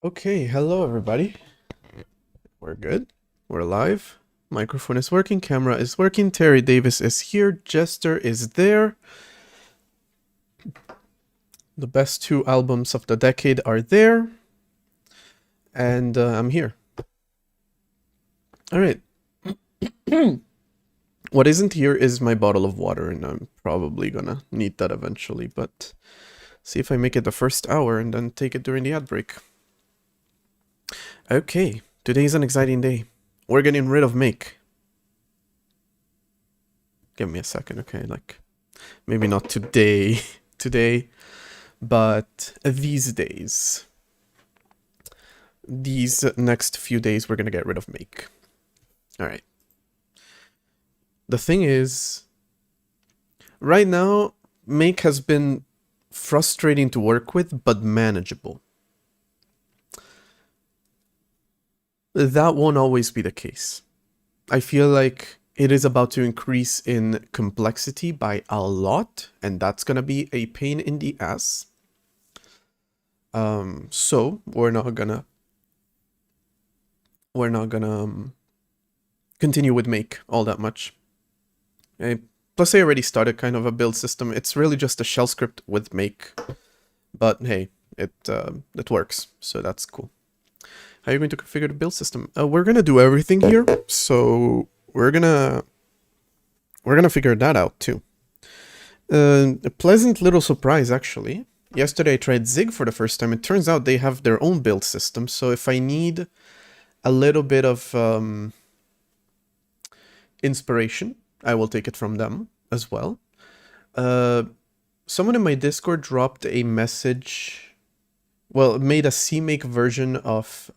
Okay, hello everybody. We're good. We're live. Microphone is working, camera is working. Terry Davis is here. Jester is there. The best two albums of the decade are there. And I'm here. All right. What isn't here is my bottle of water, and I'm probably gonna need that eventually, but see if I make it the first hour and then take it during the ad break. Okay, today's an exciting day. We're getting rid of Make. Give me a second, okay? Like, maybe not today, but these days. These next few days, we're gonna get rid of Make. All right. The thing is, right now, Make has been frustrating to work with, but manageable. That won't always be the case. I feel like it is about to increase in complexity by a lot, and that's gonna be a pain in the ass. So we're not gonna continue with Make all that much. Plus, I already started kind of a build system. It's really just a shell script with Make, but hey, it works, so that's cool. How are you going to configure the build system? We're gonna do everything here, so we're gonna figure that out too. A pleasant little surprise, actually. Yesterday I tried Zig for the first time. It turns out they have their own build system, so if I need a little bit of inspiration, I will take it from them as well. Someone in my Discord dropped a message, well, made a CMake version of,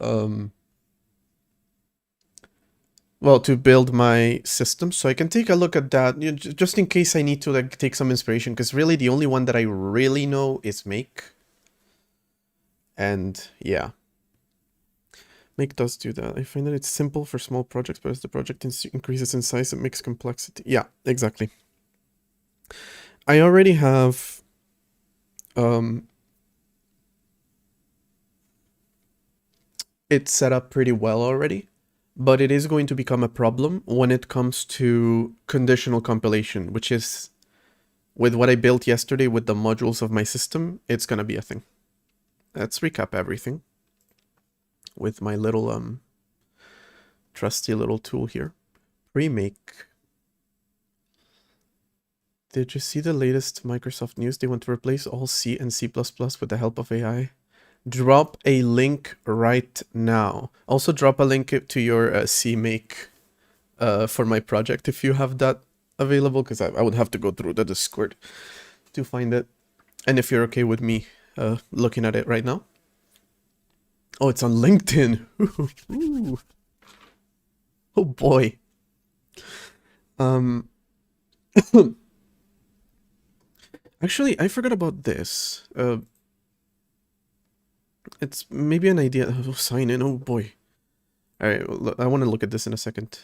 well, to build my system, so I can take a look at that, just in case I need to like take some inspiration, because really the only one that I really know is Make. And yeah. Make does do that. I find that it's simple for small projects, but as the project increases in size, it makes complexity. Yeah, exactly. I already have it set up pretty well already, but it is going to become a problem when it comes to conditional compilation, which is, with what I built yesterday with the modules of my system, it's gonna be a thing. Let's recap everything with my little trusty little tool here. Remake. Did you see the latest Microsoft news? They want to replace all C and C++ with the help of AI. Drop a link right now. Also drop a link to your CMake for my project if you have that available, because I would have to go through the Discord to find it. And if you're okay with me looking at it right now. Oh, it's on LinkedIn. Ooh. Oh boy. Actually, I forgot about this. It's maybe an idea. Oh, sign in. Oh boy. All right, I want to look at this in a second.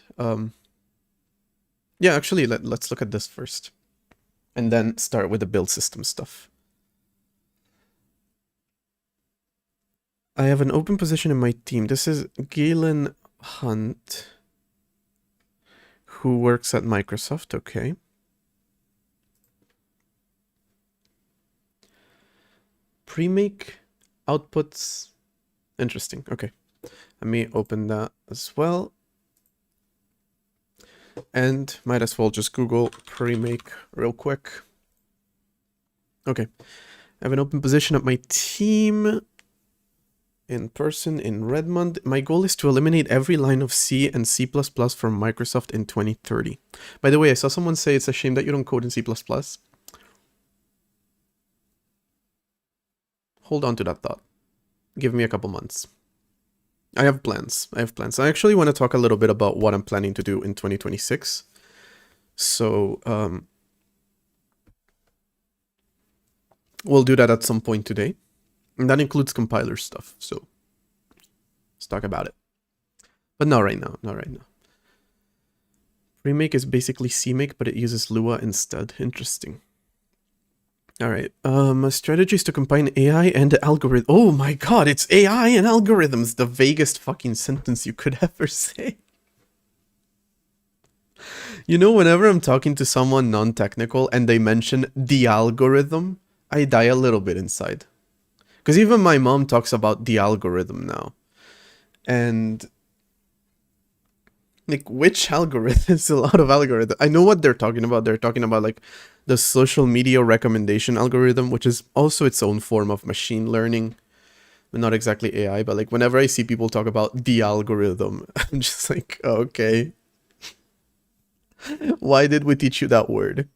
Yeah, actually, let's look at this first, and then start with the build system stuff. I have an open position in my team. This is Galen Hunt, who works at Microsoft. Okay. Pre-make outputs. Interesting. Okay. Let me open that as well. And might as well just Google pre-make real quick. Okay. I have an open position at my team in person in Redmond. My goal is to eliminate every line of C and C++ from Microsoft in 2030. By the way, I saw someone say it's a shame that you don't code in C++. Hold on to that thought. Give me a couple months. I have plans. I actually want to talk a little bit about what I'm planning to do in 2026. So, we'll do that at some point today. And that includes compiler stuff, so let's talk about it. But not right now, Remake is basically CMake, but it uses Lua instead. Interesting. All right. Strategies to combine AI and algorithm. Oh my god, it's AI and algorithms. The vaguest fucking sentence you could ever say. You know, whenever I'm talking to someone non-technical and they mention the algorithm, I die a little bit inside. Because even my mom talks about the algorithm now. And like, which algorithm? There's a lot of algorithm. I know what they're talking about. They're talking about like the social media recommendation algorithm, which is also its own form of machine learning. But not exactly AI, but like whenever I see people talk about the algorithm, I'm just like, okay. Why did we teach you that word?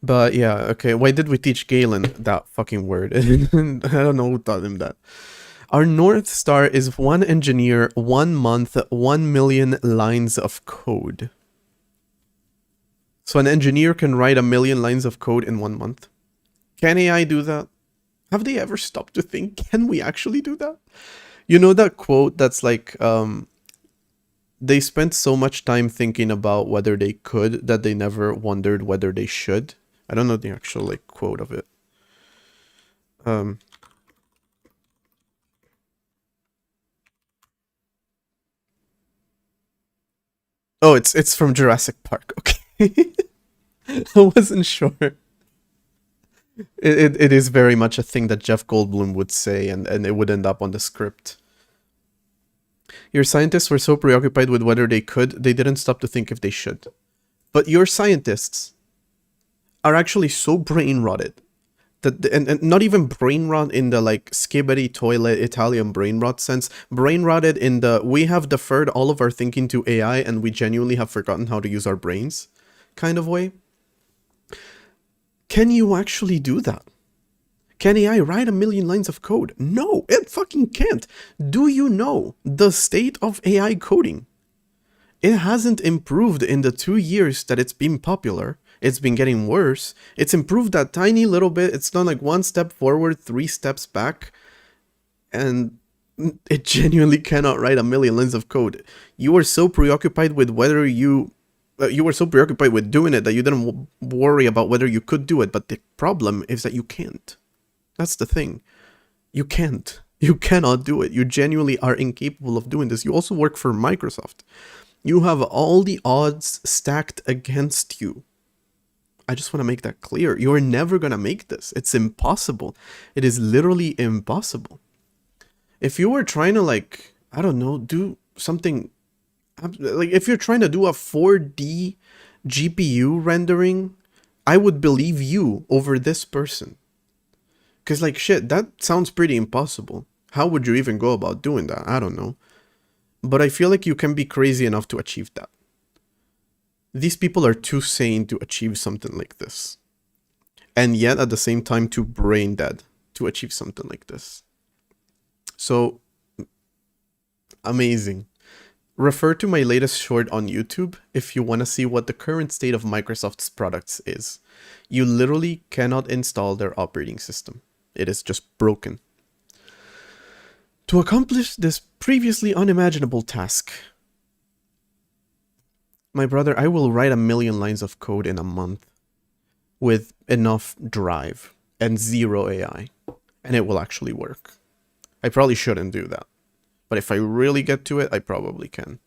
But yeah, okay. Why did we teach Galen that fucking word? I don't know who taught him that. Our North Star is one engineer, 1 month, 1 million lines of code. So an engineer can write 1 million lines of code in 1 month. Can AI do that? Have they ever stopped to think, can we actually do that? You know that quote that's like, they spent so much time thinking about whether they could that they never wondered whether they should. I don't know the actual like quote of it. Oh, it's from Jurassic Park. Okay. I wasn't sure. It is very much a thing that Jeff Goldblum would say, and it would end up on the script. Your scientists were so preoccupied with whether they could, they didn't stop to think if they should. But your scientists are actually so brain rotted that, and not even brain rot in the like skibbity toilet Italian brain rot sense, brain rotted in the we have deferred all of our thinking to AI and we genuinely have forgotten how to use our brains kind of way. Can you actually do that? Can AI write 1 million lines of code? No, it fucking can't. Do you know the state of AI coding? It hasn't improved in the 2 years that it's been popular. It's been getting worse. It's improved that tiny little bit. It's done like 1 step forward, 3 steps back. And it genuinely cannot write 1 million lines of code. You were so preoccupied with whether you were so preoccupied with doing it that you didn't worry about whether you could do it. But the problem is that you can't. That's the thing. You can't. You cannot do it. You genuinely are incapable of doing this. You also work for Microsoft. You have all the odds stacked against you. I just want to make that clear. You're never going to make this. It's impossible. It is literally impossible. If you were trying to like, I don't know, do something like if you're trying to do a 4D GPU rendering, I would believe you over this person. Cause like shit, that sounds pretty impossible. How would you even go about doing that? I don't know. But I feel like you can be crazy enough to achieve that. These people are too sane to achieve something like this. And yet at the same time too brain dead to achieve something like this. So, amazing. Refer to my latest short on YouTube if you want to see what the current state of Microsoft's products is. You literally cannot install their operating system. It is just broken. To accomplish this previously unimaginable task, my brother, I will write 1 million lines of code in a month with enough drive and 0 AI, and it will actually work. I probably shouldn't do that, but if I really get to it, I probably can.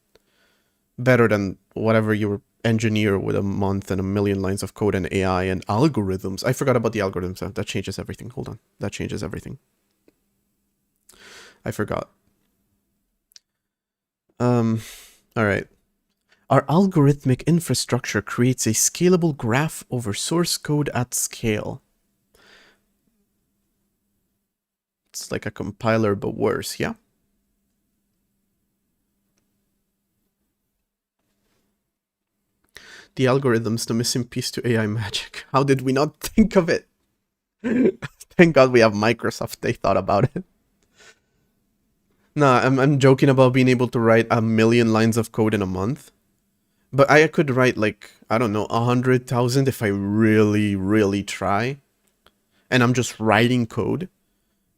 Better than whatever you engineer with a month and 1 million lines of code and AI and algorithms. I forgot about the algorithms. That changes everything. Hold on. That changes everything. I forgot. All right. Our algorithmic infrastructure creates a scalable graph over source code at scale. It's like a compiler, but worse, yeah? The algorithm's the missing piece to AI magic. How did we not think of it? Thank God we have Microsoft. They thought about it. Nah, I'm joking about being able to write 1 million lines of code in a month. But I could write like, I don't know, 100,000 if I really, really try. And I'm just writing code.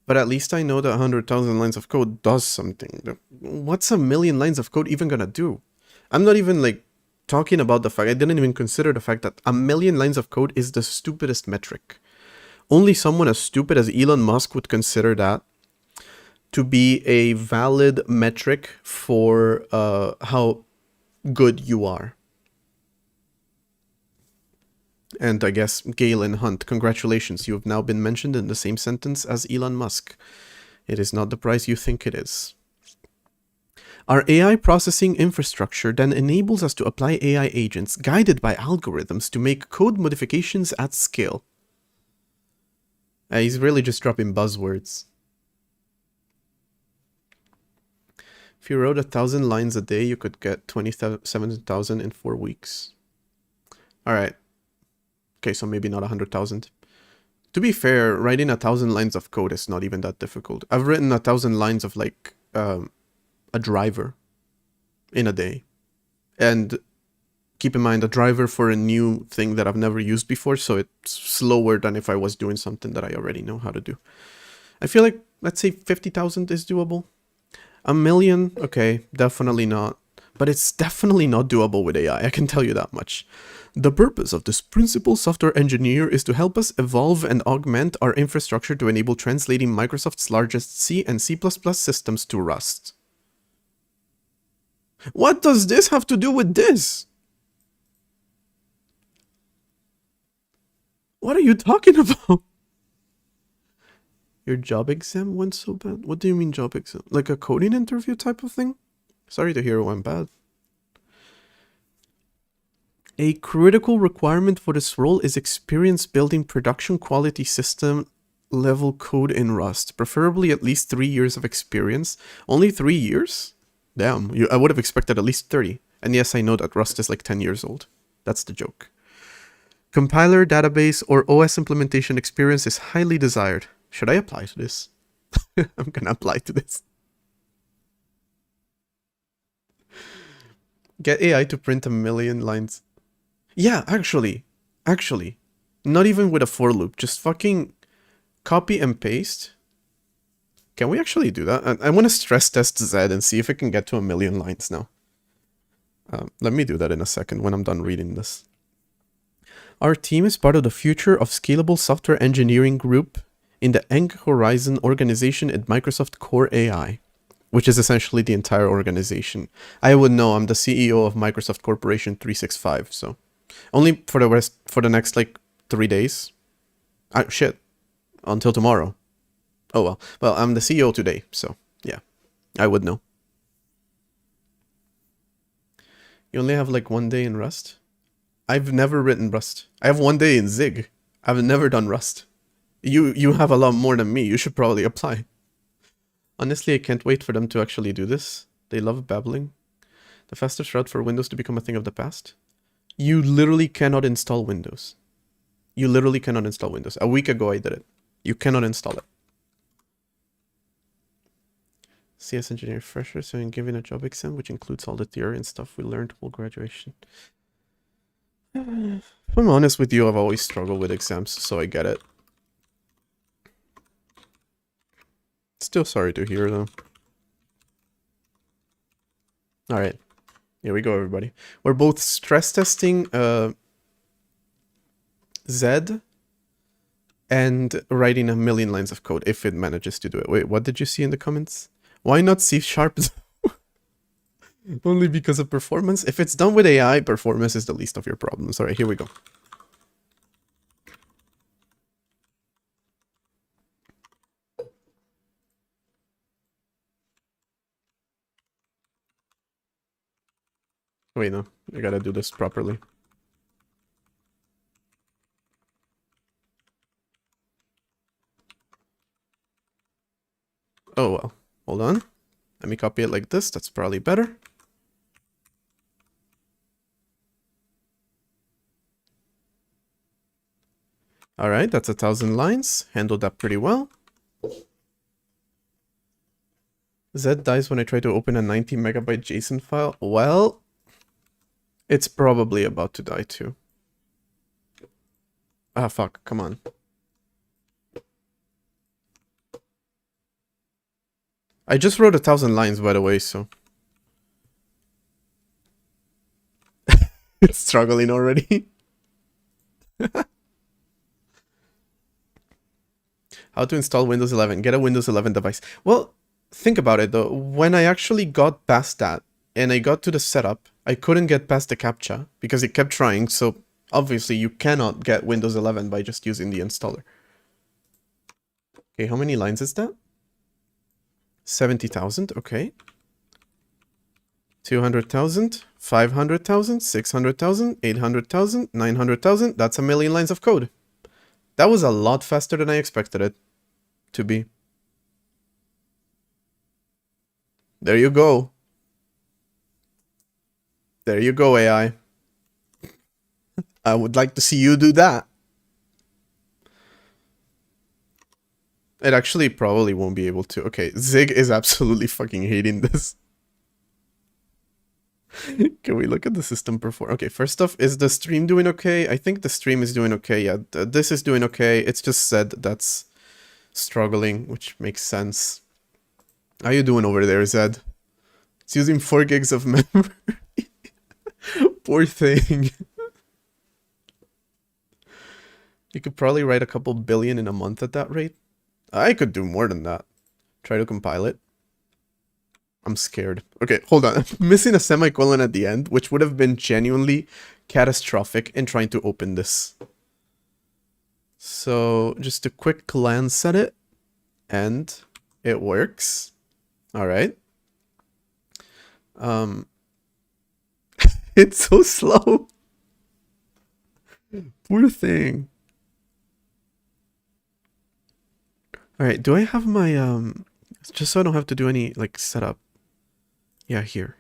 But at least I know that 100,000 lines of code does something. What's 1 million lines of code even gonna do? I'm not even like talking about the fact, I didn't even consider the fact that a million lines of code is the stupidest metric. Only someone as stupid as Elon Musk would consider that to be a valid metric for how good you are. And I guess Galen Hunt, congratulations, you have now been mentioned in the same sentence as Elon Musk. It is not the price you think it is. Our AI processing infrastructure then enables us to apply AI agents guided by algorithms to make code modifications at scale. He's really just dropping buzzwords. If you wrote 1,000 lines a day, you could get 27,000 in 4 weeks. Alright. Okay, so maybe not 100,000. To be fair, writing 1,000 lines of code is not even that difficult. I've written 1,000 lines of like a driver in a day. And keep in mind, a driver for a new thing that I've never used before, so it's slower than if I was doing something that I already know how to do. I feel like, let's say 50,000 is doable. 1 million, okay, definitely not. But it's definitely not doable with AI, I can tell you that much. The purpose of this principal software engineer is to help us evolve and augment our infrastructure to enable translating Microsoft's largest C and C++ systems to Rust. What does this have to do with this? What are you talking about? Your job exam went so bad? What do you mean job exam? Like a coding interview type of thing? Sorry to hear it went bad. A critical requirement for this role is experience building production quality system level code in Rust, preferably at least 3 years of experience. Only 3 years? Damn, I would have expected at least 30. And yes, I know that Rust is like 10 years old. That's the joke. Compiler, database, or OS implementation experience is highly desired. Should I apply to this? I'm gonna apply to this. Get AI to print 1 million lines. Yeah, actually, not even with a for loop, just fucking copy and paste. Can we actually do that? I want to stress test Zed and see if it can get to 1 million lines now. Let me do that in a second when I'm done reading this. Our team is part of the Future of Scalable Software Engineering group in the Eng Horizon organization at Microsoft Core AI, which is essentially the entire organization. I would know, I'm the CEO of Microsoft Corporation 365, so only for the next like 3 days. Shit, until tomorrow. Oh well. Well, I'm the CEO today, so yeah, I would know. You only have like 1 day in Rust? I've never written Rust. I have 1 day in Zig. I've never done Rust. You have a lot more than me. You should probably apply. Honestly, I can't wait for them to actually do this. They love babbling. The fastest route for Windows to become a thing of the past. You literally cannot install Windows. You literally cannot install Windows. A week ago I did it. You cannot install it. CS engineer fresher, so I'm giving a job exam, which includes all the theory and stuff we learned while graduation. If I'm honest with you, I've always struggled with exams, so I get it. Still sorry to hear, though. Alright. Here we go, everybody. We're both stress testing Zed and writing 1 million lines of code, if it manages to do it. Wait, what did you see in the comments? Why not C#? Only because of performance? If it's done with AI, performance is the least of your problems. Alright, here we go. Wait, no. I gotta do this properly. Oh, well. Hold on. Let me copy it like this. That's probably better. Alright, that's 1,000 lines. Handled that pretty well. Zed dies when I try to open a 90 megabyte JSON file. Well, it's probably about to die too. Ah, fuck. Come on. I just wrote 1,000 lines, by the way, so... It's struggling already. How to install Windows 11? Get a Windows 11 device. Well, think about it though. When I actually got past that and I got to the setup, I couldn't get past the CAPTCHA because it kept trying. So obviously you cannot get Windows 11 by just using the installer. Okay, how many lines is that? 70,000, okay. 200,000, 500,000, 600,000, 800,000, 900,000. That's a million lines of code. That was a lot faster than I expected it to be. There you go. There you go, AI. I would like to see you do that. It actually probably won't be able to. Okay, Zig is absolutely fucking hating this. Can we look at the system perform? Okay, first off, is the stream doing okay? I think the stream is doing okay. Yeah, this is doing okay. It's just Zed that's struggling, which makes sense. How you doing over there, Zed? It's using 4 gigs of memory. Poor thing. You could probably write a couple billion in a month at that rate. I could do more than that. Try to compile it. I'm scared. Okay, hold on. I'm missing a semicolon at the end, which would have been genuinely catastrophic in trying to open this. So just a quick glance at it, and it works. All right. It's so slow. Poor thing. All right, do I have my just so I don't have to do any like setup? Yeah, here.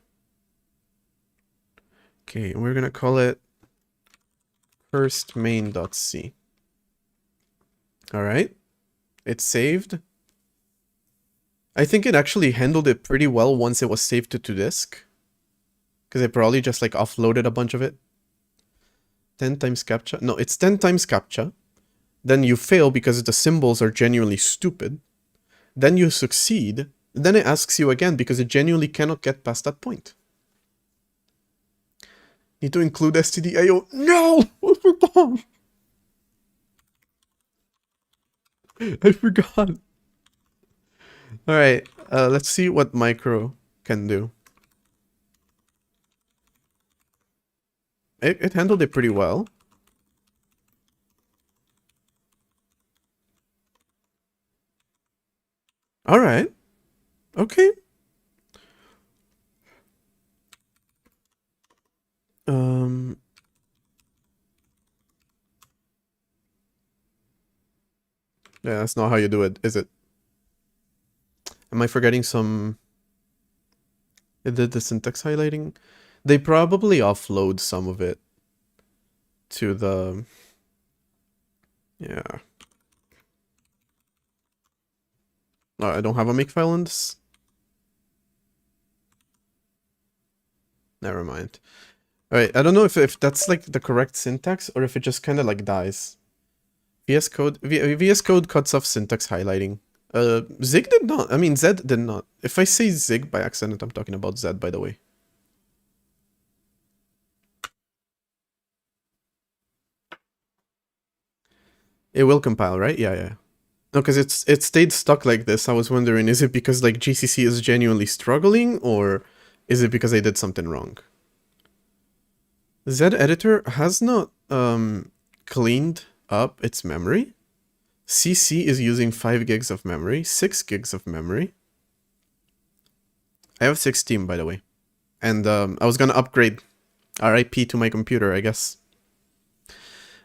Okay, we're gonna call it first main.c. All right, it's saved. I think it actually handled it pretty well once it was saved to disk, because it probably just like offloaded a bunch of it. 10 times CAPTCHA. No, it's 10 times CAPTCHA. Then you fail because the symbols are genuinely stupid. Then you succeed. Then it asks you again because it genuinely cannot get past that point. Need to include stdio. No! I forgot! I forgot. Alright, let's see what micro can do. It handled it pretty well. Alright. Okay. Yeah, that's not how you do it, is it? Am I forgetting some... It did the syntax highlighting? They probably offload some of it to the... Yeah. Oh, I don't have a makefile on this? Never mind. Alright, I don't know if that's like the correct syntax or if it just kind of like dies. VS Code cuts off syntax highlighting. Zig did not. I mean, Zed did not. If I say Zig by accident, I'm talking about Zed, by the way. It will compile, right? Yeah, yeah. No, because it stayed stuck like this. I was wondering, is it because like GCC is genuinely struggling, or is it because I did something wrong? Zed editor has not cleaned up its memory. CC is using 5 gigs of memory, 6 gigs of memory. I have 16, by the way. And I was gonna upgrade RIP to my computer, I guess.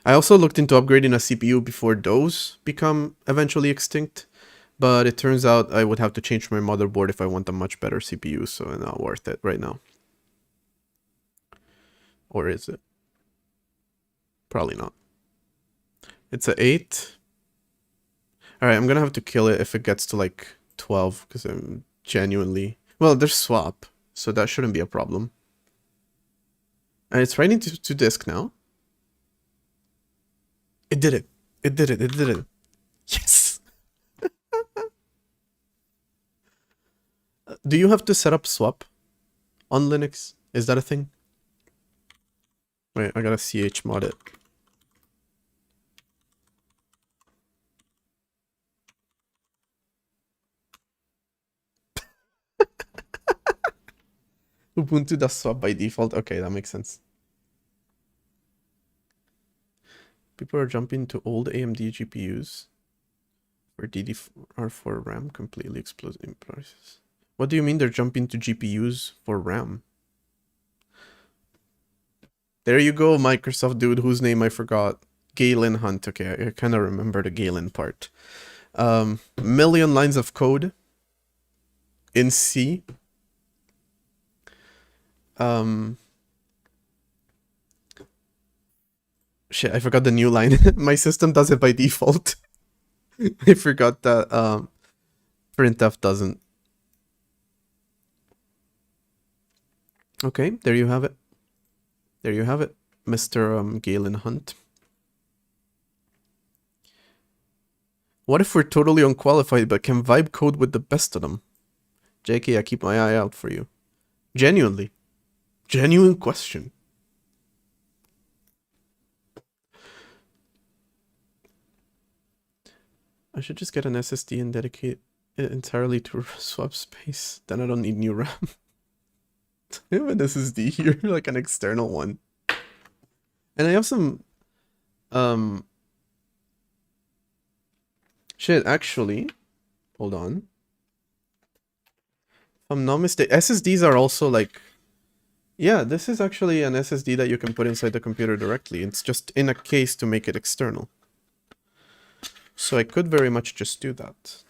I also looked into upgrading a CPU before those become eventually extinct, but it turns out I would have to change my motherboard if I want a much better CPU, so it's not worth it right now. Or is it? Probably not. It's a 8. Alright, I'm gonna have to kill it if it gets to like 12, because I'm genuinely... Well, there's swap, so that shouldn't be a problem. And it's writing to disk now. It did it. It did it. It did it. Yes! Do you have to set up swap on Linux? Is that a thing? Wait, I gotta chmod it. Ubuntu does swap by default. Okay, that makes sense. People are jumping to old AMD GPUs for DDR4 RAM completely exploding prices. What do you mean they're jumping to GPUs for RAM? There you go, Microsoft dude, whose name I forgot. Galen Hunt. Okay, I kind of remember the Galen part. Million lines of code in C. Shit, I forgot the new line. My system does it by default. I forgot that printf doesn't. Okay, there you have it. There you have it, Mr. Galen Hunt. What if we're totally unqualified but can vibe code with the best of them? JK, I keep my eye out for you. Genuinely. Genuine question. I should just get an SSD and dedicate it entirely to swap space. Then I don't need new RAM. I have an SSD here, like an external one. And I have some... Shit, actually... Hold on. If I'm not mistaken, SSDs are also like... Yeah, this is actually an SSD that you can put inside the computer directly. It's just in a case to make it external. So I could very much just do that.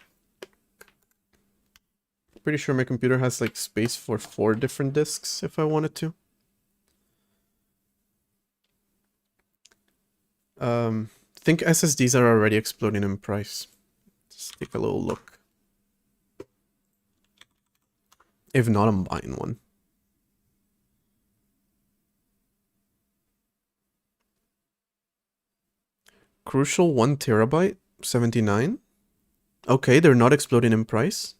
Pretty sure my computer has like space for 4 different disks if I wanted to. I think SSDs are already exploding in price. Just take a little look. If not, I'm buying one. Crucial 1 terabyte, 79. Okay, they're not exploding in price.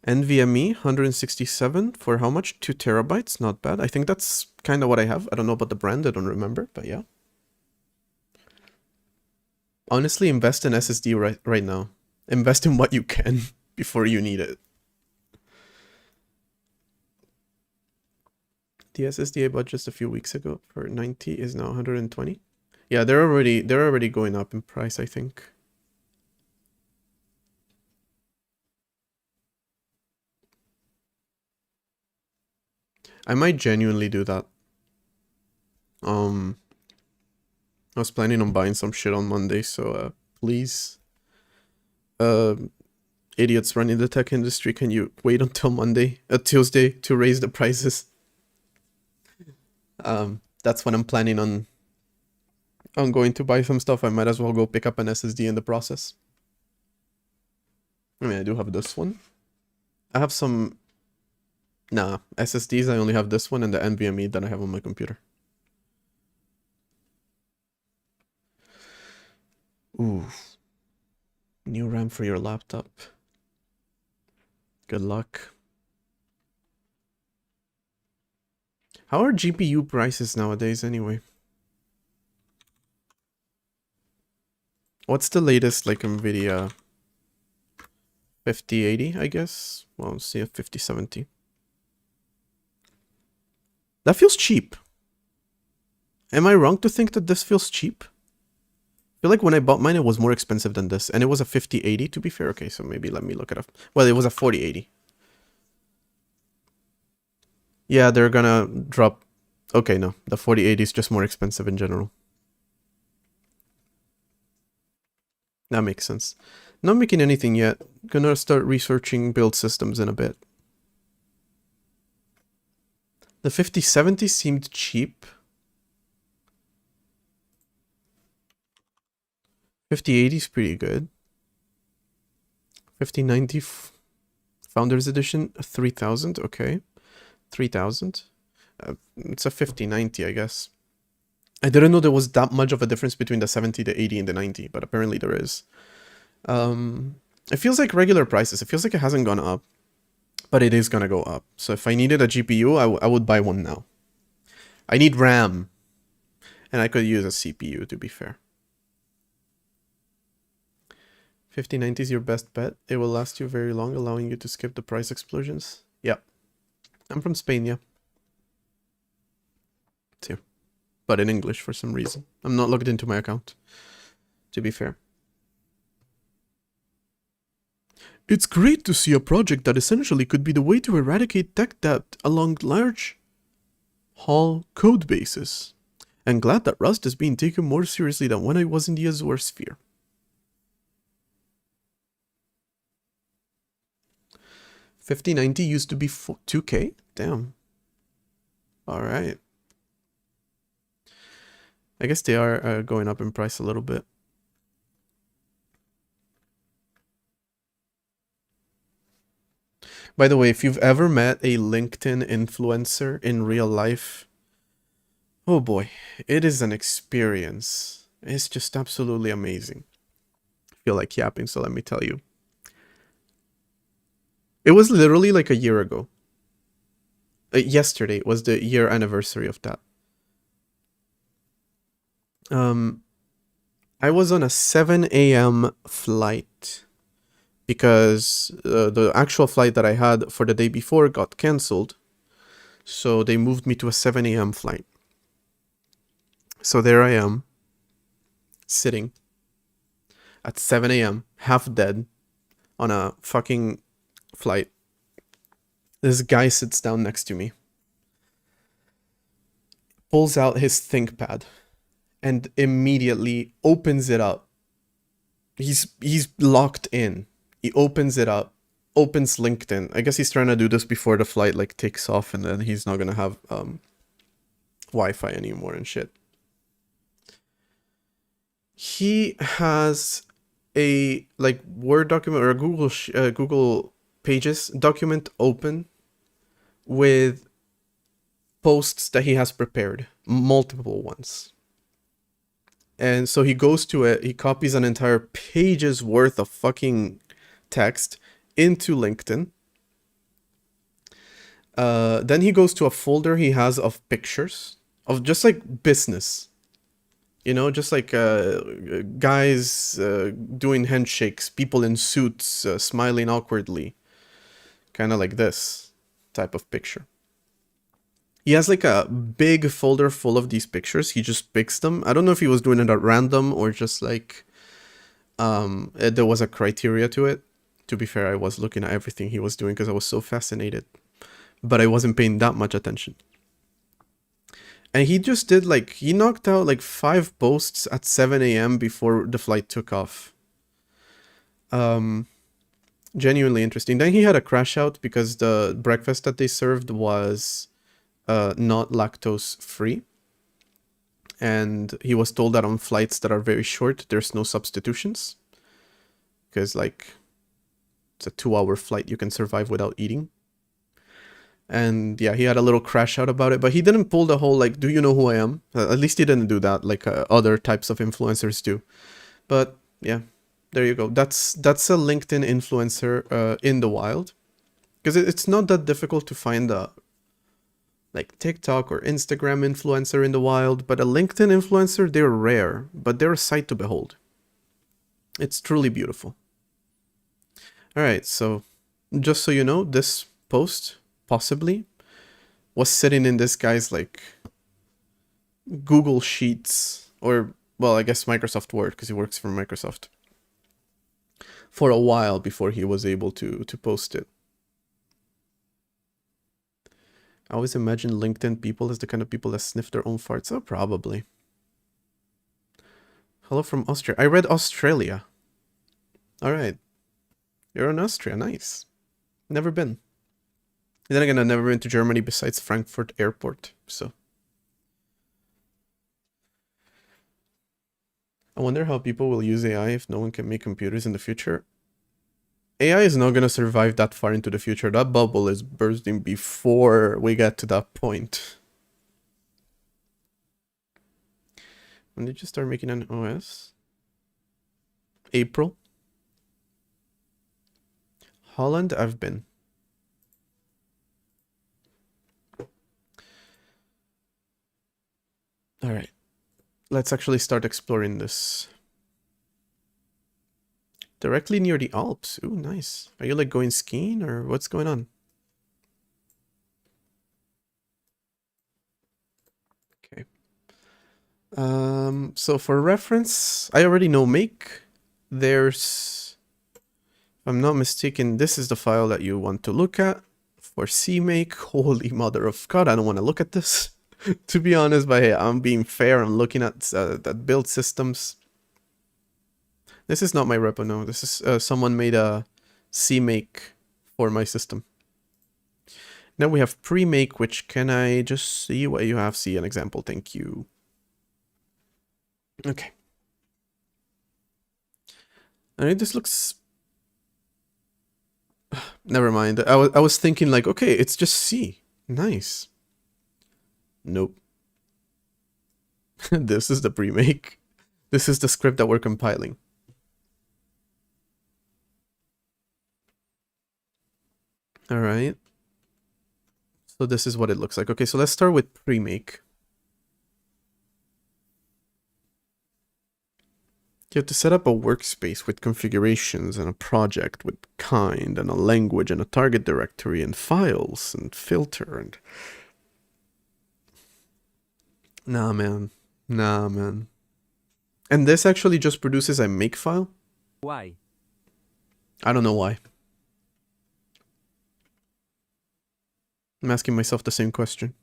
NVMe 167 for how much? 2 terabytes, not bad. I think that's kind of what I have. I don't know about the brand, I don't remember, but yeah. Honestly, invest in SSD right now. Invest in what you can before you need it. The SSD I bought just a few weeks ago for 90 is now 120. Yeah, they're already going up in price, I think. I might genuinely do that. I was planning on buying some shit on Monday, so please, idiots running the tech industry, can you wait until Tuesday to raise the prices? That's when I'm planning on going to buy some stuff. I might as well go pick up an SSD in the process. I mean, I do have this one. I have some... Nah, SSDs, I only have this one and the NVMe that I have on my computer. Ooh. New RAM for your laptop. Good luck. How are GPU prices nowadays anyway? What's the latest, like, NVIDIA? 5080, I guess? Well, let's see, a 5070. That feels cheap. Am I wrong to think that this feels cheap? I feel like when I bought mine, it was more expensive than this. And it was a 5080, to be fair. Okay, so maybe let me look it up. Well, it was a 4080. Yeah, they're gonna drop... Okay, no. The 4080 is just more expensive in general. That makes sense. Not making anything yet. Gonna start researching build systems in a bit. The 5070 seemed cheap. 5080 is pretty good. 5090 Founders Edition, 3000, okay. 3000. It's a 5090, I guess. I didn't know there was that much of a difference between the 70, the 80, and the 90, but apparently there is. It feels like regular prices. It feels like it hasn't gone up, but it is gonna go up. So if I needed a GPU, I would buy one now. I need RAM. And I could use a CPU, to be fair. 5090 is your best bet. It will last you very long, allowing you to skip the price explosions. Yeah. I'm from Spain, yeah. It's here. But in English for some reason. I'm not logged into my account, to be fair. It's great to see a project that essentially could be the way to eradicate tech debt along large haul code bases. I'm glad that Rust is being taken more seriously than when I was in the Azure sphere. 5090 used to be 2K? Damn. Alright. I guess they are going up in price a little bit. By the way, if you've ever met a LinkedIn influencer in real life, oh boy, it is an experience. It's just absolutely amazing. I feel like yapping, so let me tell you. It was literally like a year ago. Yesterday was the year anniversary of that. I was on a 7 a.m. flight because the actual flight that I had for the day before got cancelled. So they moved me to a 7 a.m. flight. So there I am, sitting at 7 a.m., half dead, on a fucking flight. This guy sits down next to me, pulls out his ThinkPad, and immediately opens it up. He's locked in. He opens it up, opens LinkedIn. I guess he's trying to do this before the flight like takes off, and then he's not gonna have Wi-Fi anymore and shit. He has a like Word document or a Google Pages document open with posts that he has prepared, multiple ones. And so he goes to it, he copies an entire page's worth of fucking text into LinkedIn. Then he goes to a folder he has of pictures of just like business. You know, just like guys doing handshakes, people in suits smiling awkwardly. Kind of like this type of picture. He has like a big folder full of these pictures. He just picks them. I don't know if he was doing it at random or just like there was a criteria to it. To be fair, I was looking at everything he was doing because I was so fascinated. But I wasn't paying that much attention. And he just did like, he knocked out like 5 posts at 7 a.m. before the flight took off. Genuinely interesting. Then he had a crash out because the breakfast that they served was not lactose free. And he was told that on flights that are very short, there's no substitutions. Because like, it's a 2-hour flight, you can survive without eating. And yeah, he had a little crash out about it, but he didn't pull the whole like, do you know who I am? At least he didn't do that like other types of influencers do. But yeah, there you go. That's a LinkedIn influencer in the wild. Because it's not that difficult to find a like TikTok or Instagram influencer in the wild, but a LinkedIn influencer, they're rare, but they're a sight to behold. It's truly beautiful. All right, so just so you know, this post possibly was sitting in this guy's like Google Sheets, or well, I guess Microsoft Word, because he works for Microsoft, for a while before he was able to post it. I always imagine LinkedIn people as the kind of people that sniff their own farts. Oh, probably. Hello from Austria. I read Australia. All right. You're in Austria. Nice. Never been. Then again, I've never been to Germany besides Frankfurt Airport, so. I wonder how people will use AI if no one can make computers in the future. AI is not going to survive that far into the future. That bubble is bursting before we get to that point. When did you start making an OS? April. Holland, I've been. All right. let's actually start exploring this. Directly near the Alps. Ooh, nice. Are you like going skiing or what's going on? Okay. So for reference, I already know make. There's, if I'm not mistaken, this is the file that you want to look at for CMake. Holy mother of God, I don't want to look at this. To be honest, but hey, I'm being fair. I'm looking at that build systems. This is not my repo, no. This is someone made a CMake for my system. Now we have pre-make, which can I just see what you have? See an example, thank you. Okay. Alright, this looks... Never mind. I was thinking like, okay, it's just C. Nice. Nope. This is the pre-make. This is the script that we're compiling. Alright. So this is what it looks like. Okay, so let's start with pre-make. You have to set up a workspace with configurations and a project with kind and a language and a target directory and files and filter and... Nah, man. Nah, man. And this actually just produces a make file? Why? I don't know why. I'm asking myself the same question.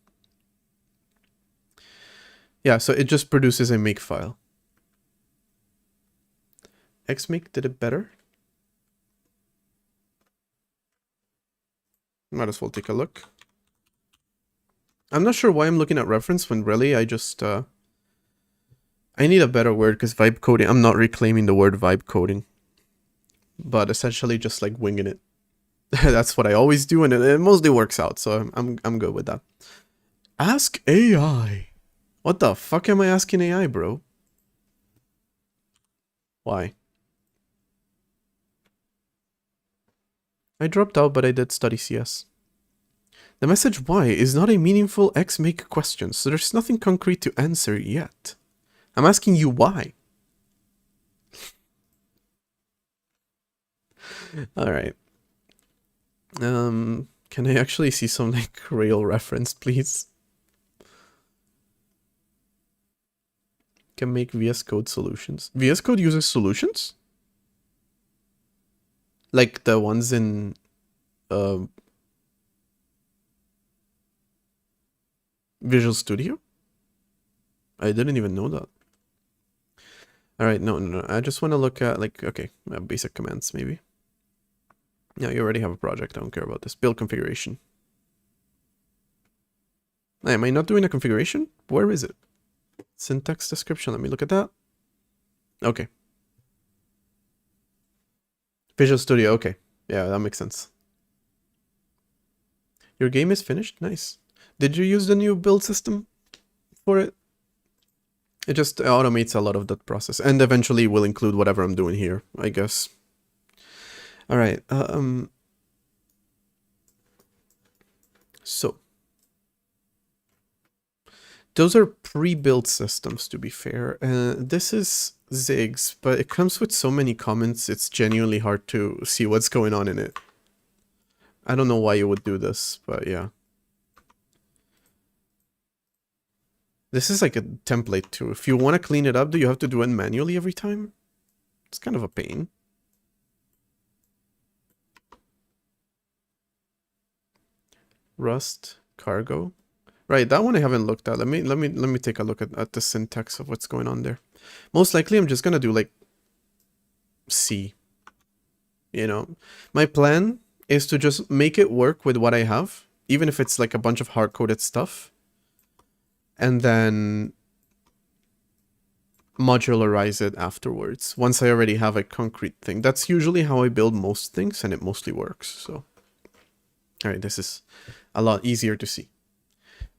Yeah, so it just produces a make file. Xmake did it better. Might as well take a look. I'm not sure why I'm looking at reference when really I just... I need a better word because vibe coding... I'm not reclaiming the word vibe coding. But essentially just like winging it. That's what I always do and it mostly works out. So I'm good with that. Ask AI. What the fuck am I asking AI, bro? Why? I dropped out, but I did study CS. The message why is not a meaningful Xmake question, so there's nothing concrete to answer yet. I'm asking you why. Alright. Can I actually see some like real reference, please? Can make VS Code solutions. VS Code uses solutions? Like the ones in Visual Studio? I didn't even know that. Alright, no. I just want to look at like, okay, basic commands maybe. No, you already have a project. I don't care about this. Build configuration. Am I not doing a configuration? Where is it? Syntax description. Let me look at that. Okay. Visual Studio. Okay. Yeah, that makes sense. Your game is finished? Nice. Did you use the new build system for it? It just automates a lot of that process. And eventually will include whatever I'm doing here, I guess. Alright. So. Those are pre-built systems, to be fair. This is Ziggs, but it comes with so many comments, it's genuinely hard to see what's going on in it. I don't know why you would do this, but yeah. This is like a template too. If you want to clean it up, do you have to do it manually every time? It's kind of a pain. Rust, cargo. Right, that one I haven't looked at. Let me take a look at the syntax of what's going on there. Most likely I'm just gonna do like C. You know, my plan is to just make it work with what I have, even if it's like a bunch of hard-coded stuff. And then modularize it afterwards, once I already have a concrete thing. That's usually how I build most things, and it mostly works, so. Alright, this is a lot easier to see.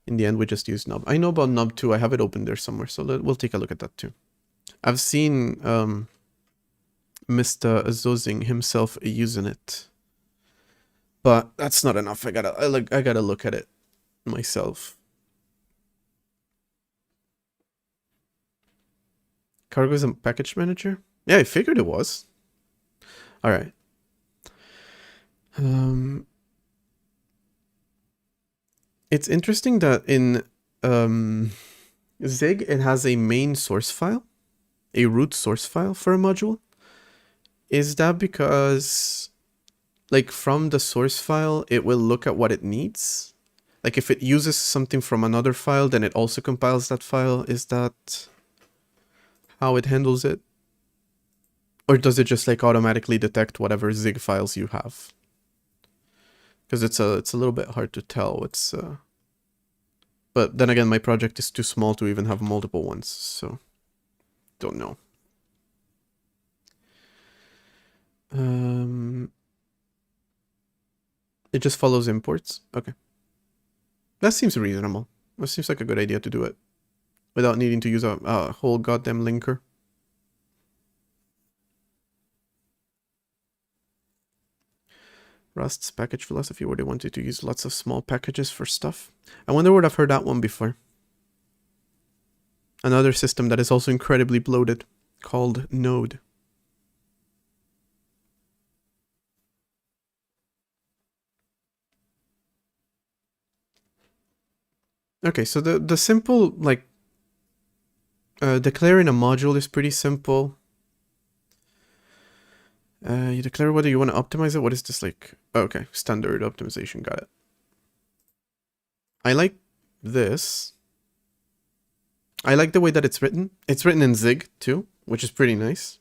In the end, we just use Nub. I know about Nub too, I have it open there somewhere, so we'll take a look at that too. I've seen Mr. Zozing himself using it. But that's not enough, I gotta look at it myself. Cargo is a package manager? Yeah, I figured it was. All right. It's interesting that in Zig, it has a main source file, a root source file for a module. Is that because, like, from the source file, it will look at what it needs? Like, if it uses something from another file, then it also compiles that file? Is that how it handles it? Or does it just, like, automatically detect whatever Zig files you have? Because it's a little bit hard to tell. But then again, my project is too small to even have multiple ones, so don't know. It just follows imports. Okay. That seems reasonable. That seems like a good idea to do it without needing to use a whole goddamn linker. Rust's package philosophy, where they wanted to use lots of small packages for stuff. I wonder where I've heard that one before. Another system that is also incredibly bloated, called Node. Okay, so the simple, like, declaring a module is pretty simple. You declare whether you want to optimize it. What is this like? Oh, okay, standard optimization, got it. I like this. I like the way that it's written. It's written in Zig too, which is pretty nice.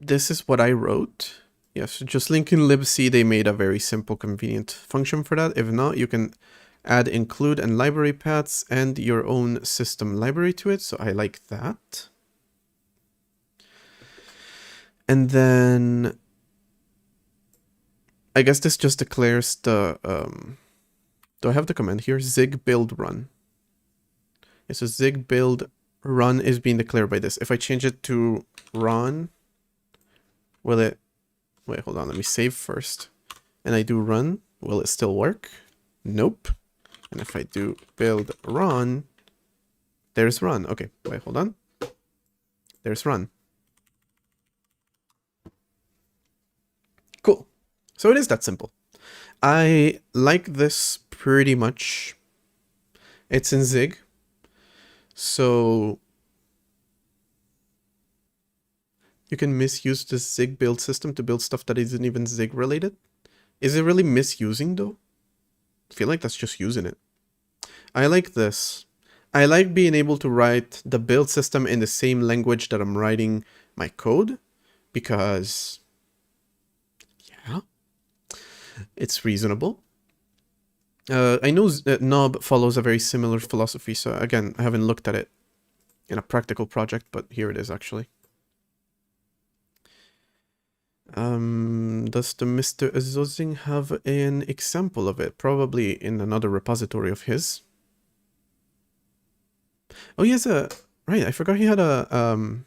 This is what I wrote. Yes, just link in libc, they made a very simple, convenient function for that. If not, you can add include and library paths and your own system library to it. So I like that. And then I guess this just declares the, do I have the command here? Zig build run. Yeah, so Zig build run is being declared by this. If I change it to run, will it, wait, hold on, let me save first. And I do run, will it still work? Nope. And if I do build run, there's run. Okay, wait, hold on. There's run. Cool. So it is that simple. I like this pretty much. It's in Zig. So you can misuse the Zig build system to build stuff that isn't even Zig related. Is it really misusing though? I feel like that's just using it. I like this. I like being able to write the build system in the same language that I'm writing my code because, yeah, it's reasonable. I know Knob follows a very similar philosophy, so again, I haven't looked at it in a practical project, but here it is actually. Does the Mr. Azozing have an example of it? Probably in another repository of his. Oh, he has a... Right, I forgot he had a...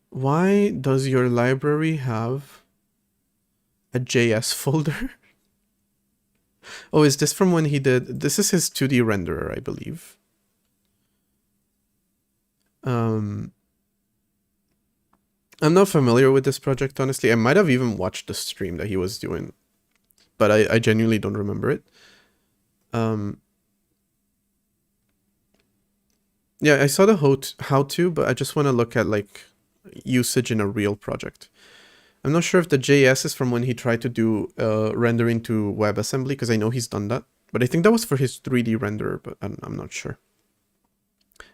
Why does your library have a JS folder? Oh, is this from when he did... This is his 2D renderer, I believe. I'm not familiar with this project, honestly. I might have even watched the stream that he was doing, but I genuinely don't remember it. Yeah, I saw the how-to, but I just want to look at, like, usage in a real project. I'm not sure if the JS is from when he tried to do rendering to WebAssembly, because I know he's done that. But I think that was for his 3D renderer, but I'm not sure.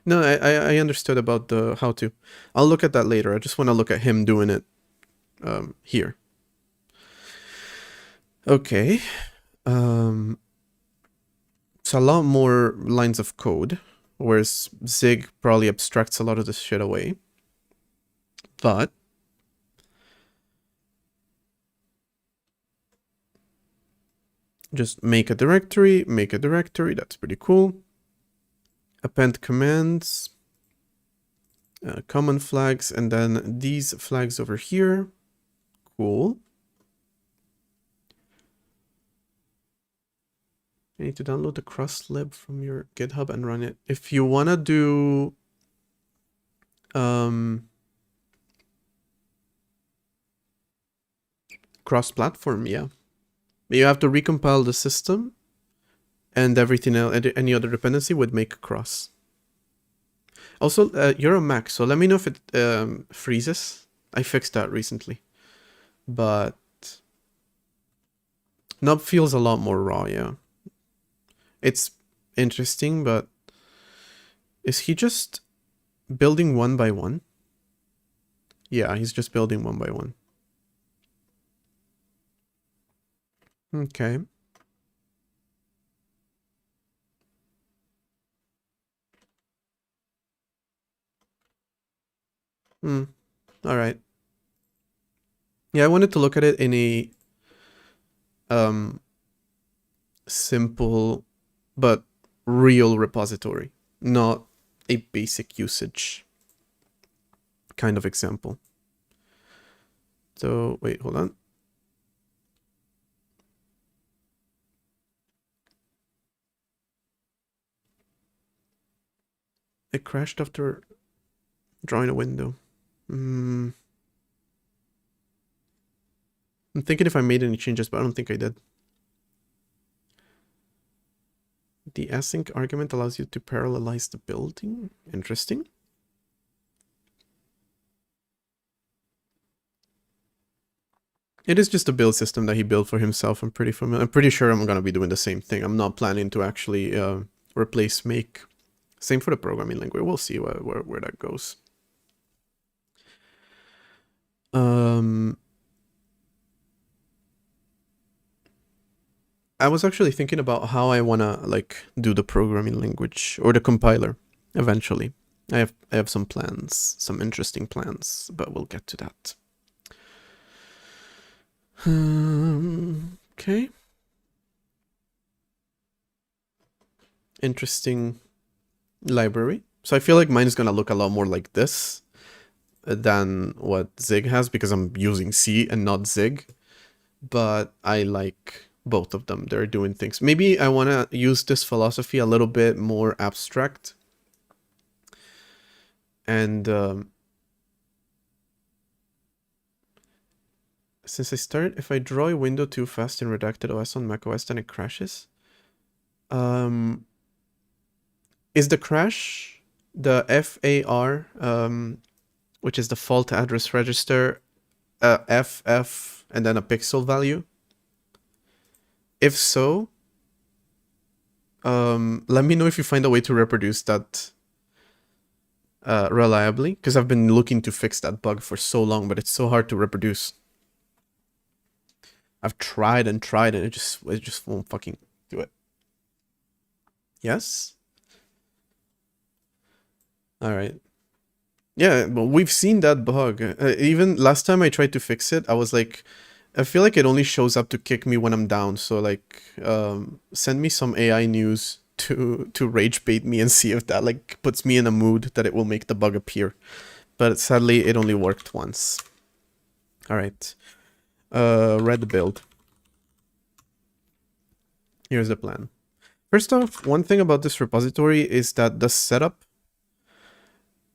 No, I understood about the how-to. I'll look at that later. I just want to look at him doing it here. Okay. It's a lot more lines of code, whereas Zig probably abstracts a lot of this shit away. But just make a directory, that's pretty cool. append commands, common flags, and then these flags over here. Cool. You need to download the crosslib from your GitHub and run it. If you want to do cross-platform, yeah. You have to recompile the system and everything else, any other dependency would make cross. Also, you're a Mac, so let me know if it freezes. I fixed that recently. But Nub feels a lot more raw, yeah. It's interesting, but is he just building one by one? Yeah, he's just building one by one. Okay. All right. Yeah, I wanted to look at it in a simple but real repository, not a basic usage kind of example. So wait, hold on. It crashed after drawing a window. I'm thinking if I made any changes, but I don't think I did. The async argument allows you to parallelize the building. Interesting. It is just a build system that he built for himself. I'm pretty sure I'm gonna be doing the same thing. I'm not planning to actually replace make. Same for the programming language. We'll see where that goes. I was actually thinking about how I wanna like do the programming language or the compiler eventually. I have some plans, some interesting plans, but we'll get to that. Okay. Interesting library. So I feel like mine is gonna look a lot more like this than what Zig has because I'm using C and not Zig. But I like both of them. They're doing things. Maybe I want to use this philosophy a little bit more abstract. And since I started, if I draw a window too fast in Redacted OS on macOS, then it crashes. Is the crash the FAR, which is the fault address register, FF, and then a pixel value? If so, let me know if you find a way to reproduce that reliably, because I've been looking to fix that bug for so long, but it's so hard to reproduce. I've tried and tried, and it just won't fucking do it. Yes? All right. Yeah, but we've seen that bug. Even last time I tried to fix it, I was like, I feel like it only shows up to kick me when I'm down. So like, send me some AI news to rage bait me and see if that like puts me in a mood that it will make the bug appear. But sadly, it only worked once. All right. Red build. Here's the plan. First off, one thing about this repository is that the setup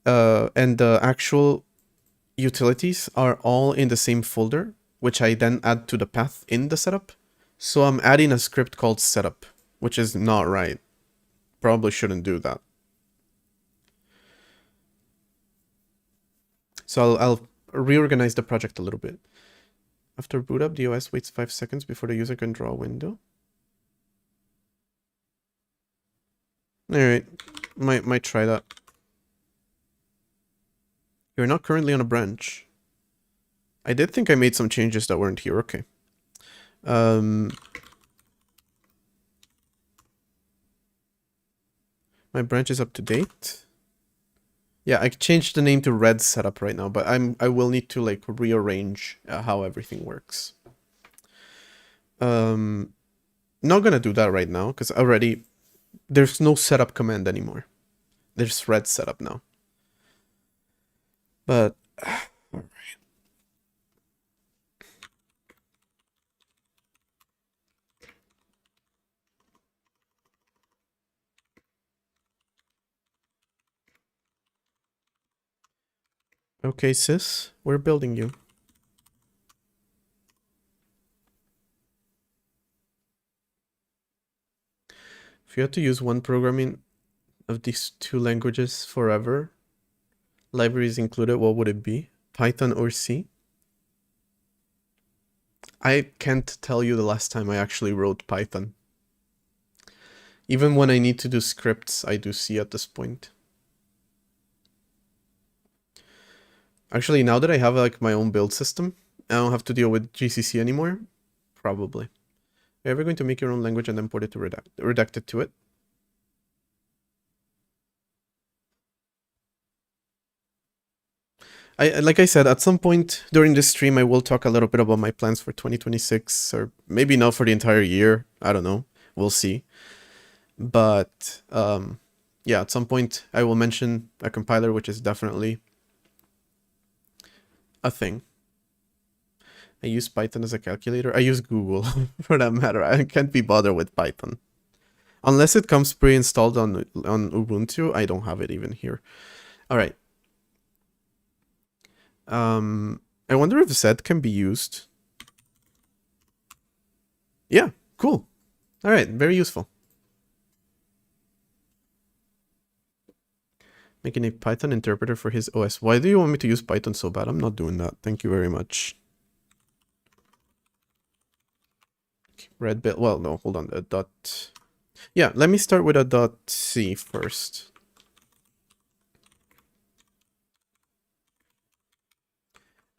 and the actual utilities are all in the same folder, which I then add to the path in the setup. So I'm adding a script called setup, which is not right. Probably shouldn't do that. So I'll reorganize the project a little bit. After boot up, the OS waits 5 seconds before the user can draw a window. Alright, might try that. You're not currently on a branch. I did think I made some changes that weren't here. Okay. My branch is up to date. Yeah, I changed the name to red setup right now, but I will need to like rearrange how everything works. Not gonna do that right now because already there's no setup command anymore. there's red setup now. But okay, sis, we're building you. If you had to use one programming of these two languages forever, libraries included, what would it be? Python or C? I can't tell you the last time I actually wrote Python. Even when I need to do scripts, I do C at this point. Actually, now that I have like my own build system, I don't have to deal with GCC anymore. Probably. Are you ever going to make your own language and then port it to redact it to it? Like I said, at some point during this stream, I will talk a little bit about my plans for 2026, or maybe not for the entire year. I don't know. We'll see. But yeah, at some point I will mention a compiler, which is definitely a thing. I use Python as a calculator. I use Google for that matter. I can't be bothered with Python. Unless it comes pre-installed on Ubuntu, I don't have it even here. All right. I wonder if Z can be used. Yeah, cool. All right, very useful. Making a Python interpreter for his OS. Why do you want me to use Python so bad? I'm not doing that. Thank you very much. Red bit. Well, no, hold on. A dot. Yeah, let me start with a dot C first.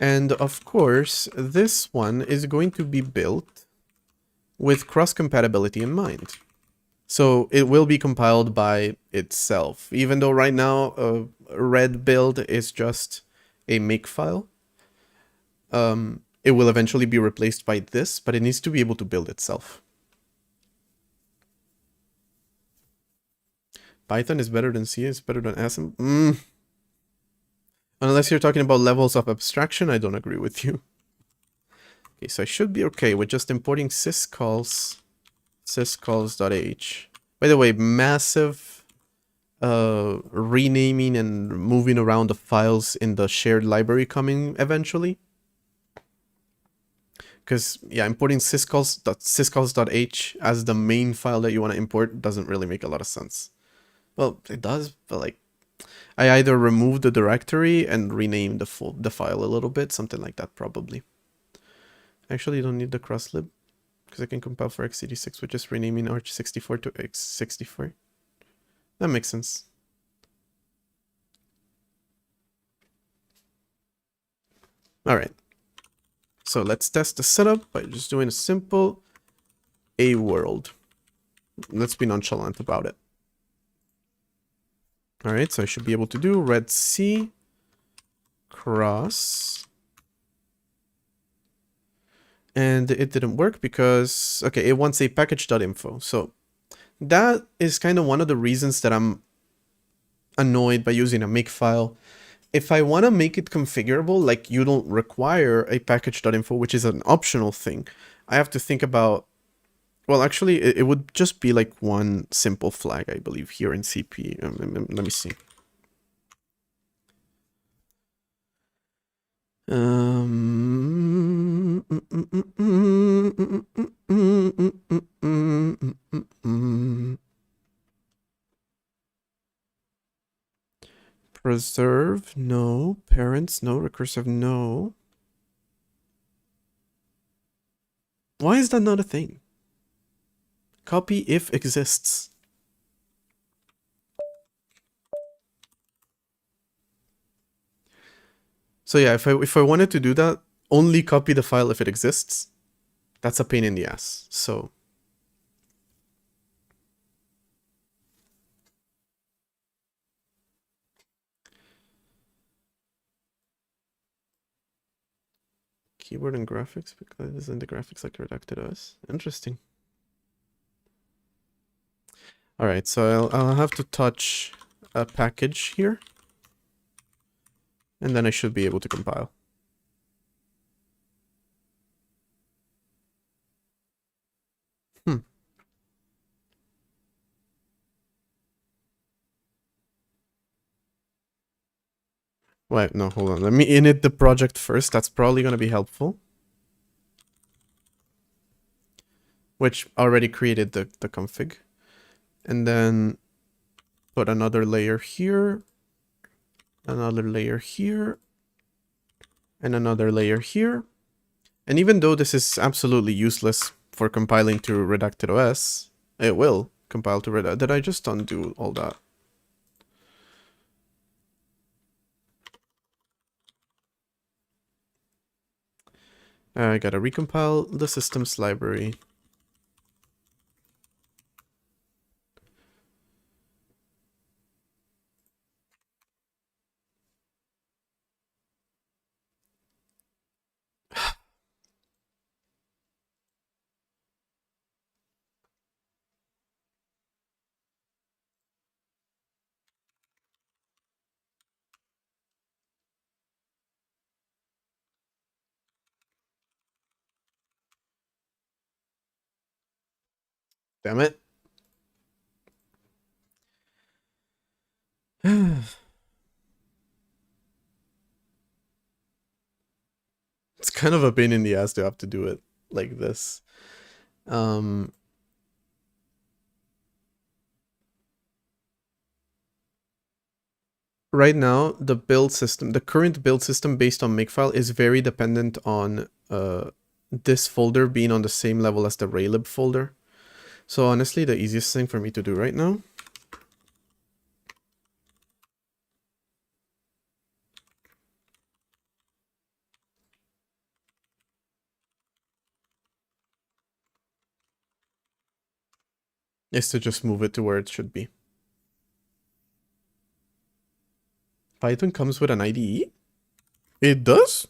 And of course, this one is going to be built with cross-compatibility in mind. So it will be compiled by itself, even though right now a red build is just a makefile. It will eventually be replaced by this, but it needs to be able to build itself. Python is better than C, is better than Assembly. Unless you're talking about levels of abstraction, I don't agree with you. Okay, so I should be okay with just importing syscalls, syscalls.h. By the way, massive renaming and moving around the files in the shared library coming eventually. Because, yeah, importing syscalls.h as the main file that you want to import doesn't really make a lot of sense. Well, it does, but like, I either remove the directory and rename the file a little bit, something like that probably. Actually, you don't need the crosslib, because I can compile for x86 with just renaming arch64 to x64. That makes sense. Alright. So let's test the setup by just doing a simple A world. Let's be nonchalant about it. Alright, so I should be able to do red C cross. And it didn't work because, okay, it wants a package.info. So that is kind of one of the reasons that I'm annoyed by using a makefile. If I want to make it configurable, like you don't require a package.info, which is an optional thing, I have to think about, well, actually, it would just be like one simple flag, I believe, here in CP. Let me see. Preserve, no. Parents, no. Recursive, no. Why is that not a thing? Copy if exists. So yeah, if I wanted to do that, only copy the file if it exists. That's a pain in the ass. So keyboard and graphics, because isn't the graphics like redacted OS? Interesting. All right, so I'll have to touch a package here. And then I should be able to compile. Wait, no, hold on. Let me init the project first. That's probably going to be helpful. Which already created the config. And then put another layer here. Another layer here. And another layer here. And even though this is absolutely useless for compiling to Redacted OS, it will compile to Redacted. Did I just undo all that? I gotta recompile the systems library. Damn it. It's kind of a pain in the ass to have to do it like this. Right now, the build system, the current build system based on Makefile is very dependent on this folder being on the same level as the Raylib folder. So honestly, the easiest thing for me to do right now is to just move it to where it should be. Python comes with an IDE? It does?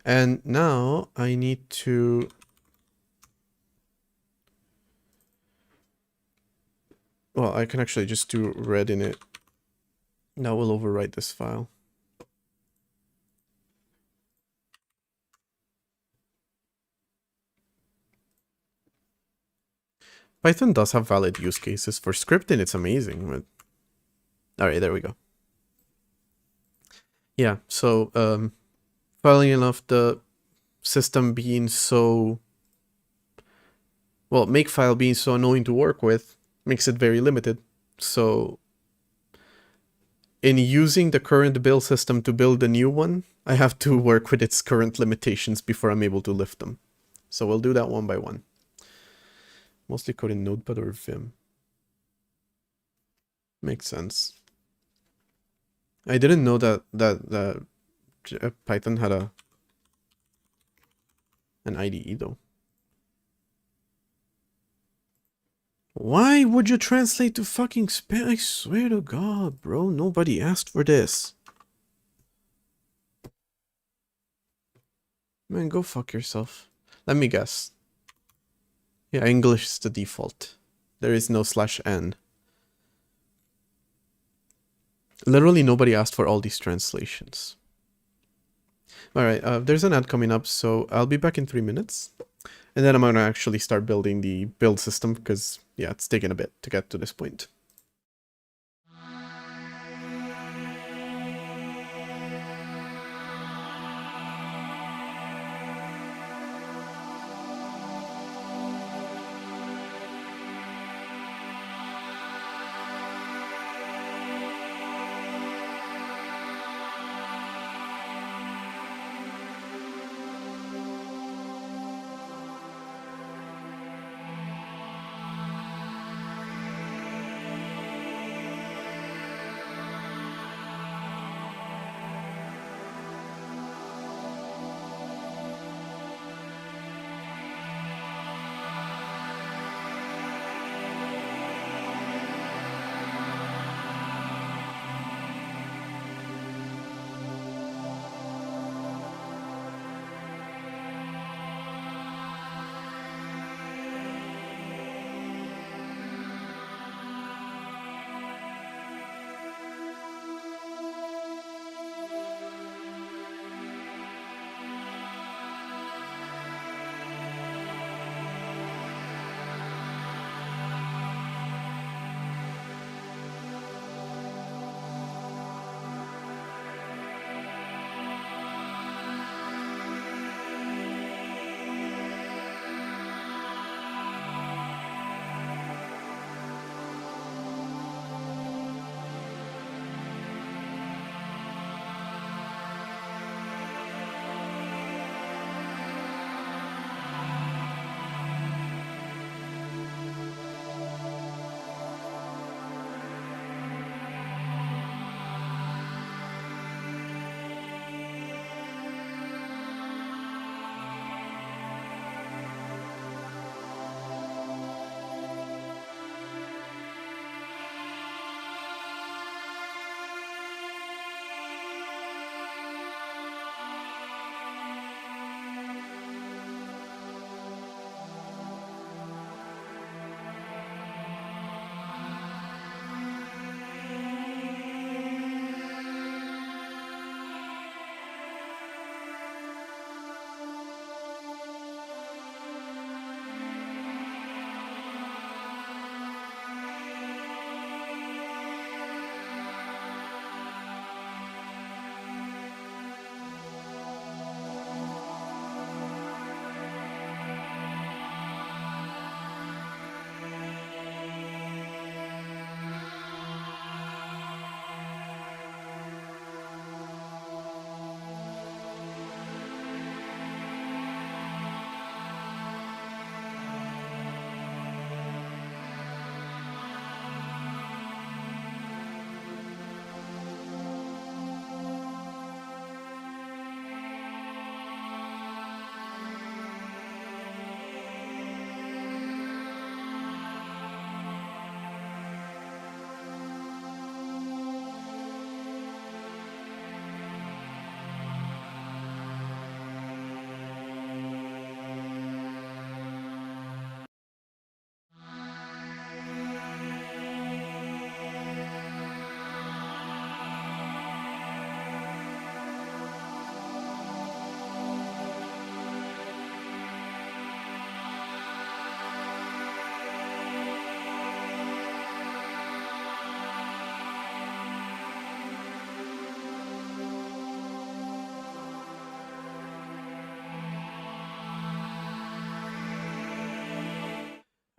And now I need to... Well, I can actually just do red in it. That will overwrite this file. Python does have valid use cases. For scripting, it's amazing. But... Alright, there we go. Yeah, so, funnily enough, the system being so... Well, Makefile being so annoying to work with makes it very limited. So, in using the current build system to build a new one, I have to work with its current limitations before I'm able to lift them. So we'll do that one by one. Mostly code in Notepad or Vim. Makes sense. I didn't know that Python had an IDE though. Why would you translate to fucking Spanish? I swear to God, bro. Nobody asked for this. Man, go fuck yourself. Let me guess. Yeah, English is the default. There is no /n. Literally nobody asked for all these translations. Alright, there's an ad coming up, so I'll be back in 3 minutes. And then I'm gonna actually start building the build system, because, yeah, it's taken a bit to get to this point.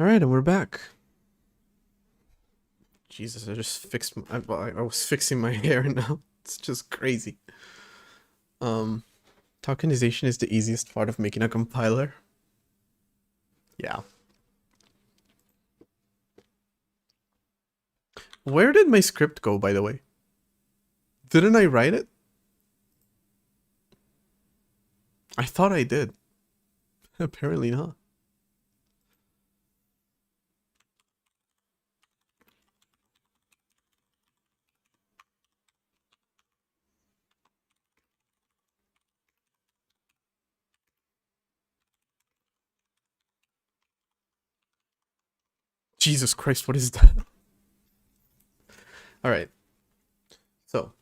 Alright, and we're back. Jesus, I just fixed my, I was fixing my hair now. It's just crazy. Tokenization is the easiest part of making a compiler. Yeah. Where did my script go, by the way? Didn't I write it? I thought I did. Apparently not. Jesus Christ, what is that? Alright. So.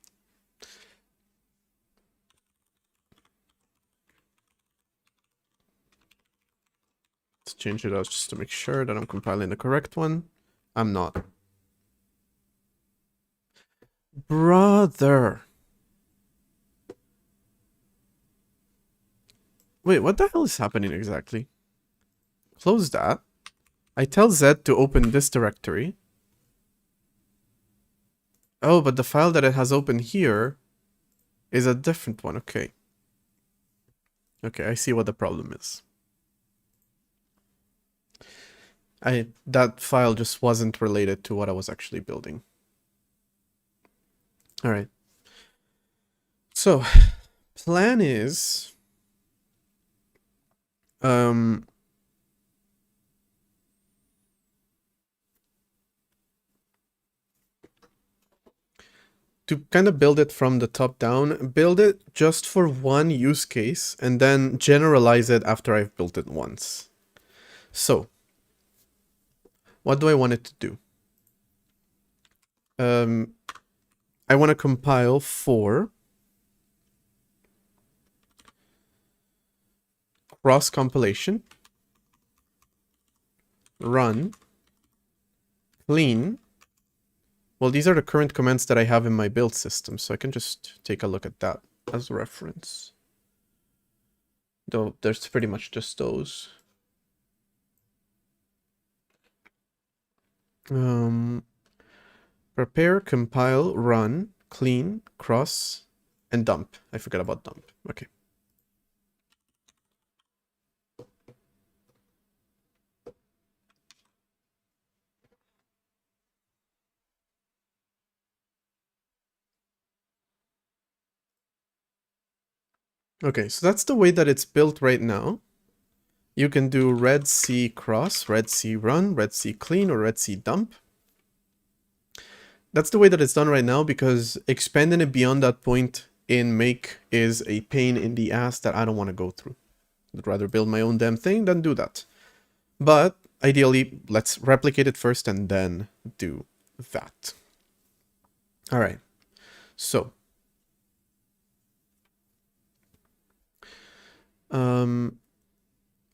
Let's change it out just to make sure that I'm compiling the correct one. I'm not. Brother. Wait, what the hell is happening exactly? Close that. I tell Zed to open this directory. Oh, but the file that it has open here is a different one. Okay. Okay, I see what the problem is. That file just wasn't related to what I was actually building. All right. So, plan is to kind of build it from the top down, build it just for one use case and then generalize it after I've built it once. So, what do I want it to do? I want to compile for cross compilation, run, clean. Well, these are the current commands that I have in my build system, so I can just take a look at that as reference. Though there's pretty much just those. Prepare, compile, run, clean, cross, and dump. I forgot about dump. Okay. Okay, so that's the way that it's built right now. You can do red C cross, red C run, red C clean, or red C dump. That's the way that it's done right now because expanding it beyond that point in make is a pain in the ass that I don't want to go through. I'd rather build my own damn thing than do that. But ideally, let's replicate it first and then do that. All right. So,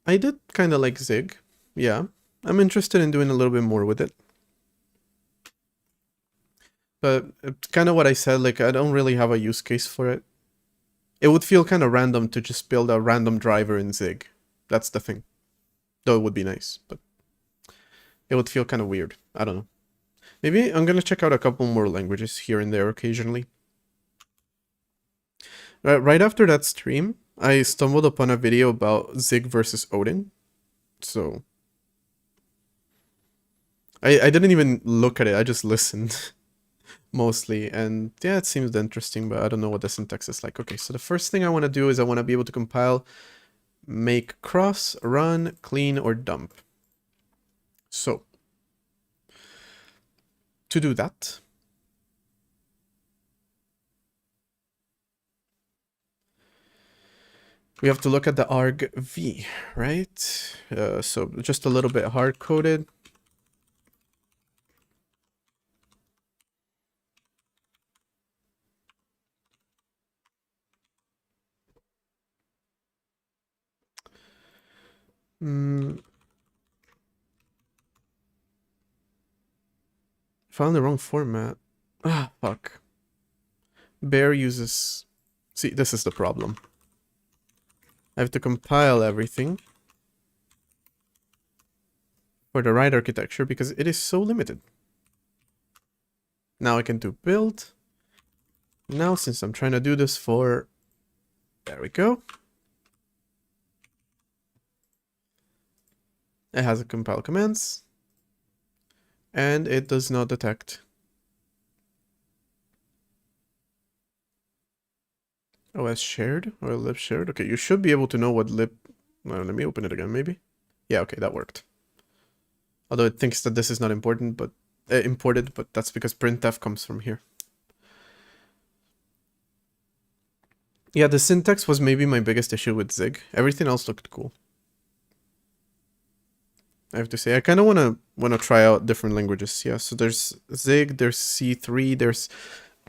I did kind of like Zig. Yeah, I'm interested in doing a little bit more with it. But it's kind of what I said, like, I don't really have a use case for it. It would feel kind of random to just build a random driver in Zig. That's the thing. Though it would be nice, but it would feel kind of weird. I don't know. Maybe I'm gonna check out a couple more languages here and there occasionally. Right after that stream, I stumbled upon a video about Zig versus Odin. So I didn't even look at it, I just listened. Mostly, and yeah, it seems interesting, but I don't know what the syntax is like. Okay, so the first thing I want to do is I want to be able to compile make cross, run, clean, or dump. So, to do that, we have to look at the argv, right? So just a little bit hard-coded. Found the wrong format. Ah, fuck. Bear uses... See, this is the problem. I have to compile everything. for the right architecture because it is so limited. Now I can do build. Now, since I'm trying to do this for, there we go. It has a compile commands and it does not detect OS shared or lib shared. Okay, you should be able to know what lib. Well, let me open it again, maybe. Yeah, okay, that worked. Although it thinks that this is not important, but imported, but that's because printf comes from here. Yeah, the syntax was maybe my biggest issue with Zig. Everything else looked cool. I have to say, I kind of wanna try out different languages. Yeah, so there's Zig, there's C3, there's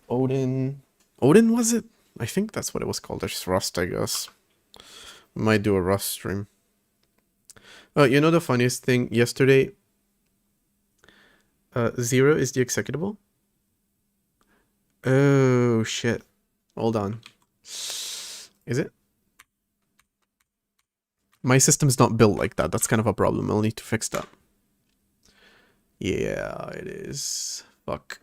Odin. Odin, was it? I think that's what it was called. There's Rust, I guess. Might do a Rust stream. You know the funniest thing? Yesterday, 0 is the executable. Oh, shit. Hold on. Is it? My system's not built like that. That's kind of a problem. I'll need to fix that. Yeah, it is. Fuck.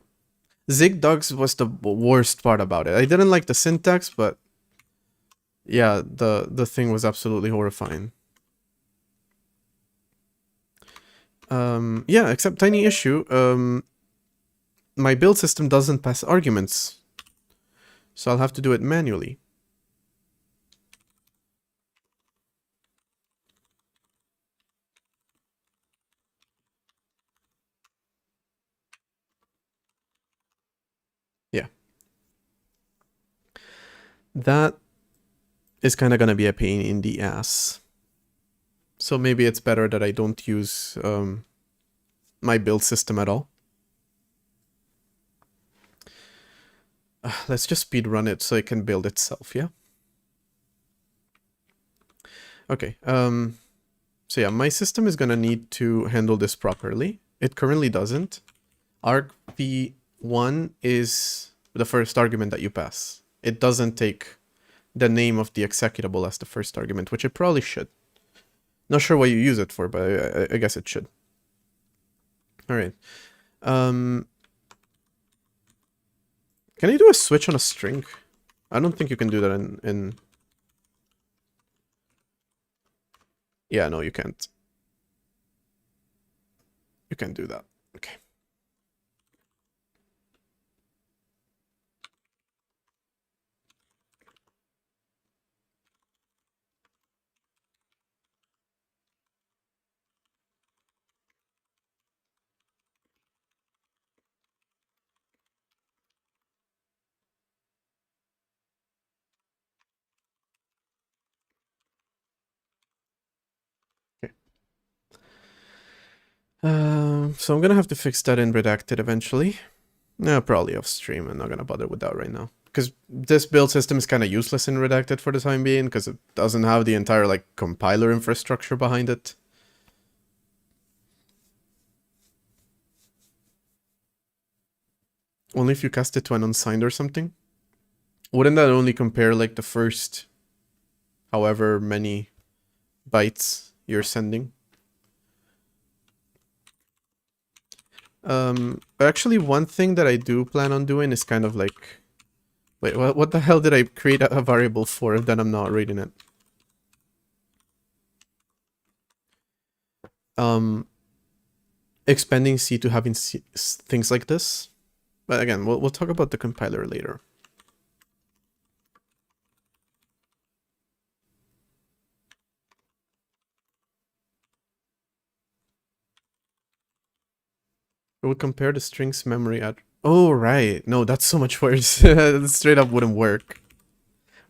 ZigDogs was the worst part about it. I didn't like the syntax, but yeah, the thing was absolutely horrifying. Yeah, except tiny issue. My build system doesn't pass arguments, so I'll have to do it manually. Yeah. That is kind of gonna be a pain in the ass. So maybe it's better that I don't use my build system at all. Let's just speed run it so it can build itself, yeah? Okay, so yeah, my system is gonna need to handle this properly. It currently doesn't. argv1 is the first argument that you pass. It doesn't take the name of the executable as the first argument, which it probably should. Not sure what you use it for, but I guess it should. All right. Can you do a switch on a string? I don't think you can do that in... Yeah, no, you can't. You can't do that. Okay. So I'm gonna have to fix that in redacted eventually. Probably off stream. I'm not gonna bother with that right now. Because this build system is kind of useless in redacted for the time being, because it doesn't have the entire, like, compiler infrastructure behind it. Only if you cast it to an unsigned or something? Wouldn't that only compare, like, the first however many bytes you're sending? But actually one thing that I do plan on doing is kind of like... Wait, what the hell did I create a variable for if then I'm not reading it? Expanding C to having things like this. But again, we'll talk about the compiler later. It would compare the string's memory at... Oh, right. No, that's so much worse. That straight up wouldn't work.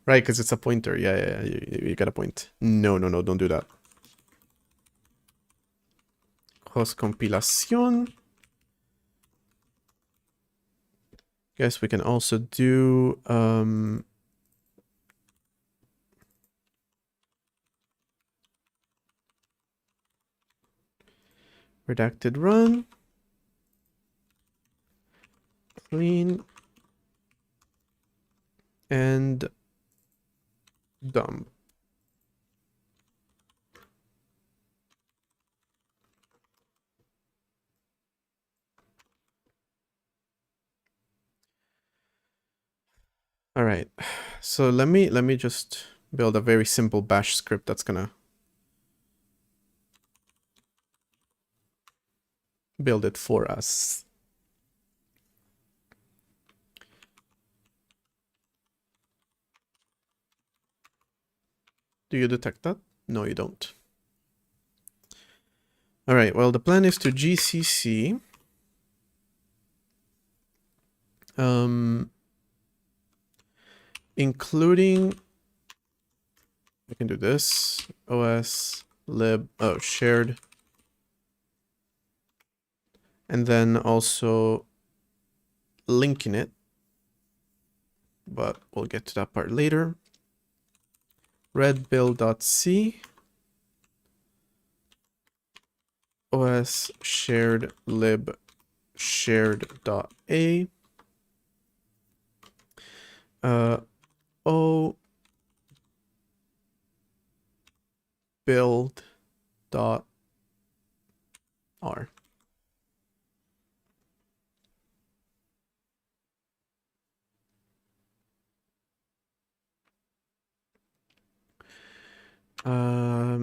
Right, because it's a pointer. Yeah. You got a point. No, don't do that. Cross compilation. Guess we can also do redacted run. Clean. And dump. All right. So let me just build a very simple bash script that's gonna build it for us. Do you detect that? No, you don't. All right, well, the plan is to GCC including, I can do this, os lib, shared, and then also linking it, but we'll get to that part later. Redbuild.c os shared lib shared.a o build.r.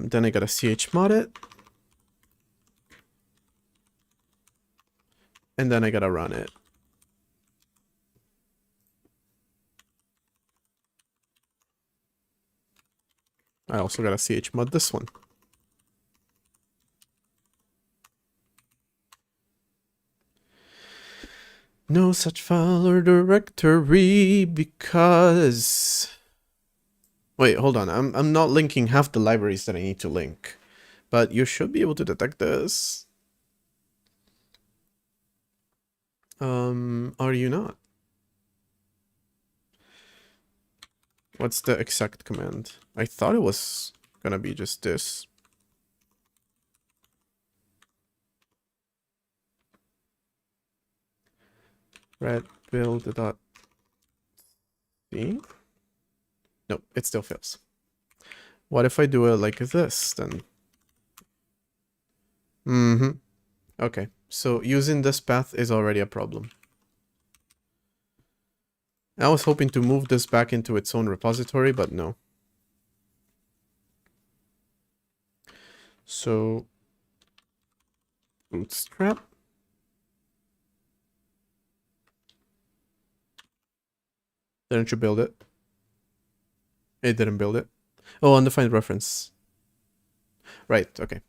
Then I gotta chmod it. And then I gotta run it. I also gotta chmod this one. No such file or directory because... Wait, hold on. I'm not linking half the libraries that I need to link. But you should be able to detect this. Are you not? What's the exact command? I thought it was gonna be just this. Red build.c. Nope, it still fails. What if I do it like this then? Okay, so using this path is already a problem. I was hoping to move this back into its own repository, but no. So, bootstrap. Didn't you build it? It didn't build it. Oh, undefined reference. Right, okay.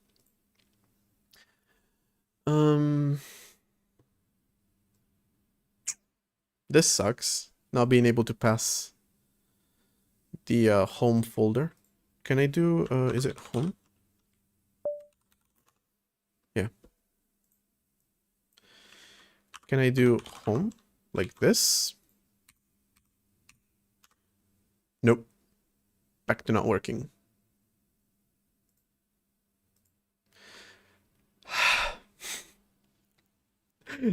This sucks. Not being able to pass the home folder. Can I do, is it home? Yeah. Can I do home? Like this? Nope. Back to not working.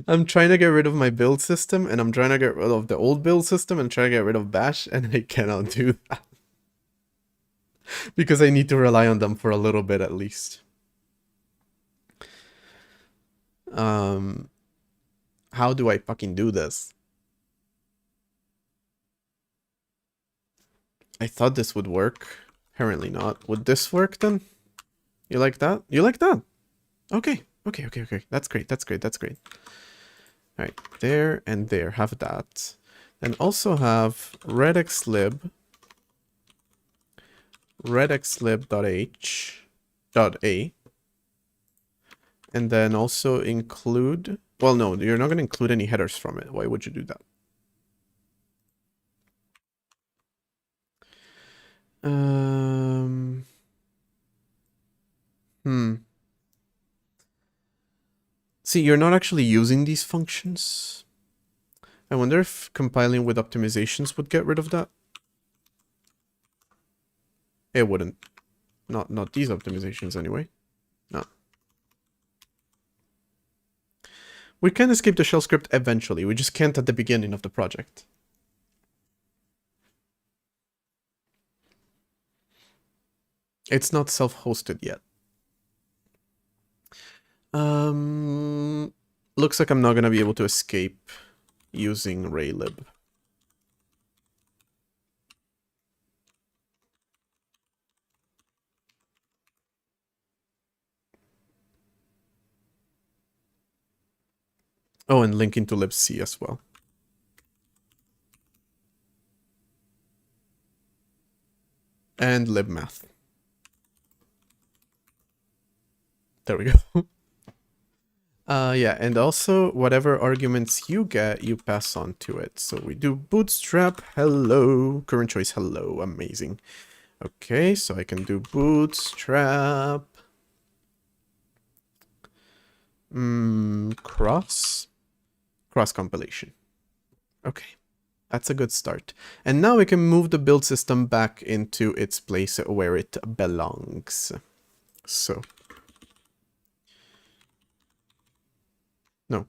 I'm trying to get rid of my build system, and I'm trying to get rid of the old build system, and trying to get rid of Bash, and I cannot do that. Because I need to rely on them for a little bit at least. How do I fucking do this? I thought this would work. Apparently not. Would this work then? You like that? You like that? Okay. Okay. That's great. Alright, there and there. Have that. And also have redxlib redxlib.h.a, and then also include, well, no, you're not going to include any headers from it. Why would you do that? See, you're not actually using these functions. I wonder if compiling with optimizations would get rid of that. It wouldn't. Not these optimizations anyway. No. We can escape the shell script eventually. We just can't at the beginning of the project. It's not self-hosted yet. Looks like I'm not gonna be able to escape using raylib. Oh, and linking to libc as well. And libmath. There we go. Yeah, and also whatever arguments you get, you pass on to it. So we do bootstrap, hello, current choice, hello, amazing. Okay, so I can do bootstrap, cross compilation. Okay, that's a good start. And now we can move the build system back into its place where it belongs. So. No.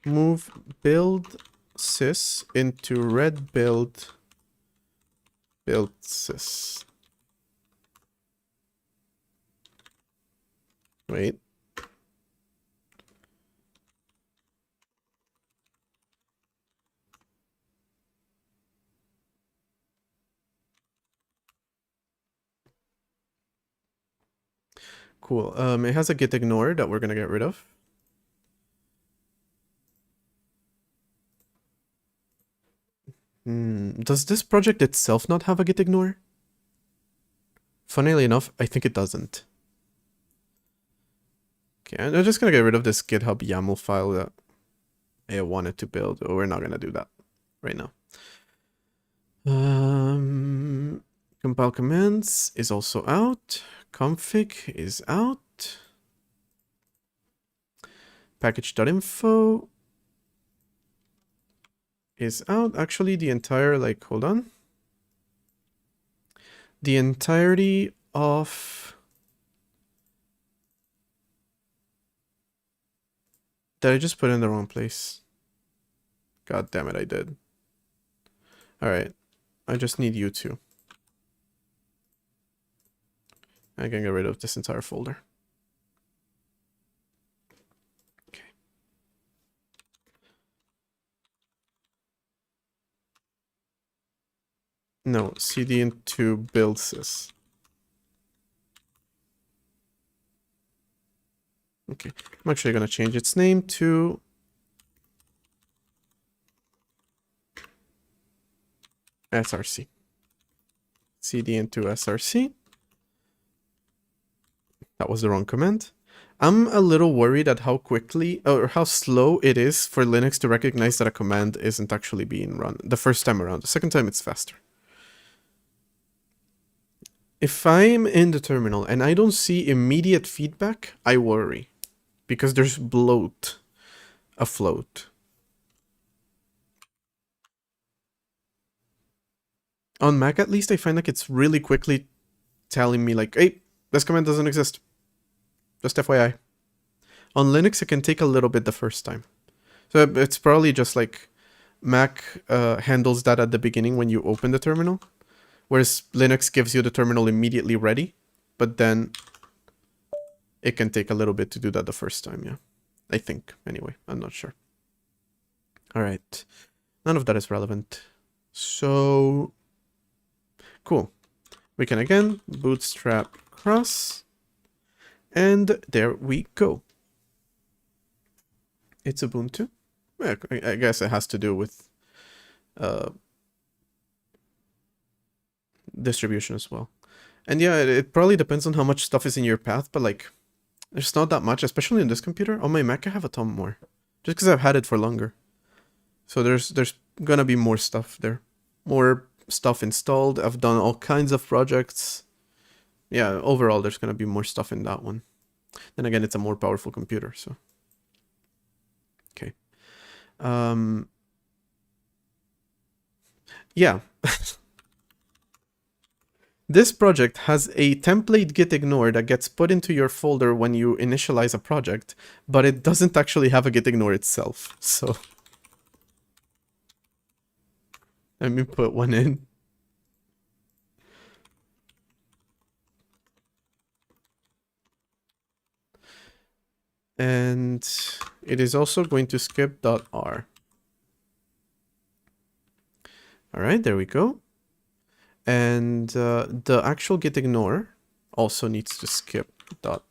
Move build sys into red build sys. Wait. Cool. It has a git ignore that we're gonna get rid of. Does this project itself not have a git ignore? Funnily enough, I think it doesn't. Okay, I'm just gonna get rid of this GitHub YAML file that I wanted to build. Oh, we're not gonna do that right now. Compile commands is also out. Config is out. Package.info is out. Actually, the entire, like, hold on. The entirety of... Did I just put it in the wrong place? God damn it, I did. Alright. I just need you two. I can get rid of this entire folder. Okay. No, cd into build sys. Okay, I'm actually gonna change its name to src. cd into src. That was the wrong command. I'm a little worried at how quickly or how slow it is for Linux to recognize that a command isn't actually being run the first time around. The second time it's faster. If I'm in the terminal and I don't see immediate feedback, I worry. Because there's bloat afloat. On Mac at least, I find like it's really quickly telling me like, hey, this command doesn't exist. Just FYI. On Linux, it can take a little bit the first time. So it's probably just like Mac handles that at the beginning when you open the terminal. Whereas Linux gives you the terminal immediately ready. But then it can take a little bit to do that the first time, yeah. I think, anyway. I'm not sure. Alright. None of that is relevant. So... Cool. We can again bootstrap cross. And there we go. It's Ubuntu. Yeah, I guess it has to do with distribution as well. And yeah, it probably depends on how much stuff is in your path, but like, there's not that much, especially in this computer. On my Mac, I have a ton more. Just because I've had it for longer. So there's gonna be more stuff there. More stuff installed. I've done all kinds of projects. Yeah, overall, there's gonna be more stuff in that one. Then again, it's a more powerful computer, so. Okay. Yeah. This project has a template git ignore that gets put into your folder when you initialize a project, but it doesn't actually have a git ignore itself, so. Let me put one in. And it is also going to skip .r. All right, there we go. And the actual git ignore also needs to skip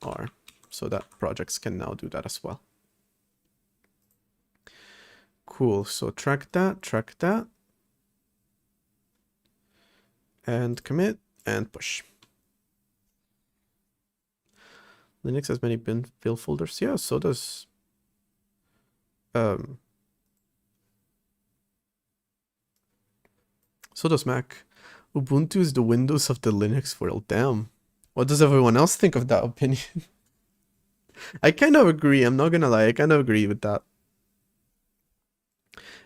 .r. so that projects can now do that as well. Cool, so track that, and commit, and push. Linux has many bin fill folders. Yeah, so does Mac. Ubuntu is the Windows of the Linux world. Damn. What does everyone else think of that opinion? I kind of agree. I'm not gonna lie. I kind of agree with that.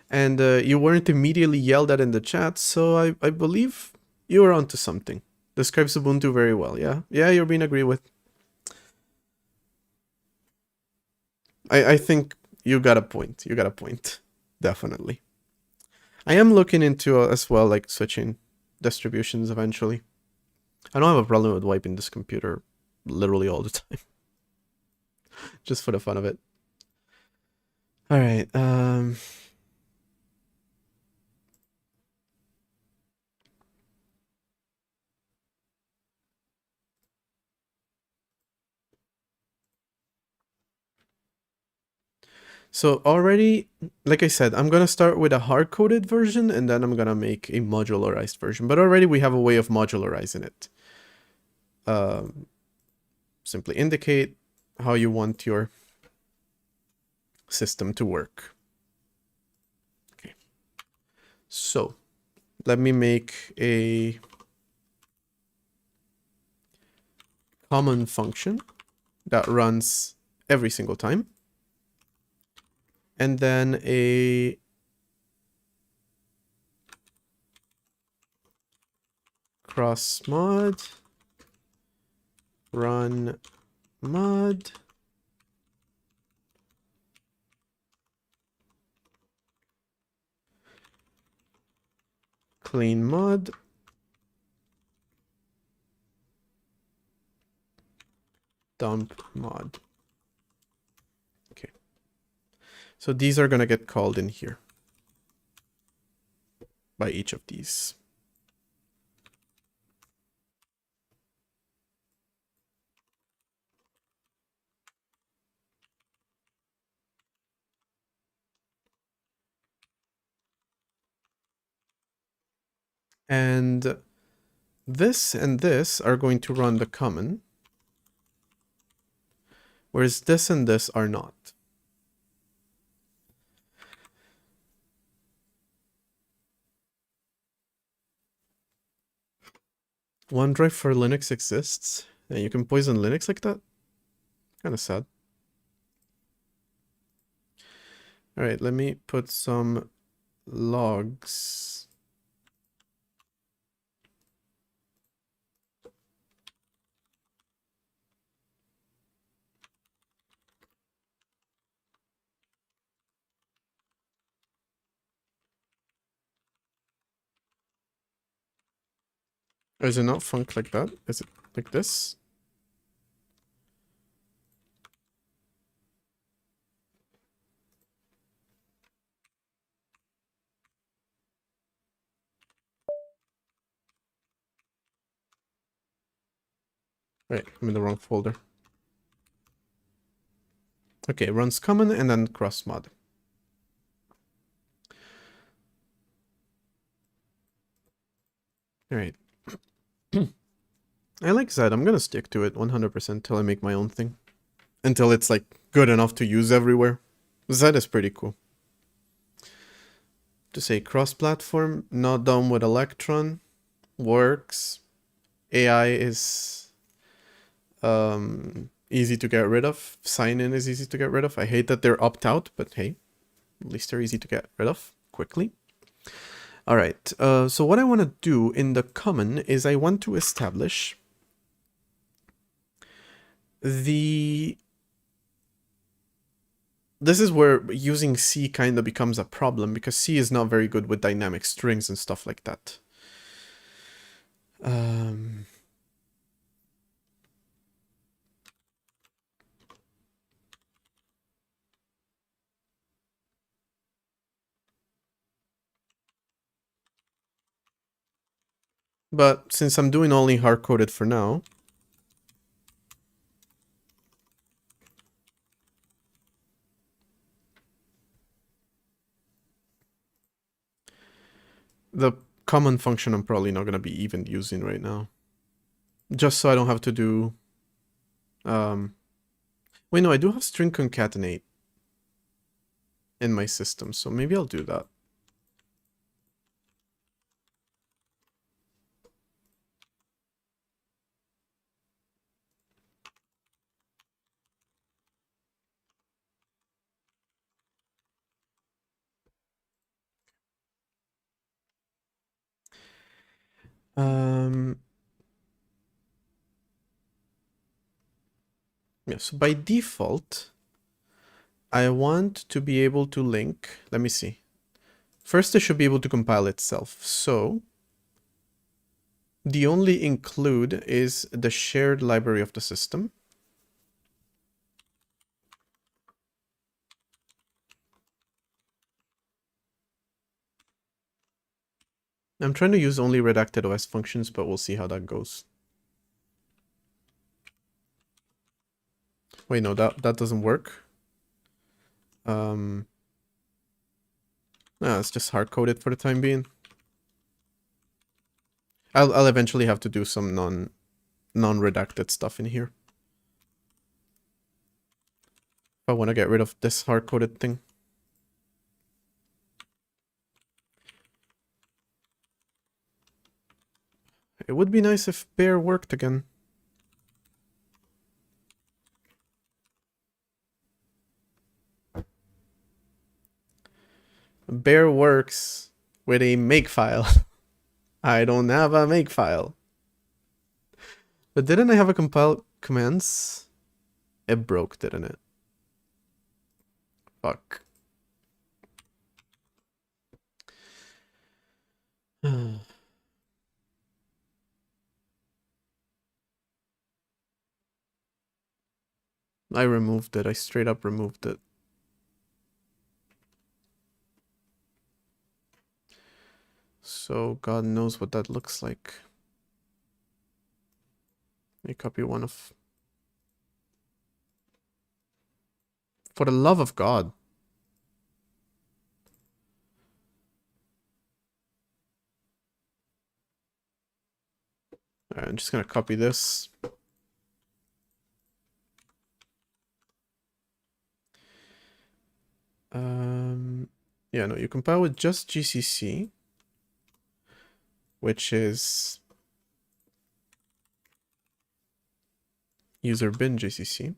And you weren't immediately yelled at in the chat, so I believe you were onto something. Describes Ubuntu very well. Yeah, you're being agreed with. I think you got a point. You got a point. Definitely. I am looking into as well, like switching distributions eventually. I don't have a problem with wiping this computer literally all the time. Just for the fun of it. All right. So already, like I said, I'm going to start with a hard-coded version, and then I'm going to make a modularized version. But already we have a way of modularizing it. Simply indicate how you want your system to work. Okay. So let me make a common function that runs every single time. And then a cross mod run mod clean mod dump mod. Okay. So these are going to get called in here by each of these. And this are going to run the common, whereas this and this are not. OneDrive for Linux exists, and you can poison Linux like that? Kind of sad. All right, let me put some logs. Is it not func like that? Is it like this? Right, I'm in the wrong folder. Okay, runs common and then cross mod. All right. I like Zed. I'm gonna stick to it 100% till I make my own thing. Until it's like good enough to use everywhere. Zed is pretty cool. To say cross-platform, not done with Electron, works. AI is easy to get rid of. Sign-in is easy to get rid of. I hate that they're opt-out, but hey, at least they're easy to get rid of quickly. All right, so what I want to do in the common is I want to establish this is where using C kind of becomes a problem, because C is not very good with dynamic strings and stuff like that. But since I'm doing only hard-coded for now, the common function I'm probably not going to be even using right now. Just so I don't have to do... Wait, no, I do have string concatenate in my system, so maybe I'll do that. Yeah, so by default, I want to be able to link, let me see. First, it should be able to compile itself. So the only include is the shared library of the system. I'm trying to use only redacted OS functions, but we'll see how that goes. Wait, no, that doesn't work. No, it's just hard-coded for the time being. I'll eventually have to do some non-redacted stuff in here. I want to get rid of this hard-coded thing. It would be nice if Bear worked again. Bear works with a makefile. I don't have a makefile. But didn't I have a compile commands? It broke, didn't it? Fuck. I removed it. I straight up removed it. So God knows what that looks like. Let me copy one of... For the love of God. Alright, I'm just gonna copy this. Yeah, no, you compile with just GCC, which is user bin GCC.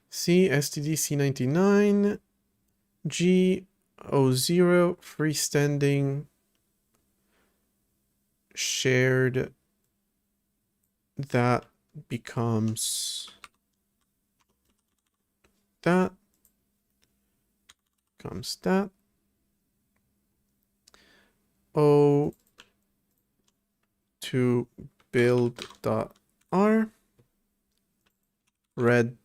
C std c99 G00 freestanding shared that becomes that becomes that O to build.r red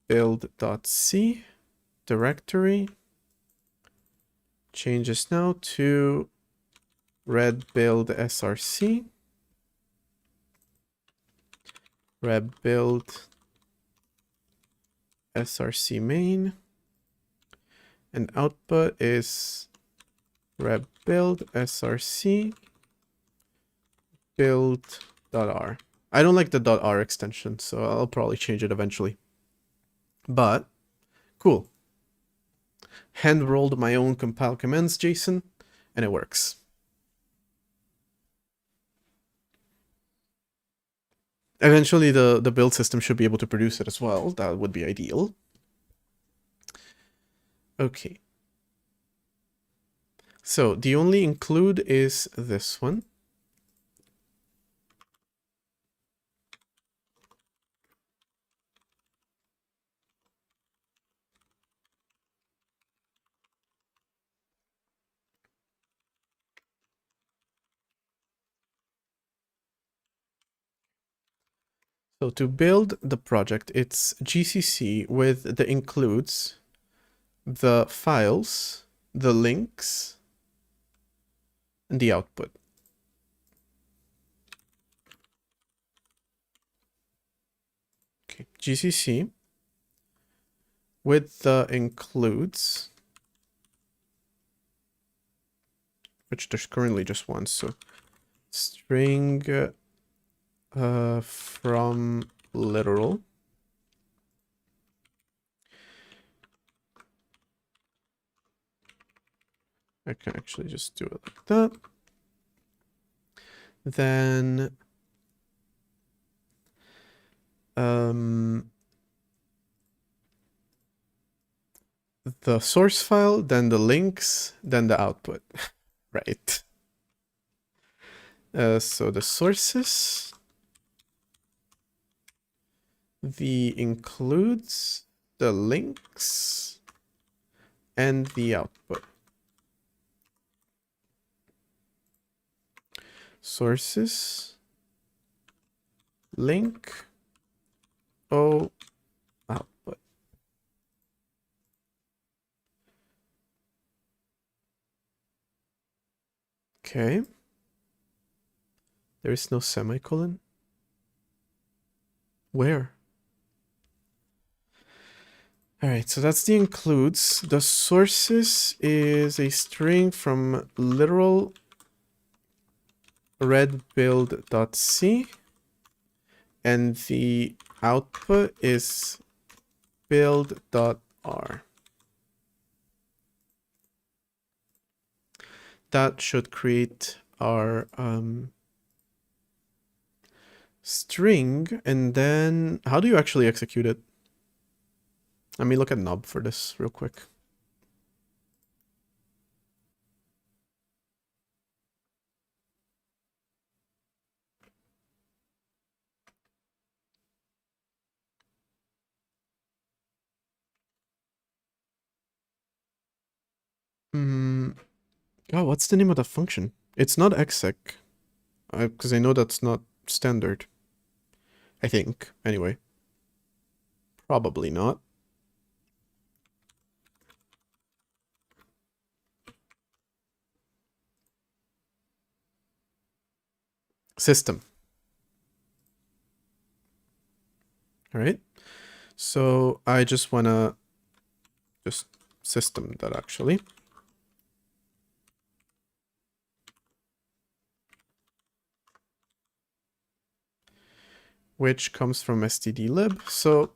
build.c directory changes now to red build src red build src main, and output is red build src build.r. I don't like the .r extension, so I'll probably change it eventually. But cool. Hand rolled my own compile commands JSON, and it works. Eventually, the build system should be able to produce it as well. That would be ideal. Okay. So the only include is this one. So to build the project, it's GCC with the includes, the files, the links, and the output. Okay, GCC with the includes, which there's currently just one, so string from literal. I can actually just do it like that. Then the source file, then the links, then the output. Right. So the sources, the includes, the links, and the output. Sources, link, O, output. Okay. There is no semicolon. Where? All right, so that's the includes. The sources is a string from literal red build.c, and the output is build.r. That should create our string, and then how do you actually execute it? Let me look at nub for this real quick. Oh, what's the name of the function? It's not exec, because I know that's not standard. I think, anyway. Probably not. System. All right. So I just want to just system that actually. Which comes from stdlib. So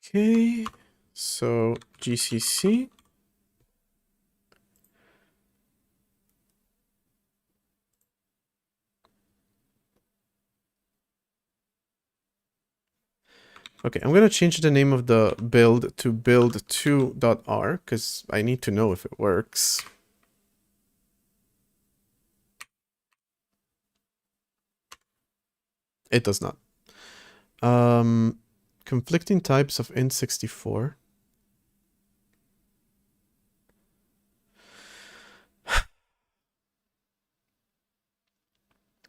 okay, so GCC. Okay, I'm going to change the name of the build to build2.r because I need to know if it works. It does not. Conflicting types of int64.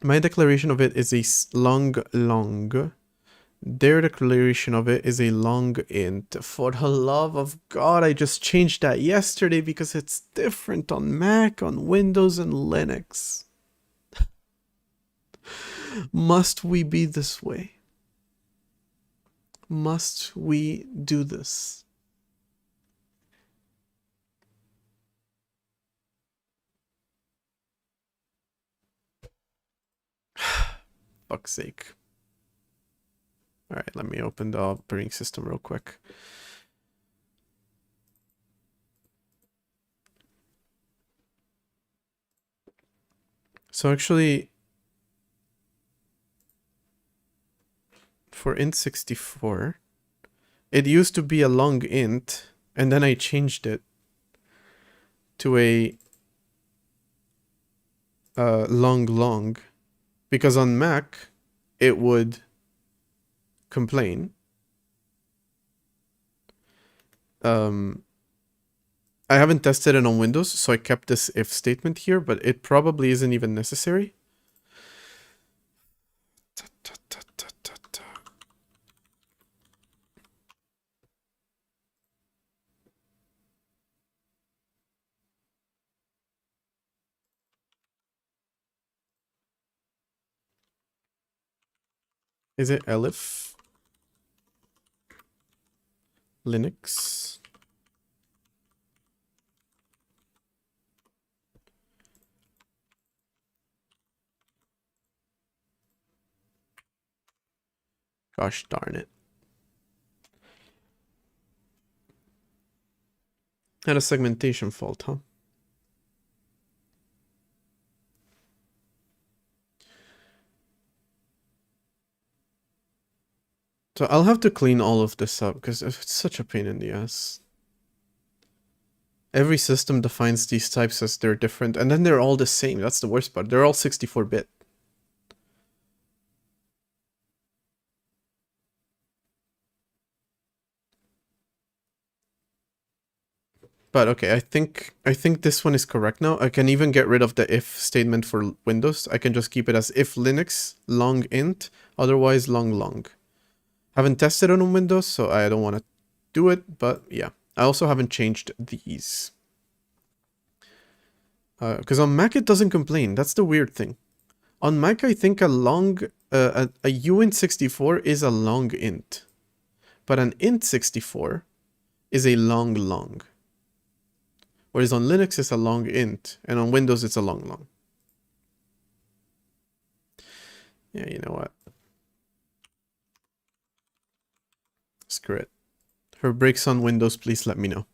My declaration of it is a long. Their declaration of it is a long int. For the love of God, I just changed that yesterday because it's different on Mac, on Windows, and Linux. Must we be this way? Must we do this? Fuck's sake. All right, let me open the operating system real quick. So actually, for int64, it used to be a long int, and then I changed it to a long, because on Mac, it would complain. I haven't tested it on Windows, so I kept this if statement here, but it probably isn't even necessary. Is it elif Linux? Gosh darn it. Had a segmentation fault, huh? So I'll have to clean all of this up because it's such a pain in the ass. Every system defines these types as they're different, and then they're all the same. That's the worst part. They're all 64-bit. But okay, I think this one is correct now. I can even get rid of the if statement for Windows. I can just keep it as if Linux long int, otherwise long long. Haven't tested it on Windows, so I don't want to do it, but yeah. I also haven't changed these. Because on Mac it doesn't complain. That's the weird thing. On Mac I think a long, a uint64 is a long int. But an int64 is a long long. Whereas on Linux it's a long int, and on Windows it's a long long. Yeah, you know what? Screw it. If it breaks on Windows, please let me know.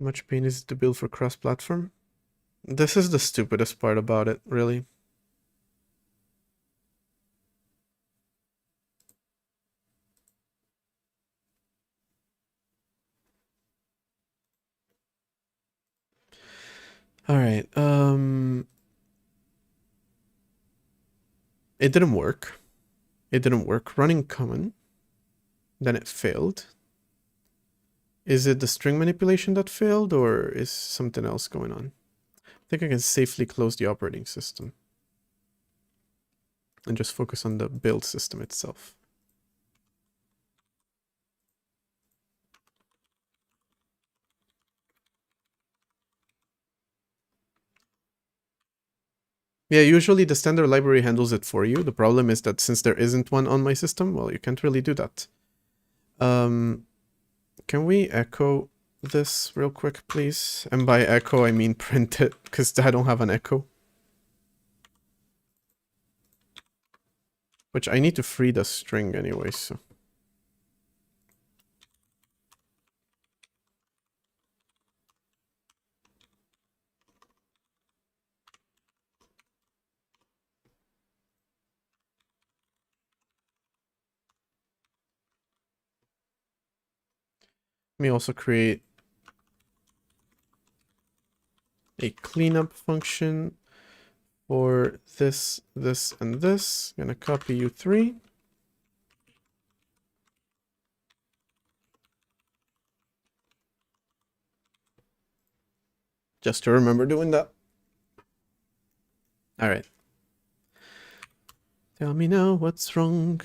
How much pain is it to build for cross-platform? This is the stupidest part about it, really. Alright, it didn't work. It didn't work. Running common. Then it failed. Is it the string manipulation that failed, or is something else going on? I think I can safely close the operating system. And just focus on the build system itself. Yeah, usually the standard library handles it for you. The problem is that since there isn't one on my system, well, you can't really do that. Can we echo this real quick, please? And by echo, I mean print it, because I don't have an echo. Which I need to free the string anyway, so... Let me also create a cleanup function for this, this, and this. I'm gonna copy U3. Just to remember doing that. All right. Tell me now what's wrong.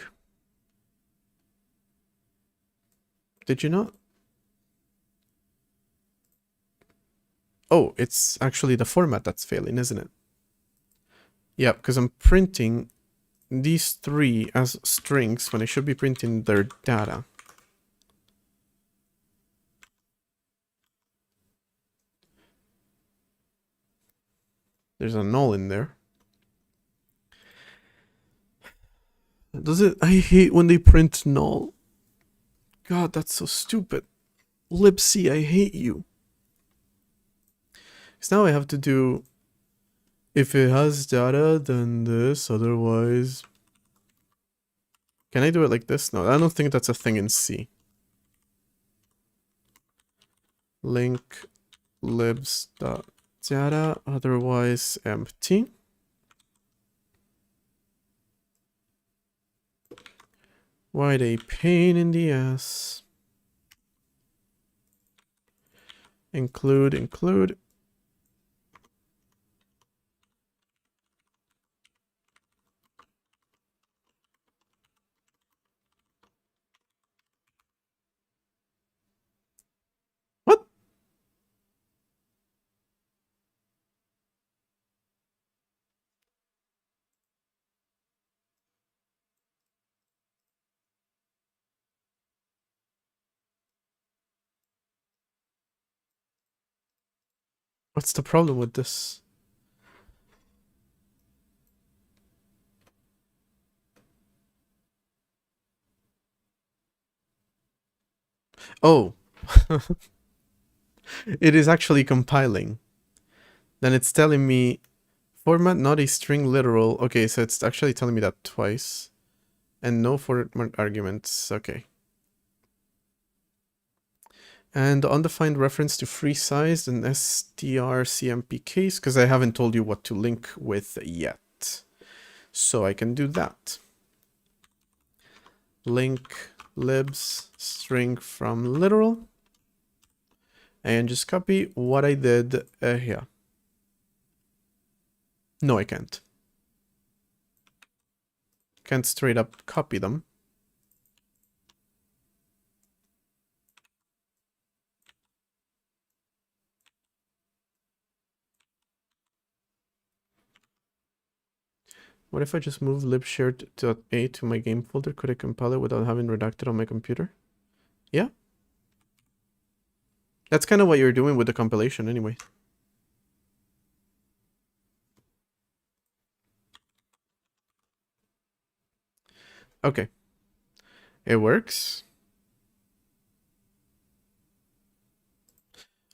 Did you not? Oh, it's actually the format that's failing, isn't it? Yeah, because I'm printing these three as strings when I should be printing their data. There's a null in there. Does it? I hate when they print null. God, that's so stupid. libc, I hate you. Because now I have to do, if it has data, then this, otherwise... Can I do it like this? No, I don't think that's a thing in C. Link libs.data, otherwise empty. What a pain in the ass. Include. What's the problem with this? Oh, it is actually compiling. Then it's telling me format not a string literal. Okay, so it's actually telling me that twice. And no format arguments. Okay. And undefined reference to free sized and strcmp case, because I haven't told you what to link with yet. So I can do that. Link libs string from literal. And just copy what I did here. No, I can't. Can't straight up copy them. What if I just move libshared.a to my game folder? Could I compile it without having redacted on my computer? Yeah. That's kind of what you're doing with the compilation anyway. Okay. It works.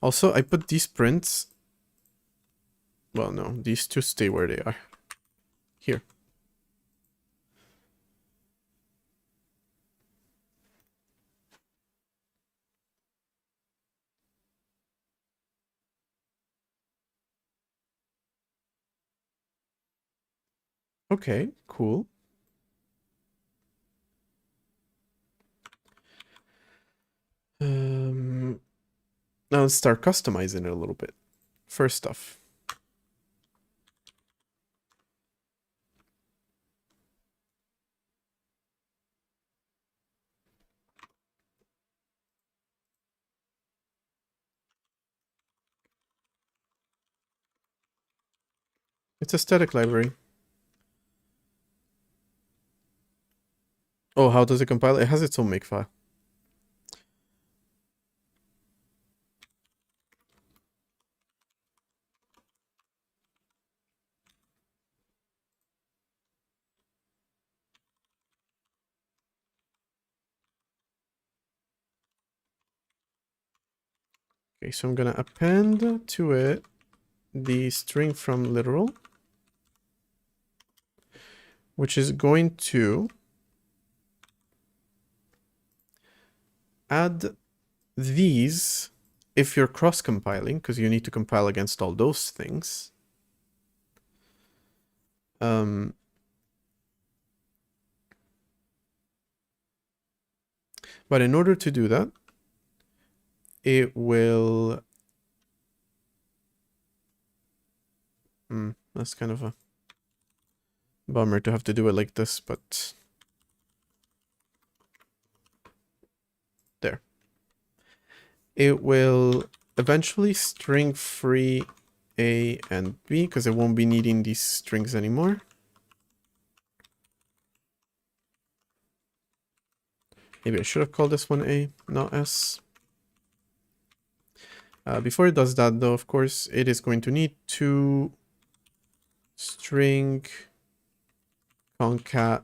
Also, I put these prints. Well, no, these two stay where they are. Here. Okay, cool. Now let's start customizing it a little bit. First off, it's a static library. Oh, how does it compile? It has its own makefile. Okay, so I'm gonna append to it the string from literal, which is going to add these if you're cross-compiling, because you need to compile against all those things. But in order to do that, it will... that's kind of a bummer to have to do it like this, but... There. It will eventually string free A and B, because it won't be needing these strings anymore. Maybe I should have called this one A, not S. Before it does that, though, of course, it is going to need to string concat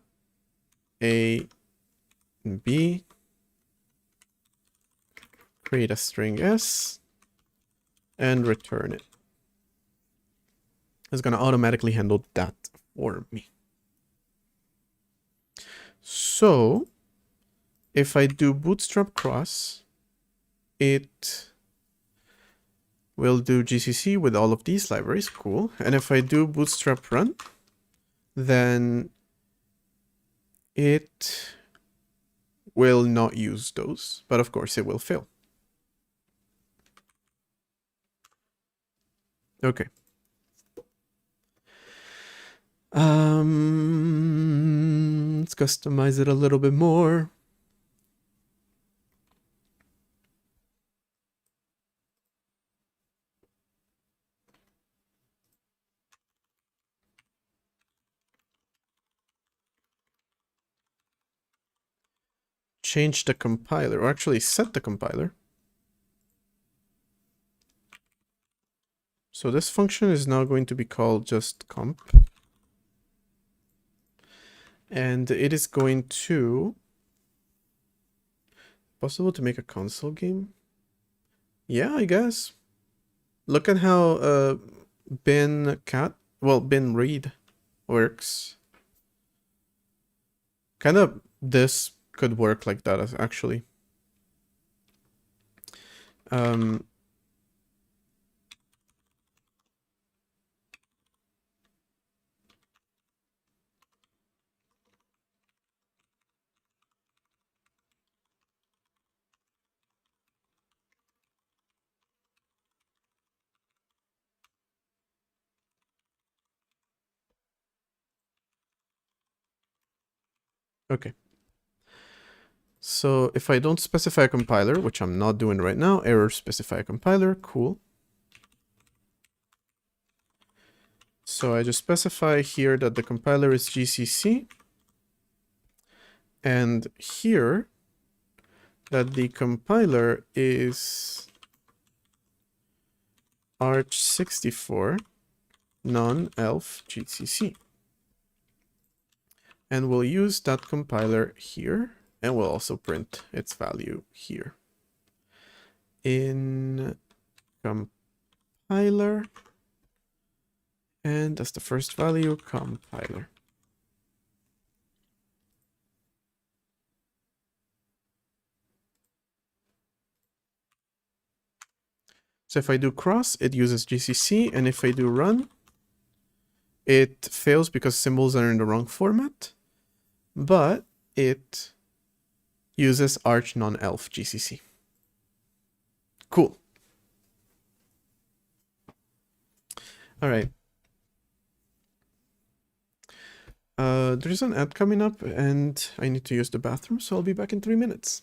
A and B, create a string S, and return it. It's going to automatically handle that for me. So, if I do bootstrap cross, it will do GCC with all of these libraries. Cool. And if I do bootstrap run, then it will not use those, but of course it will fail. Okay. Let's customize it a little bit more. Change the compiler, or actually set the compiler. So this function is now going to be called just comp. And it is going to... Possible to make a console game? Yeah, I guess. Look at how bin read works. Kind of this could work like that actually. Okay. So if I don't specify a compiler, which I'm not doing right now, error specify a compiler, cool. So I just specify here that the compiler is GCC, and here that the compiler is Arch64 non-elf GCC. And we'll use that compiler here, and we'll also print its value here. In compiler, and as the first value, compiler. So if I do cross, it uses GCC, and if I do run, it fails because symbols are in the wrong format, but it uses Arch non-elf GCC. Cool. All right. There's an ad coming up, and I need to use the bathroom, so I'll be back in 3 minutes.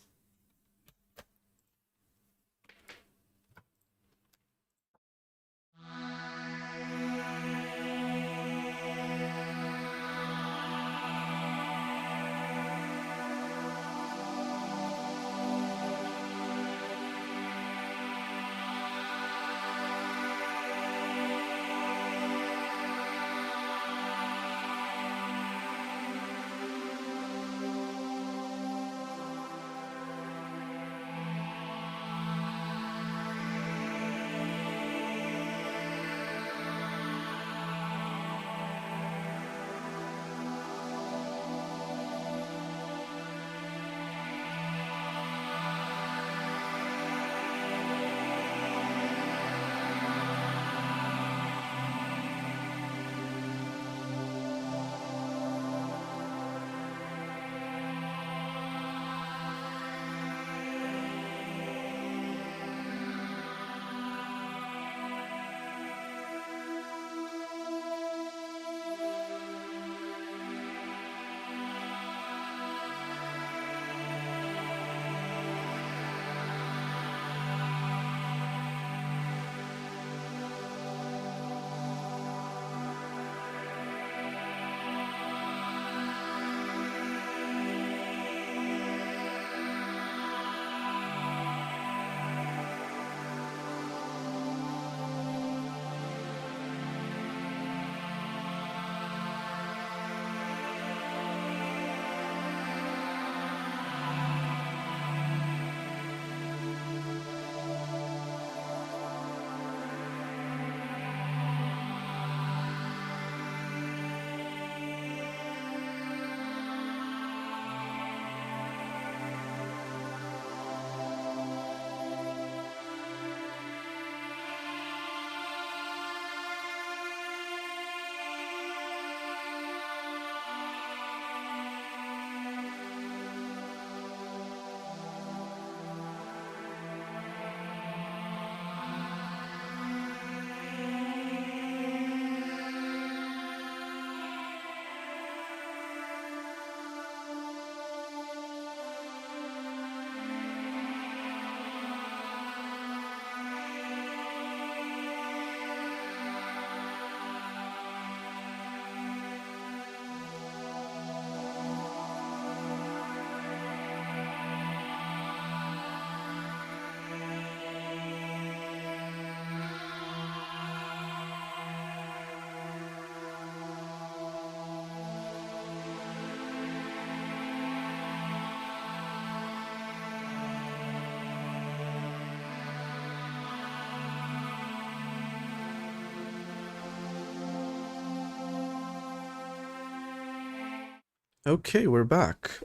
Okay, we're back.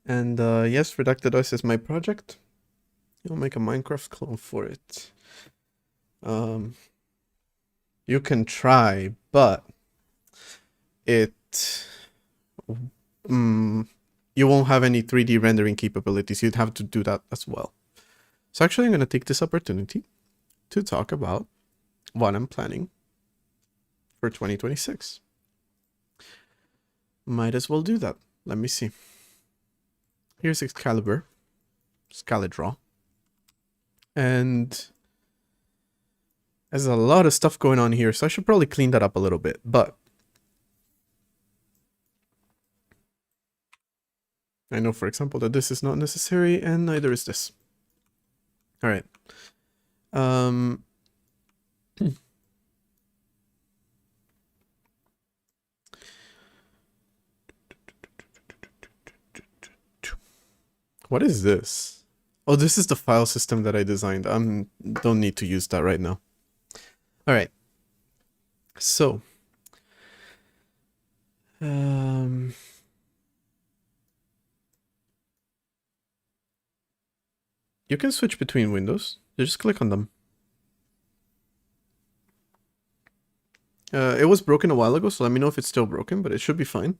And yes, Redacted OS is my project. I'll make a Minecraft clone for it. You can try, but you won't have any 3D rendering capabilities. You'd have to do that as well. So actually, I'm going to take this opportunity to talk about what I'm planning for 2026. Might as well do that. Let me see. Here's Excalibur. Scaladraw. And there's a lot of stuff going on here, so I should probably clean that up a little bit. But I know, for example, that this is not necessary, and neither is this. All right. What is this? Oh, this is the file system that I designed. Don't need to use that right now. All right. So, you can switch between windows. You just click on them. It was broken a while ago, so let me know if it's still broken, but it should be fine.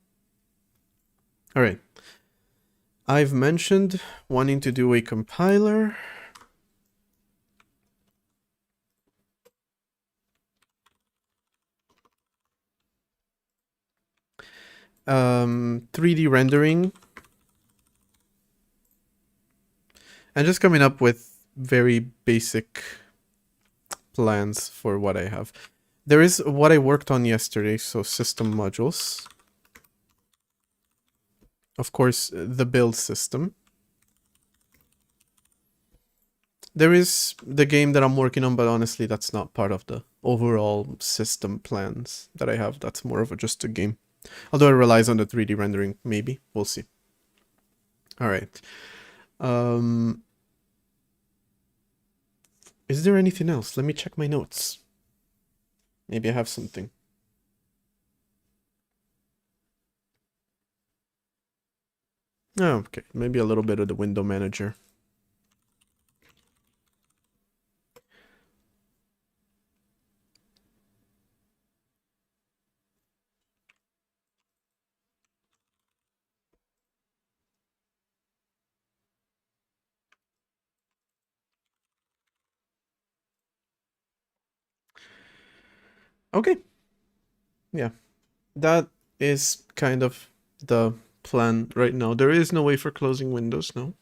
All right. I've mentioned wanting to do a compiler. Um, 3D rendering. And just coming up with very basic plans for what I have. There is what I worked on yesterday, so system modules. Of course, the build system. There is the game that I'm working on, but honestly, that's not part of the overall system plans that I have. That's more of just a game. Although it relies on the 3D rendering, maybe. We'll see. All right. Is there anything else? Let me check my notes. Maybe I have something. Oh, okay. Maybe a little bit of the window manager. Okay. Yeah. That is kind of the plan right now. There is no way for closing windows, no.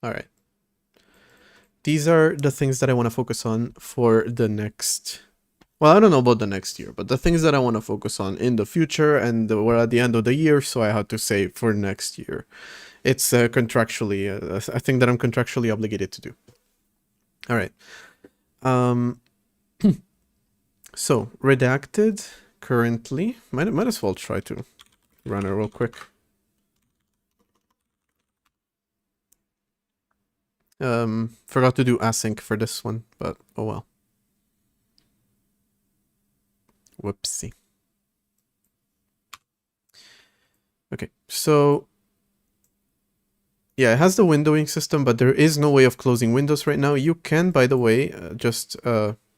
All right. These are the things that I want to focus on for the next... Well, I don't know about the next year, but the things that I want to focus on in the future, and we're at the end of the year, so I had to say for next year. It's contractually a thing that I'm contractually obligated to do. All right. So, Redacted currently... Might as well try to run it real quick. Forgot to do async for this one, but oh well. Whoopsie. Okay, so yeah, it has the windowing system, but there is no way of closing windows right now. You can, by the way,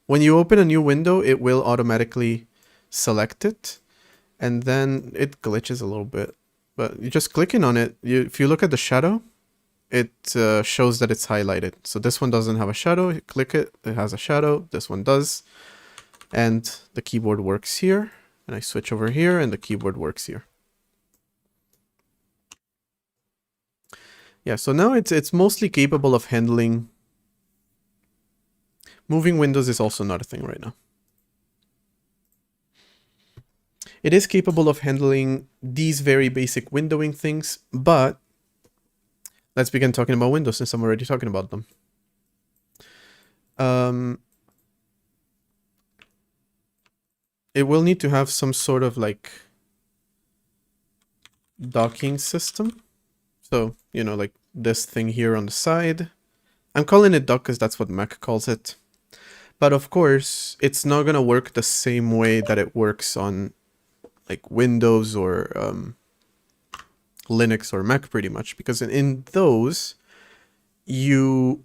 when you open a new window, it will automatically select it, and then it glitches a little bit. But you just clicking on it, if you look at the shadow, it shows that it's highlighted. So this one doesn't have a shadow. You click it, it has a shadow. This one does. And the keyboard works here. And I switch over here, and the keyboard works here. Yeah, so now it's mostly capable of handling... Moving windows is also not a thing right now. It is capable of handling these very basic windowing things, but let's begin talking about windows since I'm already talking about them. It will need to have some sort of like docking system. So, you know, like this thing here on the side. I'm calling it dock because that's what Mac calls it. But of course, it's not going to work the same way that it works on like Windows or Linux or Mac pretty much. Because in those, you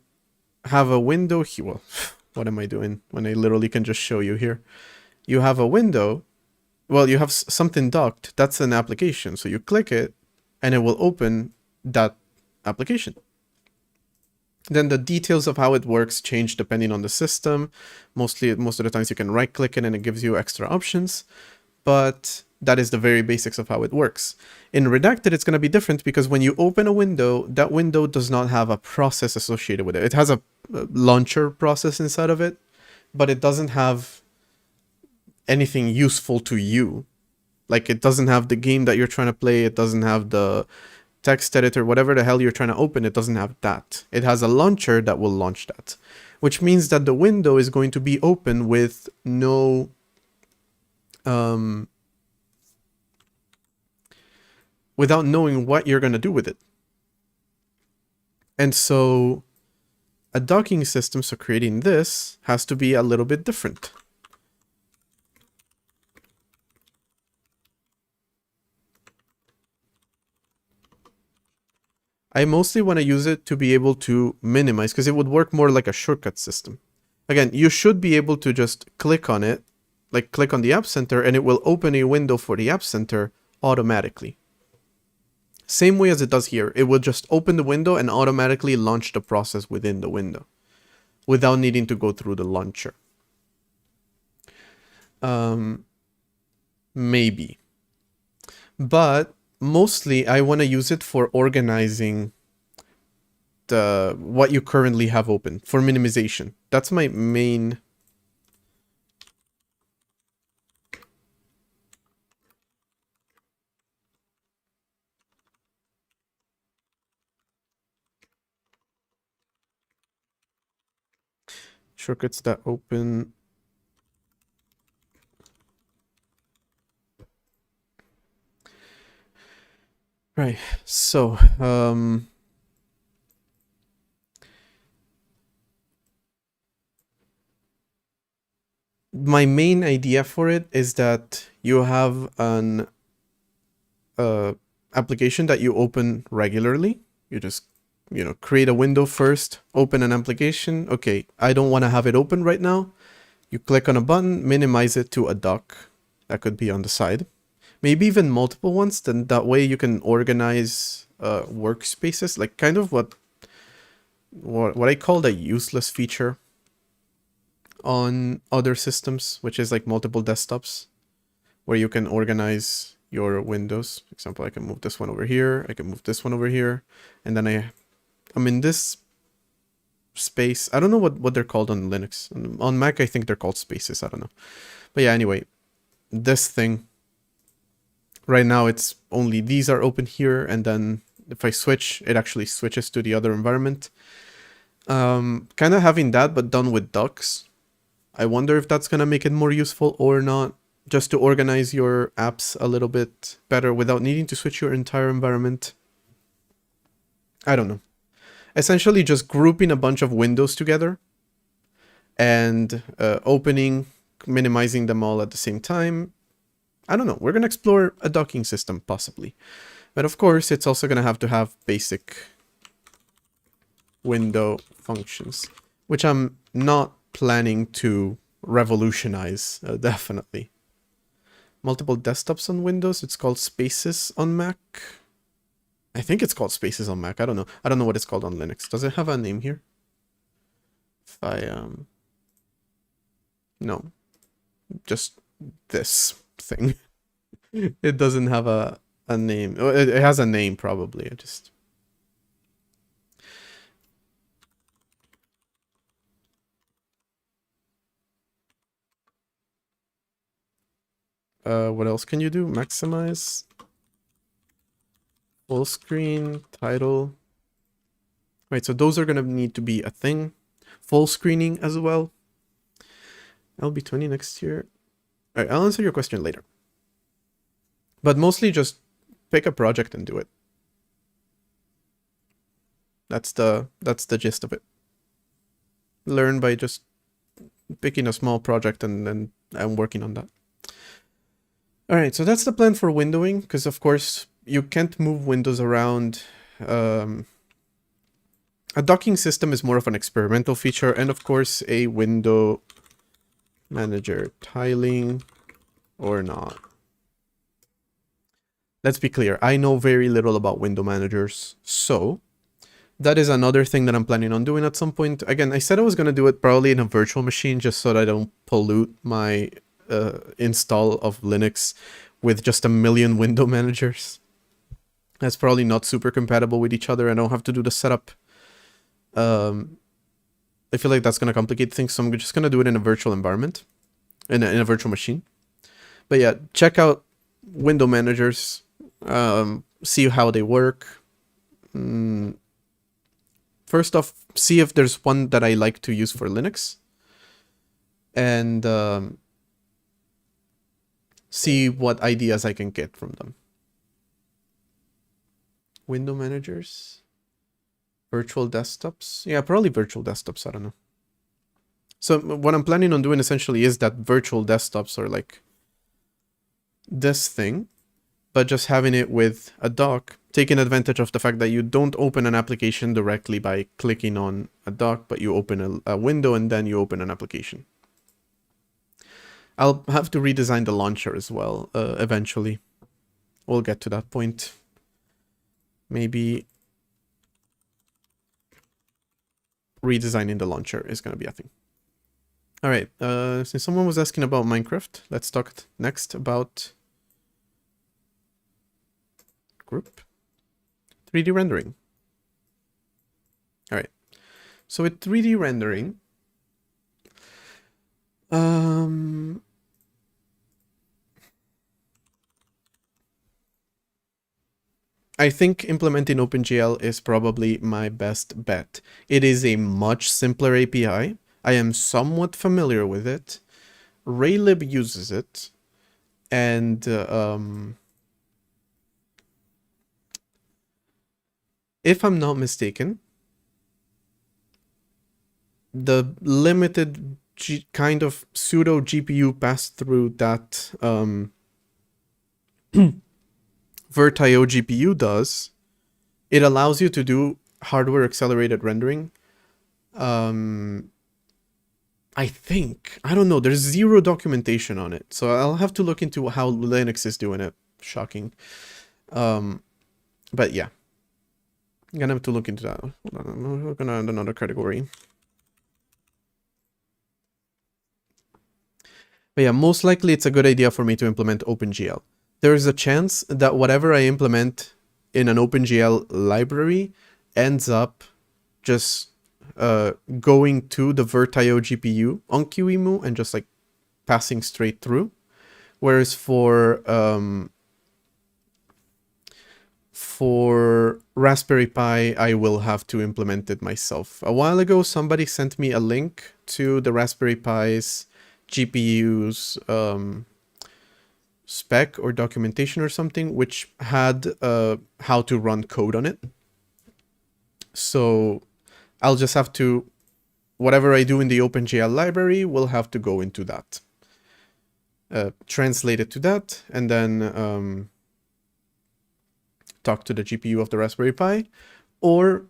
have a window here. Well, what am I doing when I literally can just show you here? You have a window. Well, you have something docked. That's an application. So you click it and it will open that application. Then the details of how it works change depending on the system. Most of the times you can right click it and it gives you extra options, but that is the very basics of how it works. In Redacted, it's going to be different because when you open a window, that window does not have a process associated with it. It has a launcher process inside of it, but it doesn't have anything useful to you. Like it doesn't have the game that you're trying to play. It doesn't have the text editor, whatever the hell you're trying to open, it doesn't have that. It has a launcher that will launch that, which means that the window is going to be open with no without knowing what you're going to do with it. And so a docking system, so creating this, has to be a little bit different. I mostly want to use it to be able to minimize, because it would work more like a shortcut system. Again, you should be able to just click on it, like click on the App Center, and it will open a window for the App Center automatically. Same way as it does here. It will just open the window and automatically launch the process within the window without needing to go through the launcher. Maybe. But mostly I want to use it for organizing what you currently have open for minimization. That's my main shortcuts that open. Right. So, my main idea for it is that you have an application that you open regularly. You just, you know, create a window first, open an application. Okay, I don't want to have it open right now. You click on a button, minimize it to a dock. That could be on the side. Maybe even multiple ones, then that way you can organize workspaces, like kind of what I called a useless feature on other systems, which is like multiple desktops, where you can organize your windows. For example, I can move this one over here, I can move this one over here, and then I'm in this space. I don't know what they're called on Linux. On Mac, I think they're called spaces, I don't know. But yeah, anyway, this thing, right now it's only these are open here, and then if I switch, it actually switches to the other environment. Kind of having that, but done with docks. I wonder if that's going to make it more useful or not, just to organize your apps a little bit better without needing to switch your entire environment. I don't know. Essentially just grouping a bunch of windows together and opening, minimizing them all at the same time. I don't know. We're going to explore a docking system, possibly. But of course, it's also going to have basic window functions, which I'm not planning to revolutionize, definitely. Multiple desktops on Windows. It's called Spaces on Mac. I think it's called Spaces on Mac. I don't know. I don't know what it's called on Linux. Does it have a name here? If I, no. Just this thing. It doesn't have a name. It has a name, probably. I just... what else can you do? Maximize. Full screen, title. Right, so those are going to need to be a thing. Full screening as well. I'll be 20 next year. Alright, I'll answer your question later. But mostly just pick a project and do it. That's the gist of it. Learn by just picking a small project and working on that. All right, so that's the plan for windowing, because of course you can't move windows around. A docking system is more of an experimental feature, and of course a window manager tiling or not. Let's be clear, I know very little about window managers, so that is another thing that I'm planning on doing at some point. Again, I said I was going to do it probably in a virtual machine just so that I don't pollute my install of Linux with just a million window managers. That's probably not super compatible with each other. I don't have to do the setup. I feel like that's going to complicate things, so I'm just going to do it in a virtual environment, in a virtual machine. But yeah, check out window managers, see how they work. First off, see if there's one that I like to use for Linux, and see what ideas I can get from them. Window managers, virtual desktops. Yeah, probably virtual desktops. I don't know. So what I'm planning on doing essentially is that virtual desktops are like this thing, but just having it with a dock, taking advantage of the fact that you don't open an application directly by clicking on a dock, but you open a window and then you open an application. I'll have to redesign the launcher as well, eventually. We'll get to that point. Maybe redesigning the launcher is going to be a thing. All right, since someone was asking about Minecraft, let's talk next about group 3D rendering. All right, so with 3D rendering, I think implementing OpenGL is probably my best bet. It is a much simpler API. I am somewhat familiar with it. Raylib uses it, and if I'm not mistaken, the limited kind of pseudo GPU pass-through that VirtIO GPU does, it allows you to do hardware accelerated rendering. I think, I don't know, there's zero documentation on it, so I'll have to look into how Linux is doing it. Shocking. But yeah, I'm gonna have to look into that. Hold on, we're gonna add another category. But yeah, most likely it's a good idea for me to implement OpenGL. There is a chance that whatever I implement in an OpenGL library ends up just going to the VirtIO GPU on QEMU and just like passing straight through. Whereas for Raspberry Pi, I will have to implement it myself. A while ago, somebody sent me a link to the Raspberry Pi's GPU's spec or documentation or something, which had how to run code on it. So I'll just have to, whatever I do in the OpenGL library will have to go into that. Translate it to that, and then talk to the GPU of the Raspberry Pi. Or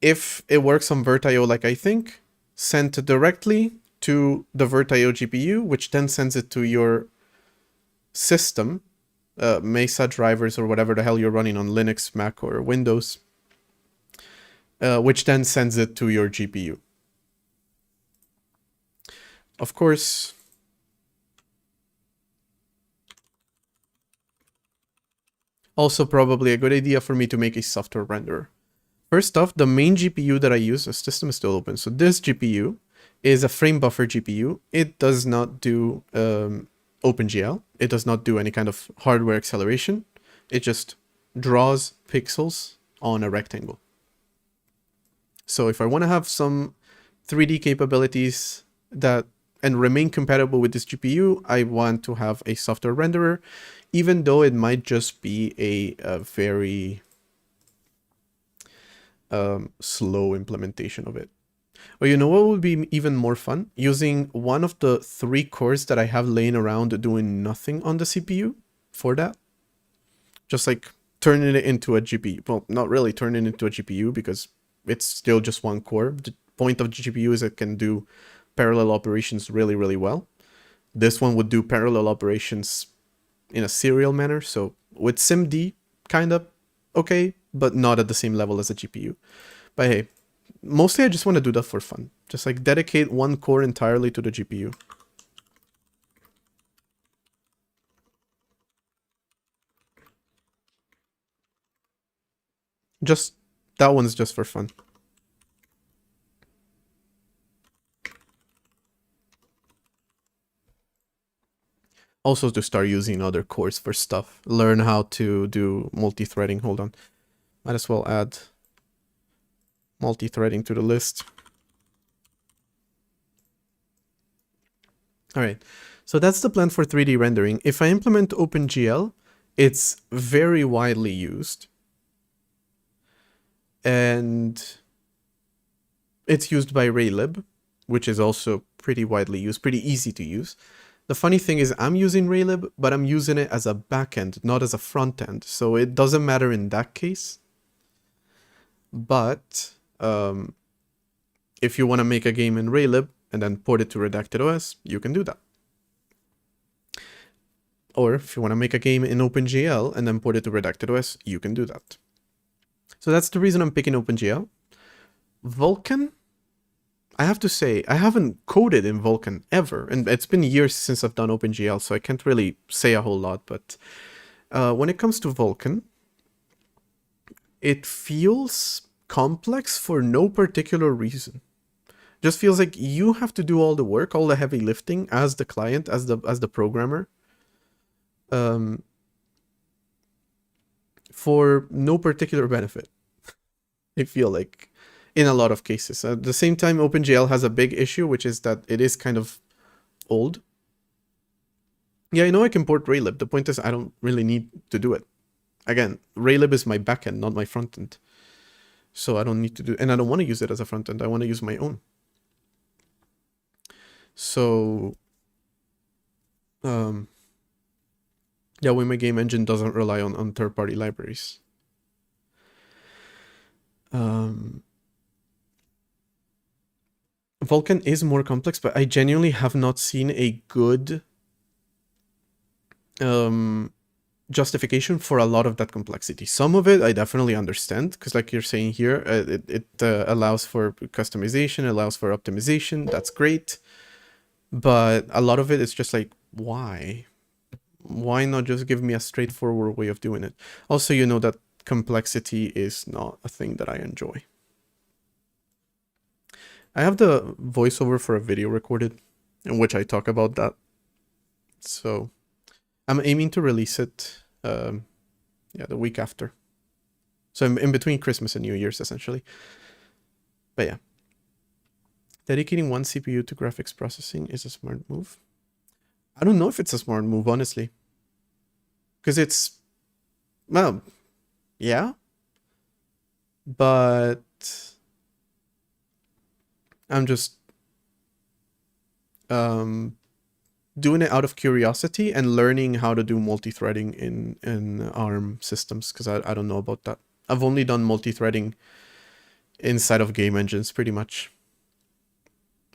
if it works on VirtIO like I think, send it directly to the VirtIO GPU, which then sends it to your system, Mesa drivers or whatever the hell you're running on Linux, Mac, or Windows, which then sends it to your GPU. Of course, also probably a good idea for me to make a software renderer. First off, the main GPU that I use, the system is still open, so this GPU is a frame buffer GPU. It does not do OpenGL. It does not do any kind of hardware acceleration. It just draws pixels on a rectangle. So if I want to have some 3D capabilities that and remain compatible with this GPU, I want to have a software renderer, even though it might just be a very slow implementation of it. Or you know what would be even more fun? Using one of the 3 cores that I have laying around doing nothing on the CPU for that. Just like turning it into a GPU. Well, not really turning it into a GPU because it's still just 1 core. The point of the GPU is it can do parallel operations really, really well. This one would do parallel operations in a serial manner. So with SIMD, kind of okay, but not at the same level as a GPU. But hey, mostly I just want to do that for fun. Just like dedicate 1 core entirely to the GPU. Just, that one's just for fun. Also to start using other cores for stuff. Learn how to do multi-threading. Hold on. Might as well add multi-threading to the list. All right. So that's the plan for 3D rendering. If I implement OpenGL, it's very widely used. And it's used by Raylib, which is also pretty widely used, pretty easy to use. The funny thing is I'm using Raylib, but I'm using it as a backend, not as a front end. So it doesn't matter in that case. But if you want to make a game in Raylib and then port it to Redacted OS, you can do that. Or if you want to make a game in OpenGL and then port it to Redacted OS, you can do that. So that's the reason I'm picking OpenGL. Vulkan, I have to say, I haven't coded in Vulkan ever, and it's been years since I've done OpenGL, so I can't really say a whole lot, but when it comes to Vulkan, it feels complex for no particular reason. Just feels like you have to do all the work, all the heavy lifting as the client, as the programmer, for no particular benefit. I feel like, in a lot of cases. At the same time, OpenGL has a big issue, which is that it is kind of old. Yeah, I know I can port Raylib. The point is I don't really need to do it. Again, Raylib is my backend, not my frontend. So I don't need to do, and I don't want to use it as a frontend. I want to use my own. So, yeah, when my game engine doesn't rely on third-party libraries. Vulkan is more complex, but I genuinely have not seen a good justification for a lot of that complexity. Some of it I definitely understand, because like you're saying here, it allows for customization, allows for optimization, that's great. But a lot of it is just like, why? Why not just give me a straightforward way of doing it? Also, you know that complexity is not a thing that I enjoy. I have the voiceover for a video recorded in which I talk about that. So I'm aiming to release it the week after. So I'm in between Christmas and New Year's, essentially. But yeah. Dedicating 1 CPU to graphics processing is a smart move. I don't know if it's a smart move, honestly. Because it's... well, yeah. But... I'm just... doing it out of curiosity and learning how to do multi-threading in ARM systems, because I don't know about that. I've only done multi-threading inside of game engines, pretty much.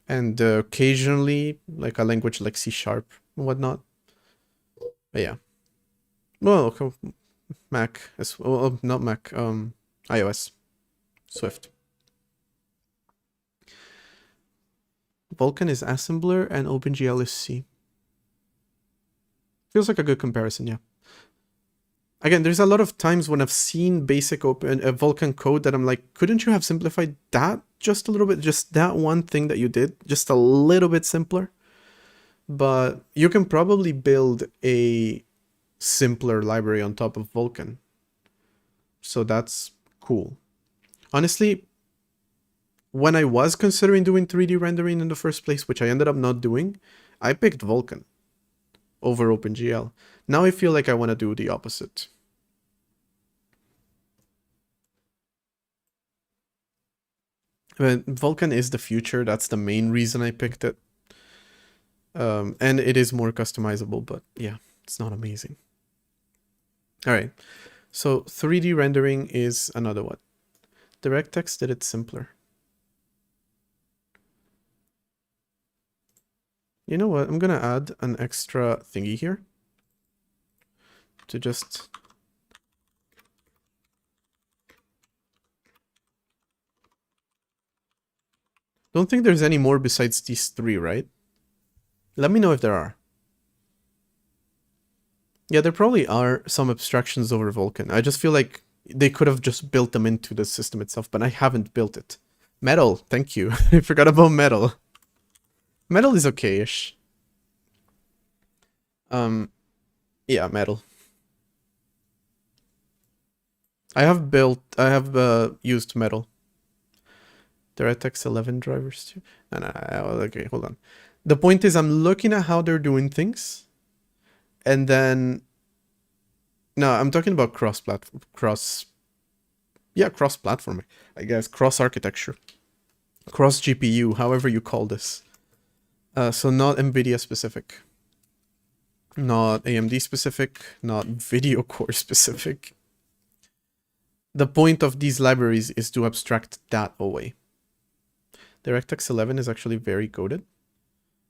And occasionally, like a language like C# and whatnot. But yeah. Well, Mac, well, not Mac, iOS. Swift. Vulkan is assembler and OpenGL is C. Feels like a good comparison, yeah. Again, there's a lot of times when I've seen basic Vulkan code that I'm like, couldn't you have simplified that just a little bit? Just that one thing that you did, just a little bit simpler. But you can probably build a simpler library on top of Vulkan. So that's cool. Honestly, when I was considering doing 3D rendering in the first place, which I ended up not doing, I picked Vulkan over OpenGL. Now I feel like I want to do the opposite. But Vulkan is the future. That's the main reason I picked it. And it is more customizable, but yeah, it's not amazing. All right. So 3D rendering is another one. DirectX did it simpler. You know what? I'm gonna add an extra thingy here to just don't think there's any more besides these three, right? Let me know if there are. Yeah, there probably are some abstractions over Vulkan. I just feel like they could have just built them into the system itself, but I haven't built it. Metal, thank you. I forgot about Metal. Metal is okay-ish. Yeah, Metal. I have used Metal. DirectX 11 drivers too. No, okay, hold on. The point is I'm looking at how they're doing things. And then... No, I'm talking about cross-platforming, I guess. Cross-architecture. Cross-GPU, however you call this. So not NVIDIA specific. Not AMD specific. Not video core specific. The point of these libraries is to abstract that away. DirectX 11 is actually very coded.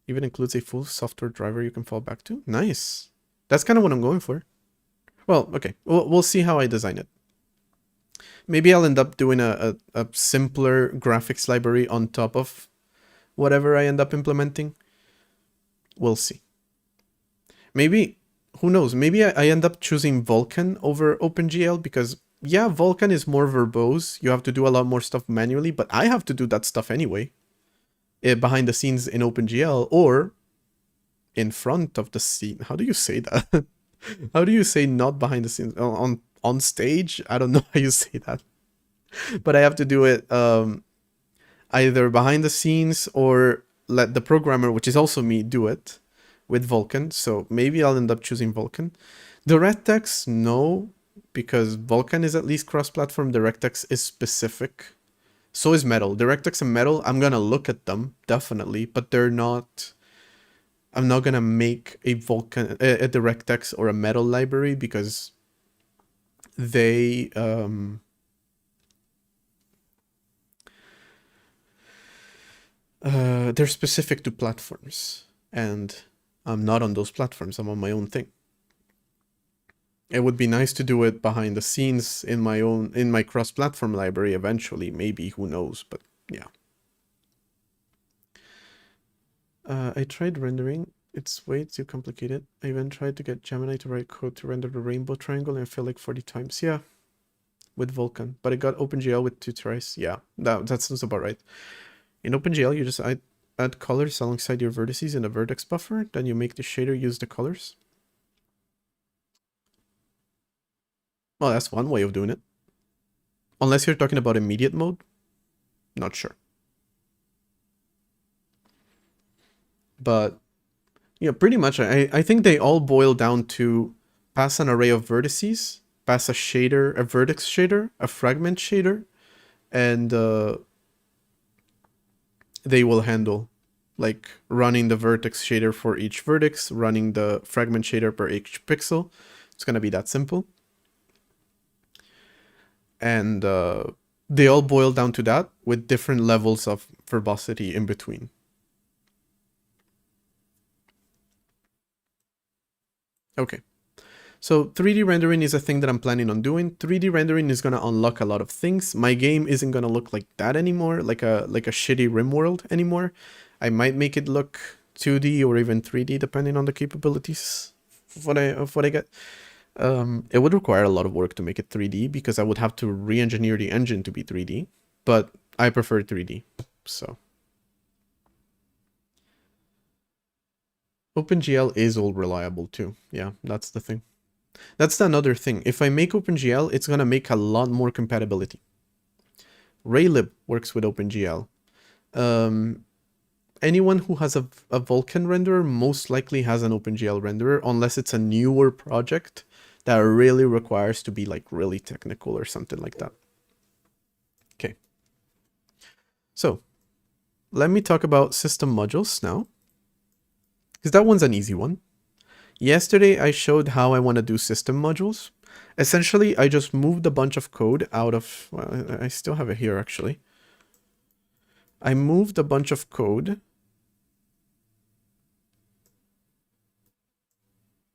Even includes a full software driver you can fall back to. Nice. That's kind of what I'm going for. Well, okay. We'll see how I design it. Maybe I'll end up doing a simpler graphics library on top of whatever I end up implementing. We'll see. Maybe, who knows, maybe I end up choosing Vulkan over OpenGL because, yeah, Vulkan is more verbose. You have to do a lot more stuff manually, but I have to do that stuff anyway. Behind the scenes in OpenGL or in front of the scene. How do you say that? How do you say not behind the scenes? On stage? I don't know how you say that. But I have to do it either behind the scenes or let the programmer, which is also me, do it with Vulkan. So maybe I'll end up choosing Vulkan. DirectX, no, because Vulkan is at least cross-platform. DirectX is specific. So is Metal. DirectX and Metal, I'm gonna look at them, definitely, but they're not... I'm not gonna make a Vulkan, a DirectX or a Metal library because they... they're specific to platforms, and I'm not on those platforms. I'm on my own thing. It would be nice to do it behind the scenes in my cross-platform library eventually, maybe, who knows, but yeah. I tried rendering. It's way too complicated. I even tried to get Gemini to write code to render the rainbow triangle and I failed like 40 times. Yeah, with Vulkan. But I got OpenGL with 2 tries. Yeah, that sounds about right. In OpenGL, you just add colors alongside your vertices in a vertex buffer. Then you make the shader use the colors. Well, that's one way of doing it. Unless you're talking about immediate mode. Not sure. But, yeah, pretty much, I think they all boil down to pass an array of vertices, pass a shader, a vertex shader, a fragment shader, and they will handle, like, running the vertex shader for each vertex, running the fragment shader per each pixel. It's going to be that simple. And they all boil down to that with different levels of verbosity in between. Okay. So 3D rendering is a thing that I'm planning on doing. 3D rendering is going to unlock a lot of things. My game isn't going to look like that anymore, like a shitty RimWorld anymore. I might make it look 2D or even 3D depending on the capabilities of what I get. It would require a lot of work to make it 3D because I would have to re-engineer the engine to be 3D, but I prefer 3D, so. OpenGL is all reliable too. Yeah, that's the thing. That's another thing. If I make OpenGL, it's gonna make a lot more compatibility. Raylib works with OpenGL. anyone who has a Vulkan renderer most likely has an OpenGL renderer, unless it's a newer project that really requires to be like really technical or something like that. Okay. So let me talk about system modules now, because that one's an easy one. Yesterday, I showed how I want to do system modules. Essentially, I just moved a bunch of code out of, well, I still have it here actually. I moved a bunch of code.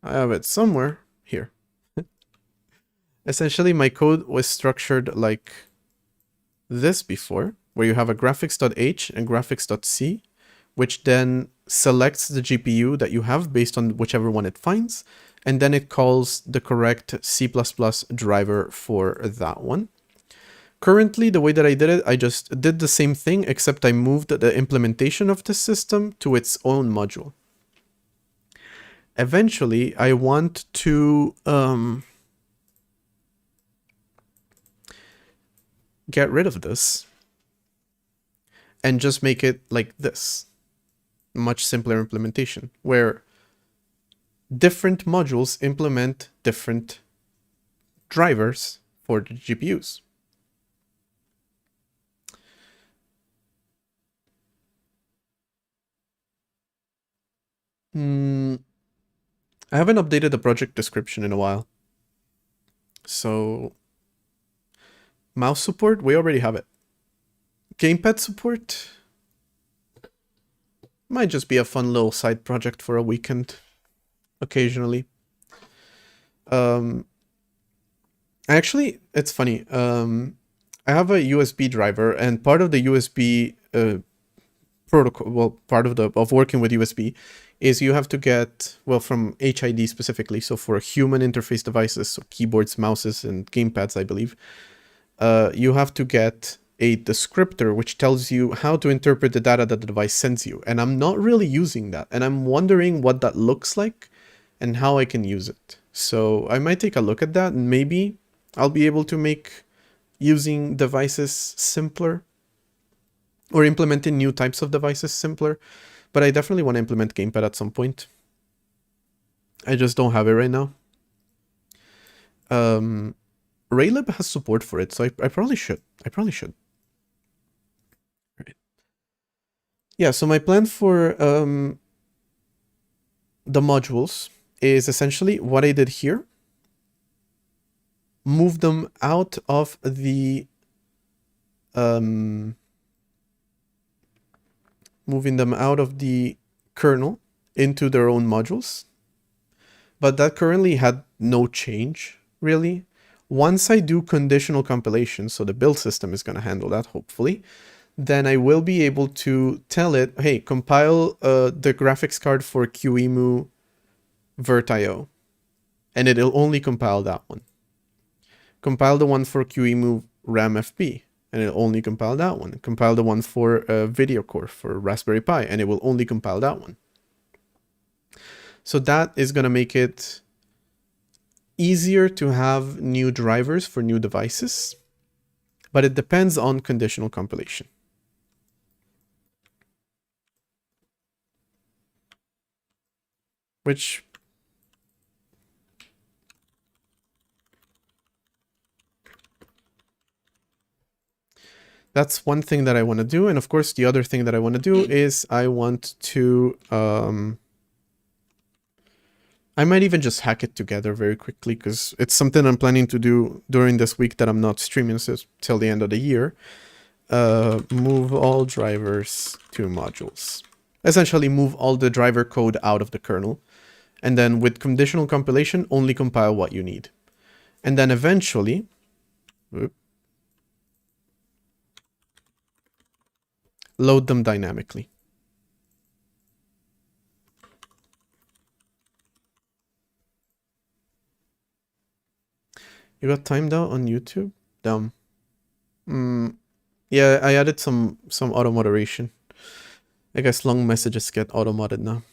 I have it somewhere here. Essentially, my code was structured like this before, where you have a graphics.h and graphics.c, which then selects the GPU that you have based on whichever one it finds, and then it calls the correct C++ driver for that one. Currently, the way that I did it, I just did the same thing, except I moved the implementation of the system to its own module. Eventually, I want to get rid of this and just make it like this. Much simpler implementation, where different modules implement different drivers for the GPUs. I haven't updated the project description in a while. So, mouse support, we already have it. Gamepad support might just be a fun little side project for a weekend, occasionally. Actually, it's funny. I have a USB driver, and part of the USB protocol, well, part of working with USB is you have to get, well, from HID specifically, so for human interface devices, so keyboards, mouses, and gamepads, I believe, you have to get a descriptor which tells you how to interpret the data that the device sends you. And I'm not really using that, and I'm wondering what that looks like and how I can use it. So I might take a look at that, and maybe I'll be able to make using devices simpler, or implementing new types of devices simpler. But I definitely want to implement Gamepad at some point. I just don't have it right now. Raylib has support for it, so I probably should. Right. Yeah, so my plan for the modules is essentially what I did here. Move them out of the moving them out of the kernel into their own modules. But that currently had no change, really. Once I do conditional compilation, so the build system is going to handle that, hopefully, then I will be able to tell it, hey, compile the graphics card for QEMU VirtIO. And it'll only compile that one. Compile the one for QEMU RAMFB, and it'll only compile that one. Compile the one for VideoCore for Raspberry Pi, and it will only compile that one. So that is going to make it easier to have new drivers for new devices, but it depends on conditional compilation. Which that's one thing that I want to do. And of course, the other thing that I want to do is I want to, I might even just hack it together very quickly, because it's something I'm planning to do during this week that I'm not streaming till the end of the year. Move all drivers to modules. Essentially move all the driver code out of the kernel. And then with conditional compilation, only compile what you need. And then eventually, load them dynamically. You got timed out on YouTube? Dumb. Yeah, I added some auto moderation. I guess long messages get auto modded now.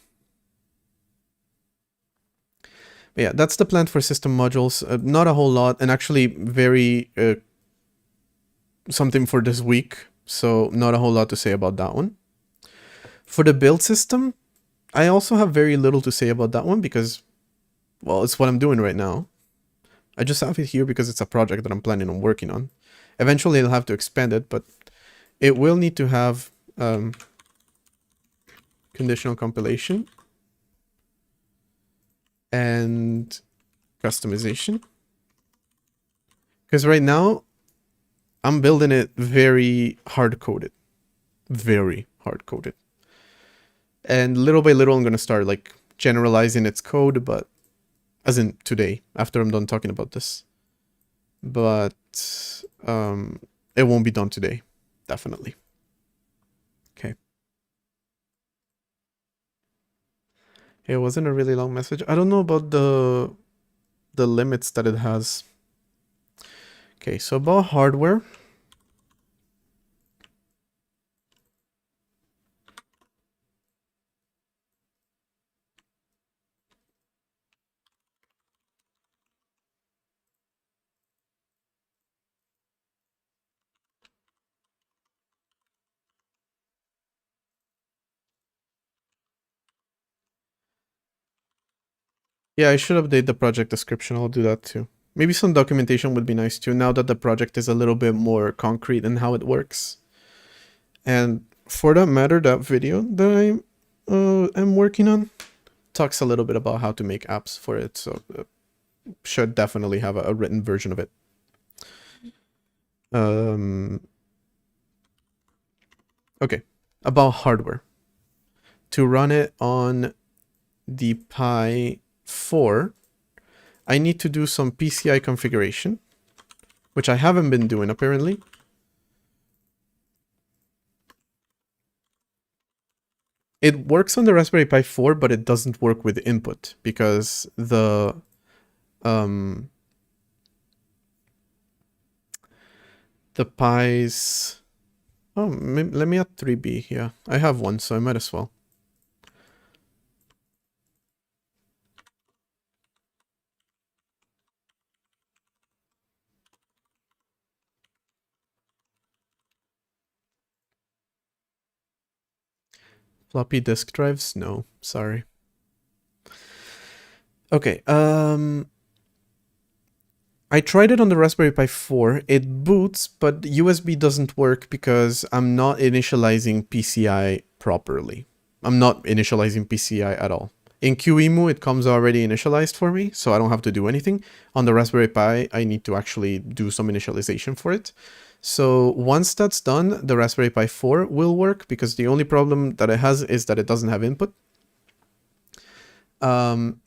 But yeah, that's the plan for system modules. Not a whole lot, and actually very something for this week. so not a whole lot to say about that one. For the build system, I also have very little to say about that one because, well, it's what I'm doing right now. I just have it here because it's a project that I'm planning on working on. Eventually I'll have to expand it, but it will need to have conditional compilation and customization. Because right now, I'm building it very hard-coded. Very hard-coded. And little by little, I'm going to start like generalizing its code, but as in today, after I'm done talking about this. But it won't be done today, definitely. Okay. It wasn't a really long message. I don't know about the limits that it has. Okay, so about hardware. Yeah, I should update the project description. I'll do that too. Maybe some documentation would be nice too, now that the project is a little bit more concrete in how it works. And for that matter, that video that I am working on talks a little bit about how to make apps for it, so should definitely have a written version of it. Okay, about hardware. To run it on the Pi 4, I need to do some PCI configuration, which I haven't been doing apparently. It works on the Raspberry Pi 4, but it doesn't work with input because the Pi's... Oh, let me add 3B here. I have one, so I might as well. Floppy disk drives? No, sorry. Okay, I tried it on the Raspberry Pi 4. It boots, but USB doesn't work because I'm not initializing PCI properly. I'm not initializing PCI at all. In QEMU, it comes already initialized for me, so I don't have to do anything. On the Raspberry Pi, I need to actually do some initialization for it. So once that's done, the Raspberry Pi 4 will work because the only problem that it has is that it doesn't have input. And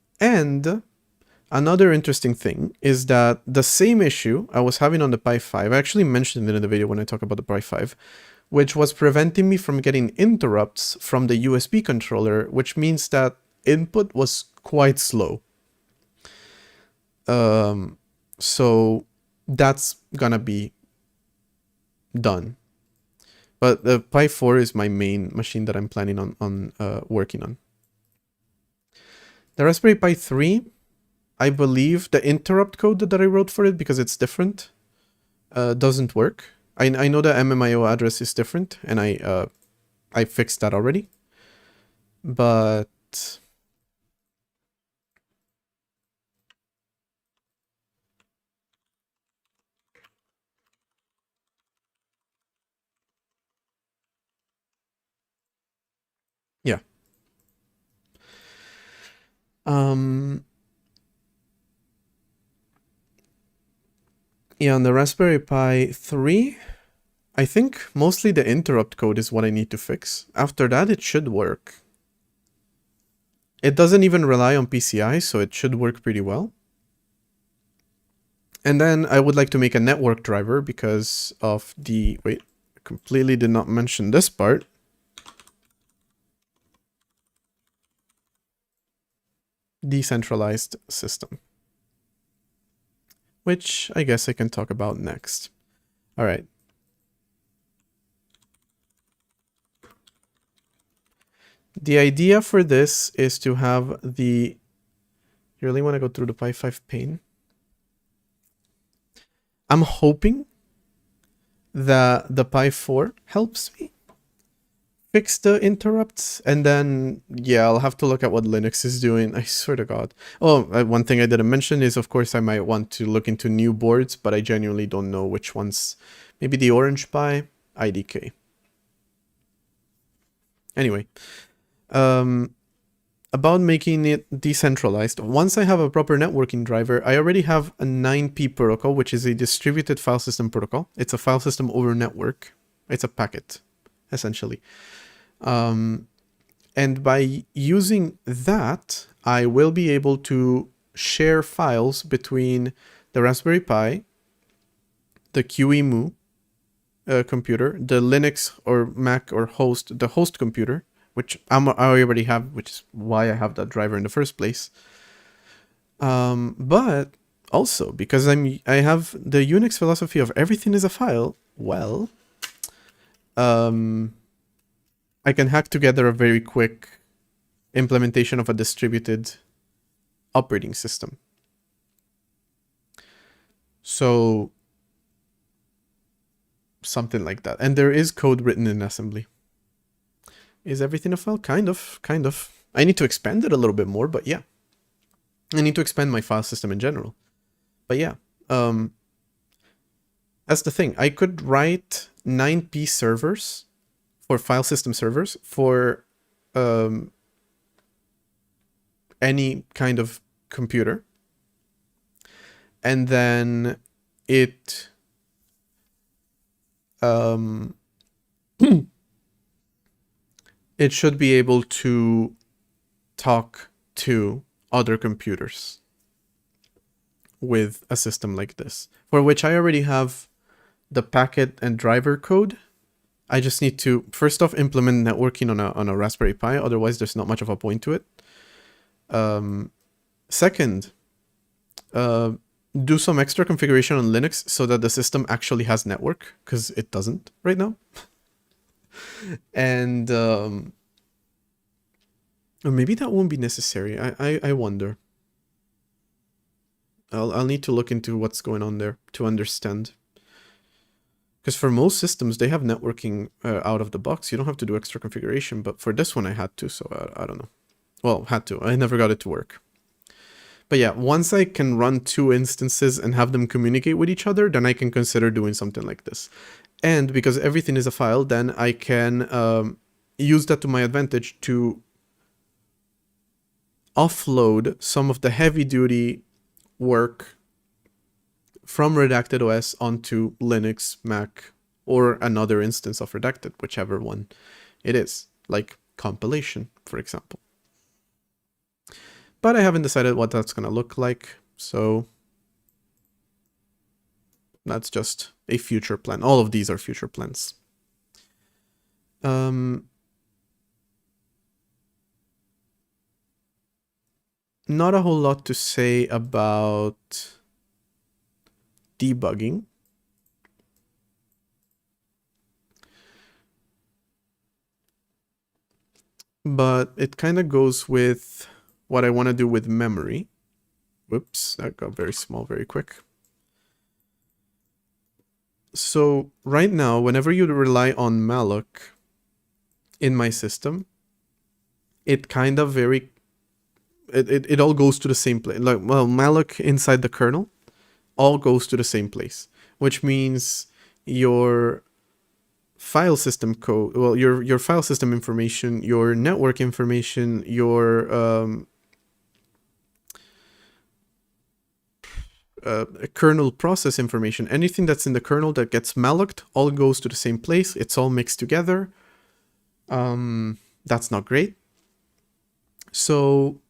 another interesting thing is that the same issue I was having on the Pi 5, I actually mentioned it in the video when I talk about the Pi 5, which was preventing me from getting interrupts from the USB controller, which means that input was quite slow. So that's gonna be done. But the Pi 4 is my main machine that I'm planning on working on. The Raspberry Pi 3, I believe the interrupt code that I wrote for it, because it's different, doesn't work. I know the MMIO address is different, and I fixed that already. But yeah. Yeah, on the Raspberry Pi 3, I think mostly the interrupt code is what I need to fix. After that, it should work. It doesn't even rely on PCI, so it should work pretty well. And then I would like to make a network driver because of the... Wait, I completely did not mention this part. Decentralized system. Which I guess I can talk about next. All right. The idea for this is to have the... You really want to go through the Pi 5 pane? I'm hoping that the Pi 4 helps me fix the interrupts, and then yeah, I'll have to look at what Linux is doing. I swear to God. Oh, one thing I didn't mention is, of course, I might want to look into new boards, but I genuinely don't know which ones. Maybe the Orange Pi, IDK. Anyway, about making it decentralized. Once I have a proper networking driver, I already have a 9P protocol, which is a distributed file system protocol. It's a file system over network. It's a packet, essentially. And by using that, I will be able to share files between the Raspberry Pi, the QEMU computer, the Linux or Mac or the host computer, which I already have, which is why I have that driver in the first place. But also because I have the Unix philosophy of everything is a file. Well, I can hack together a very quick implementation of a distributed operating system. So something like that. And there is code written in assembly. Is everything a file? Kind of. I need to expand it a little bit more, but yeah. I need to expand my file system in general. But yeah. That's the thing. I could write 9P servers for file system servers for any kind of computer. And then it it should be able to talk to other computers with a system like this, for which I already have the packet and driver code. I just need to, first off, implement networking on a Raspberry Pi, otherwise there's not much of a point to it. Second, do some extra configuration on Linux so that the system actually has network, because it doesn't right now. And or maybe that won't be necessary. I wonder. I'll need to look into what's going on there to understand. Because for most systems, they have networking out of the box. You don't have to do extra configuration, but for this one I had to, so I don't know. Well, had to. I never got it to work. But yeah, once I can run 2 instances and have them communicate with each other, then I can consider doing something like this. And because everything is a file, then I can use that to my advantage to offload some of the heavy-duty work from Redacted OS onto Linux, Mac, or another instance of Redacted, whichever one it is, like compilation, for example. But I haven't decided what that's going to look like, so that's just a future plan. All of these are future plans. Not a whole lot to say about debugging. But it kind of goes with what I want to do with memory. Whoops, that got very small very quick. So right now, whenever you rely on malloc in my system, it kind of it all goes to the same place. Like, well, malloc inside the kernel all goes to the same place, which means your file system code, well, your file system information, your network information, your kernel process information, anything that's in the kernel that gets malloced all goes to the same place. It's all mixed together. That's not great. So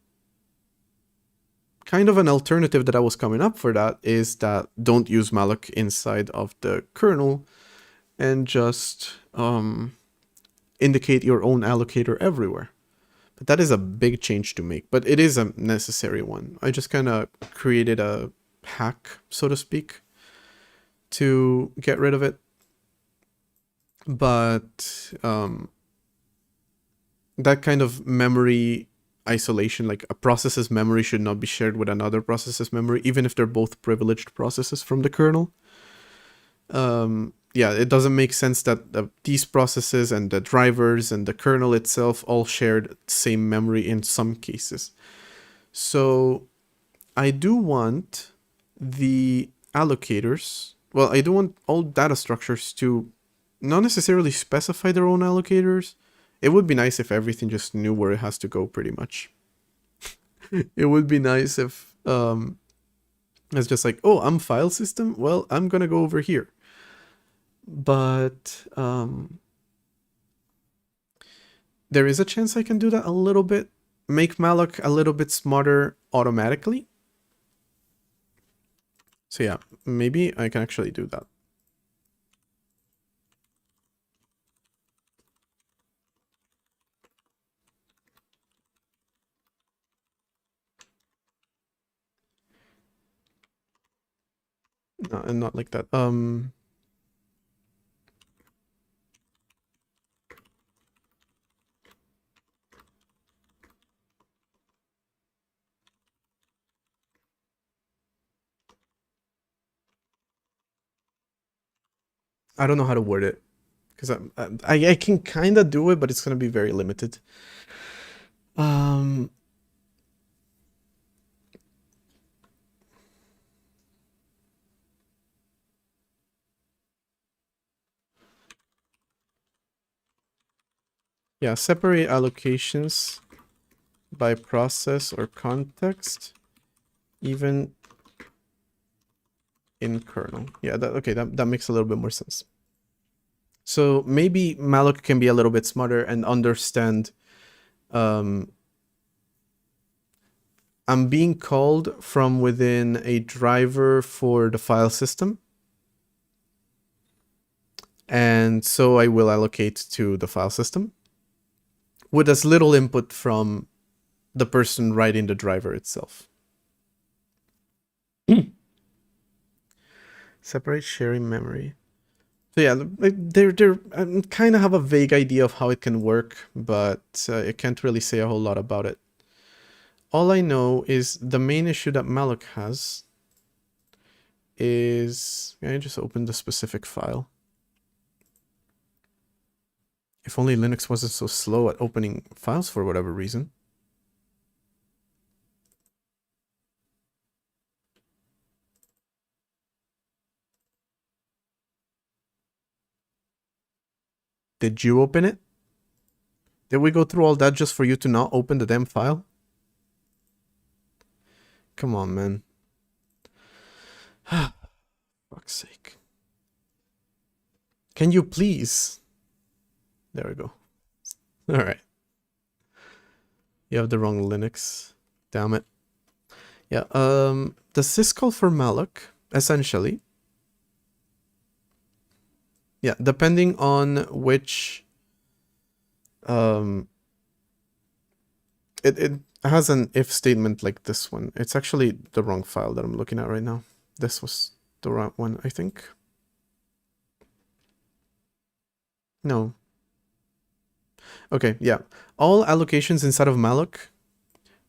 kind of an alternative that I was coming up for that is that don't use malloc inside of the kernel and just indicate your own allocator everywhere. But that is a big change to make, but it is a necessary one. I just kind of created a hack, so to speak, to get rid of it. But that kind of memory isolation, like a process's memory should not be shared with another process's memory, even if they're both privileged processes from the kernel. yeah, it doesn't make sense that these processes and the drivers and the kernel itself all shared the same memory in some cases. So I do want the allocators, well, I do want all data structures to not necessarily specify their own allocators. It would be nice if everything just knew where it has to go, pretty much. It would be nice if it's just like, oh, I'm file system, well, I'm gonna go over here. But there is a chance I can do that a little bit, make malloc a little bit smarter automatically. So yeah, maybe I can actually do that. No, and not like that. I don't know how to word it, because I can kind of do it, but it's gonna be very limited. Yeah, separate allocations by process or context, even in kernel. Yeah, okay, that makes a little bit more sense. So maybe malloc can be a little bit smarter and understand I'm being called from within a driver for the file system. And so I will allocate to the file system with as little input from the person writing the driver itself. Separate sharing memory. So yeah, they're I kind of have a vague idea of how it can work, but I can't really say a whole lot about it. All I know is the main issue that malloc has is... I just opened the specific file. If only Linux wasn't so slow at opening files for whatever reason. Did you open it? Did we go through all that just for you to not open the damn file? Come on, man. Fuck's sake. Can you please? There we go. Alright. You have the wrong Linux. Damn it. Yeah, the syscall for malloc, essentially. Yeah, depending on which... It has an if statement like this one. It's actually the wrong file that I'm looking at right now. This was the right one, I think. No. Okay, yeah. All allocations inside of malloc,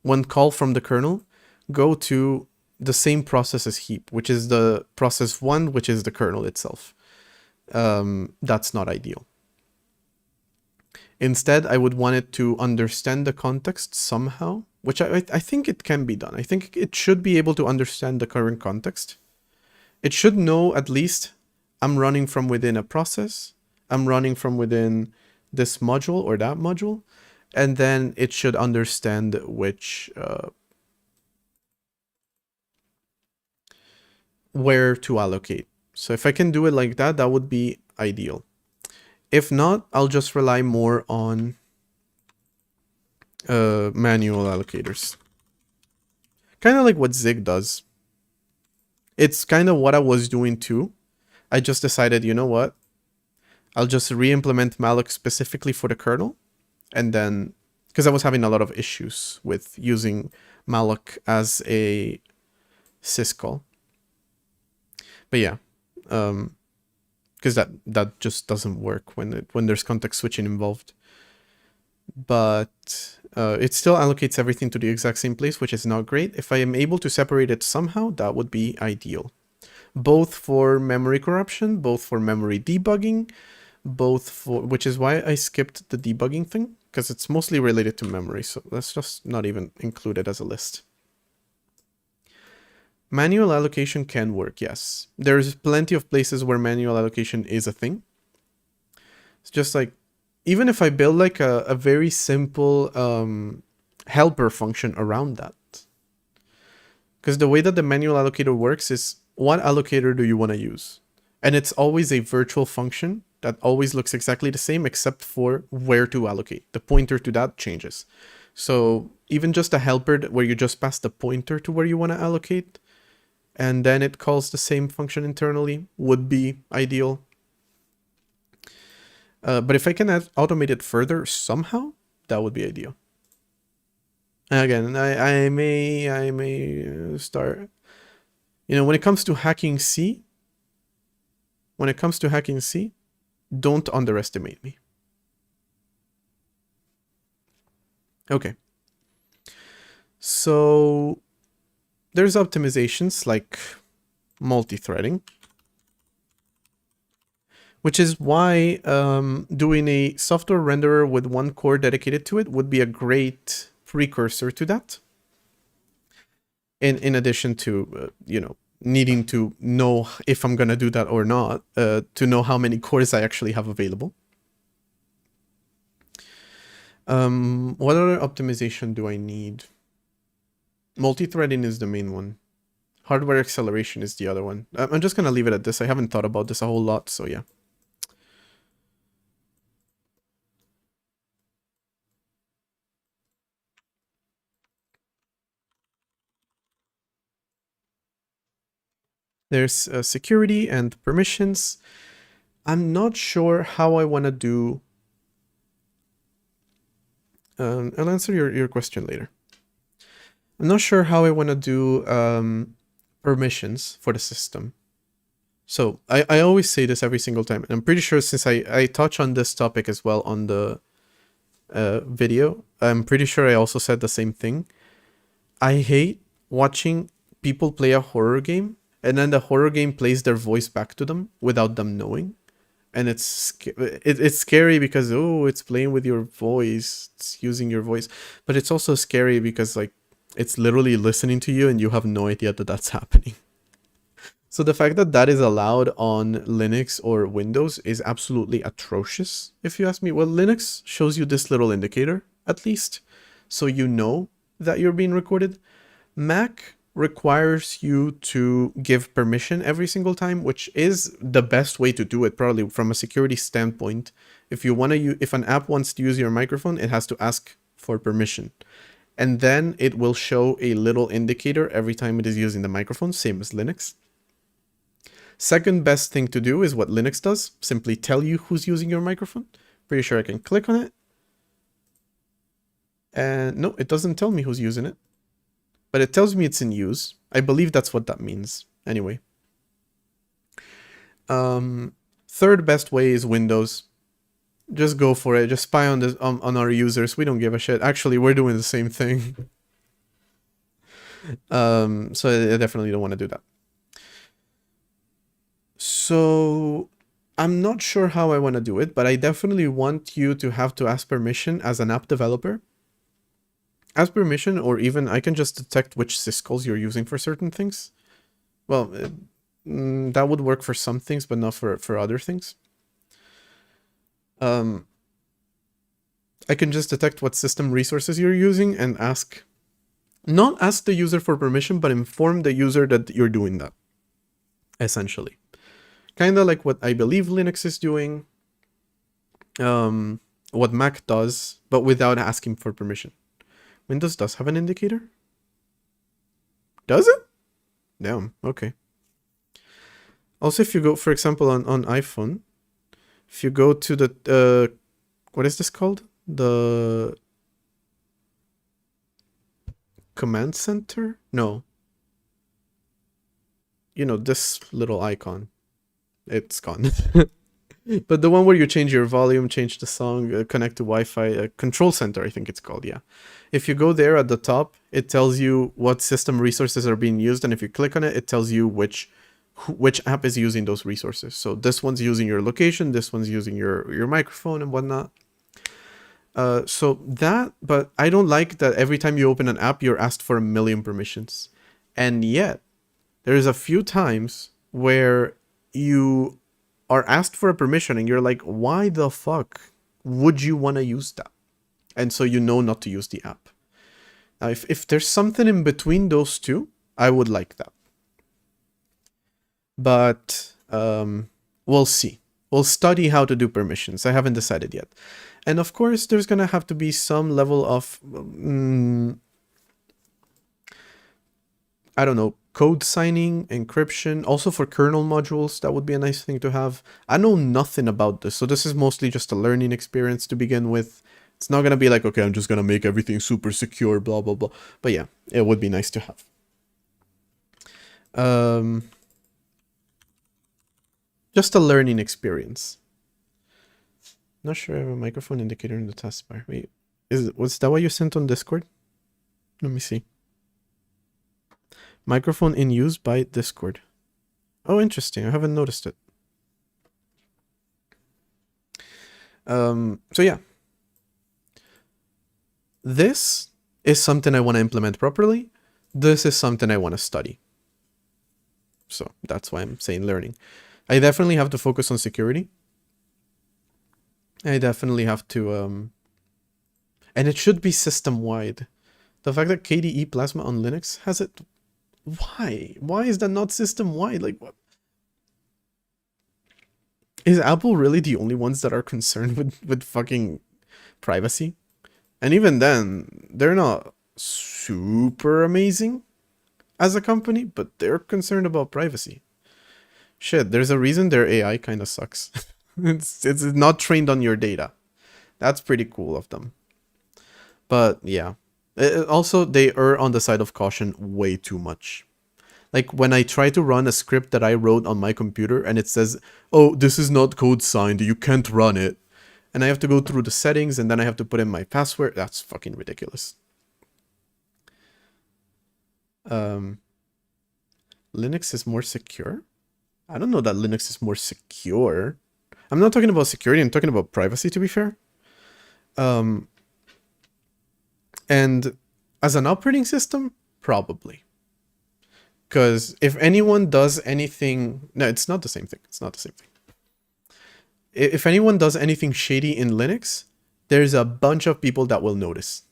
when called from the kernel, go to the same process as heap, which is the process 1, which is the kernel itself. That's not ideal. Instead, I would want it to understand the context somehow, which I think it can be done. I think it should be able to understand the current context. It should know at least I'm running from within a process, I'm running from within this module or that module, and then it should understand which where to allocate. So if I can do it like that, that would be ideal. If not, I'll just rely more on manual allocators. Kind of like what Zig does. It's kind of what I was doing too. I just decided, you know what? I'll just re-implement malloc specifically for the kernel. And then, because I was having a lot of issues with using malloc as a syscall. But yeah, because that just doesn't work when there's context switching involved. But it still allocates everything to the exact same place, which is not great. If I am able to separate it somehow, that would be ideal. both for memory corruption, both for memory debugging, both for, which is why I skipped the debugging thing, because it's mostly related to memory, so let's just not even include it as a list. Manual allocation can work, yes. There's plenty of places where manual allocation is a thing. It's just like, even if I build like a very simple helper function around that. Because the way that the manual allocator works is, what allocator do you want to use? And it's always a virtual function that always looks exactly the same except for where to allocate. The pointer to that changes. So even just a helper where you just pass the pointer to where you want to allocate, and then it calls the same function internally, would be ideal. But if I can automate it further somehow, that would be ideal. Again, I may start, you know, when it comes to hacking C, don't underestimate me. Okay. So there's optimizations like multi-threading, which is why doing a software renderer with one core dedicated to it would be a great precursor to that. In addition to, you know, needing to know if I'm going to do that or not, to know how many cores I actually have available. What other optimization do I need? Multi-threading is the main one. Hardware acceleration is the other one. I'm just going to leave it at this. I haven't thought about this a whole lot, so yeah. There's security and permissions. I'm not sure how I want to do... I'll answer your question later. I'm not sure how I want to do permissions for the system. So I always say this every single time, and I'm pretty sure since I touch on this topic as well on the video, I'm pretty sure I also said the same thing. I hate watching people play a horror game and then the horror game plays their voice back to them without them knowing. And it's scary because, oh, it's playing with your voice, it's using your voice. But it's also scary because, like, it's literally listening to you and you have no idea that that's happening. So the fact that that is allowed on Linux or Windows is absolutely atrocious, if you ask me. Well, Linux shows you this little indicator, at least, so you know that you're being recorded. Mac requires you to give permission every single time, which is the best way to do it, probably from a security standpoint. If you want to, if an app wants to use your microphone, it has to ask for permission. And then it will show a little indicator every time it is using the microphone, same as Linux. Second best thing to do is what Linux does, simply tell you who's using your microphone. Pretty sure I can click on it. And no, it doesn't tell me who's using it. But it tells me it's in use. I believe that's what that means. Anyway. Third best way is Windows. Just go for it. Just spy on on our users. We don't give a shit. Actually, we're doing the same thing. So I definitely don't want to do that. So I'm not sure how I want to do it, but I definitely want you to have to ask permission as an app developer. Ask permission, or even I can just detect which syscalls you're using for certain things. Well, that would work for some things, but not for other things. I can just detect what system resources you're using and ask, not ask the user for permission, but inform the user that you're doing that, essentially. Kind of like what I believe Linux is doing, what Mac does, but without asking for permission. Windows does have an indicator? Does it? Damn, okay. Also, if you go, for example, on iPhone, if you go to the, what is this called? The command center? No. You know, this little icon. It's gone. But the one where you change your volume, change the song, connect to Wi-Fi, control center, I think it's called, yeah. If you go there at the top, it tells you what system resources are being used, and if you click on it, it tells you which app is using those resources. So this one's using your location, this one's using your microphone and whatnot. So that, but I don't like that every time you open an app, you're asked for a million permissions. And yet, there's a few times where you are asked for a permission and you're like, why the fuck would you want to use that? And so you know not to use the app. Now, if there's something in between those two, I would like that. But we'll see. We'll study how to do permissions. I haven't decided yet. And of course, there's going to have to be some level of, I don't know, code signing, encryption. Also for kernel modules, that would be a nice thing to have. I know nothing about this, so this is mostly just a learning experience to begin with. It's not going to be like, okay, I'm just going to make everything super secure, blah, blah, blah. But yeah, it would be nice to have. Just a learning experience. Not sure I have a microphone indicator in the taskbar. Wait, was that what you sent on Discord? Let me see. Microphone in use by Discord. Oh, interesting. I haven't noticed it. So yeah. This is something I want to implement properly. This is something I want to study. So that's why I'm saying learning. I definitely have to focus on security. I definitely have to, and it should be system-wide. The fact that KDE Plasma on Linux has it, why? Why is that not system-wide? Like, what? Is Apple really the only ones that are concerned with fucking privacy? And even then, they're not super amazing as a company, but they're concerned about privacy. Shit, there's a reason their AI kind of sucks. It's not trained on your data. That's pretty cool of them. But yeah. Also, they err on the side of caution way too much. Like when I try to run a script that I wrote on my computer and it says, oh, this is not code signed, you can't run it. And I have to go through the settings and then I have to put in my password. That's fucking ridiculous. Linux is more secure? I don't know that Linux is more secure. I'm not talking about security, I'm talking about privacy, to be fair. And as an operating system, probably. Because if anyone does anything... No, it's not the same thing. It's not the same thing. If anyone does anything shady in Linux, there's a bunch of people that will notice.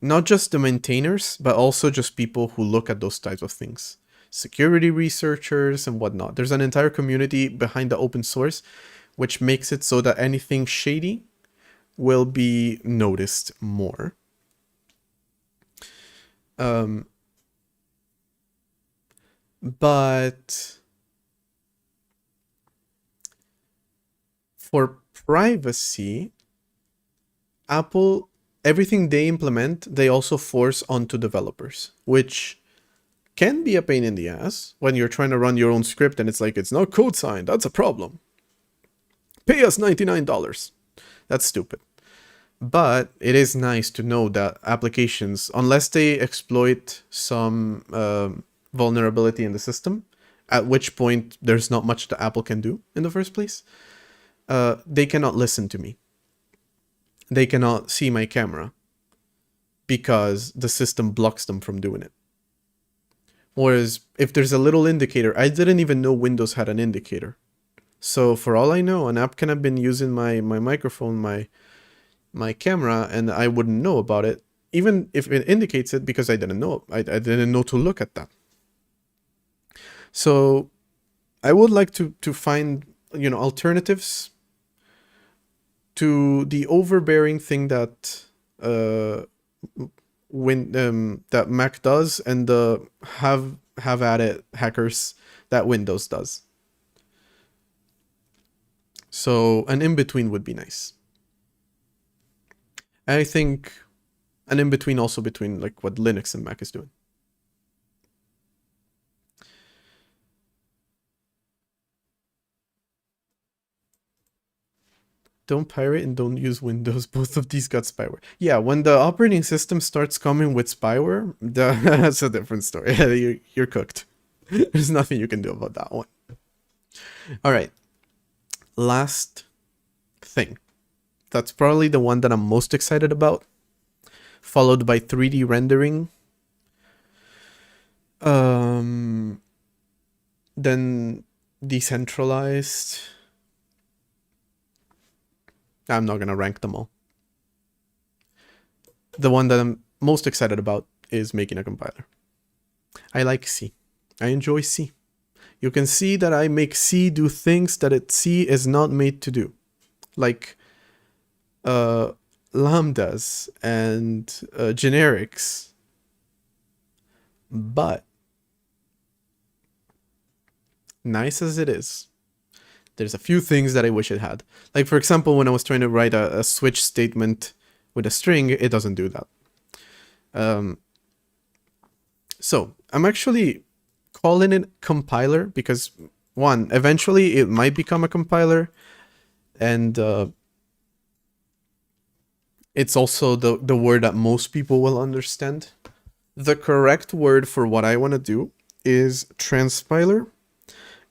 Not just the maintainers, but also just people who look at those types of things. Security researchers and whatnot. There's an entire community behind the open source, which makes it so that anything shady will be noticed more. But for privacy, Apple, everything they implement, they also force onto developers, which can be a pain in the ass when you're trying to run your own script and it's like, it's not code signed, that's a problem. Pay us $99. That's stupid. But it is nice to know that applications, unless they exploit some vulnerability in the system, at which point there's not much that Apple can do in the first place, they cannot listen to me. They cannot see my camera because the system blocks them from doing it. Whereas if there's a little indicator, I didn't even know Windows had an indicator. So for all I know, an app can have been using my microphone, my camera, and I wouldn't know about it, even if it indicates it, because I didn't know. I didn't know to look at that. So I would like to find, you know, alternatives to the overbearing thing that that Mac does and the have at it hackers that Windows does. So an in-between would be nice. I think an in-between also between like what Linux and Mac is doing. Don't pirate and don't use Windows. Both of these got spyware. Yeah, when the operating system starts coming with spyware, that's a different story. You're cooked. There's nothing you can do about that one. All right. Last thing. That's probably the one that I'm most excited about, followed by 3D rendering. Then decentralized. I'm not gonna rank them all. The one that I'm most excited about is making a compiler. I like C. I enjoy C. You can see that I make C do things that C is not made to do. Like lambdas and generics. But nice as it is, there's a few things that I wish it had. Like, for example, when I was trying to write a switch statement with a string, it doesn't do that. So I'm actually calling it compiler because, one, eventually it might become a compiler, and it's also the word that most people will understand. The correct word for what I want to do is transpiler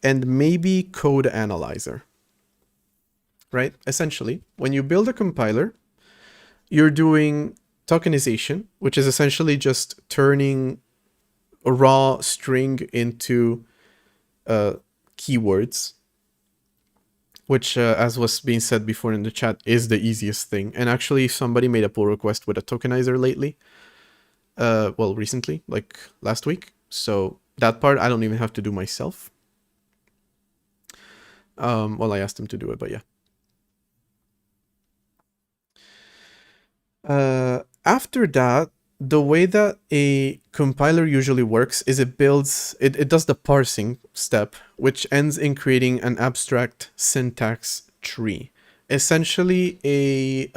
and maybe code analyzer. Right? Essentially, when you build a compiler, you're doing tokenization, which is essentially just turning a raw string into keywords, which, as was being said before in the chat, is the easiest thing. And actually, somebody made a pull request with a tokenizer lately. Well, recently, like last week. So that part I don't even have to do myself. Well, I asked him to do it, but yeah. After that, the way that a compiler usually works is it does the parsing step, which ends in creating an abstract syntax tree. Essentially a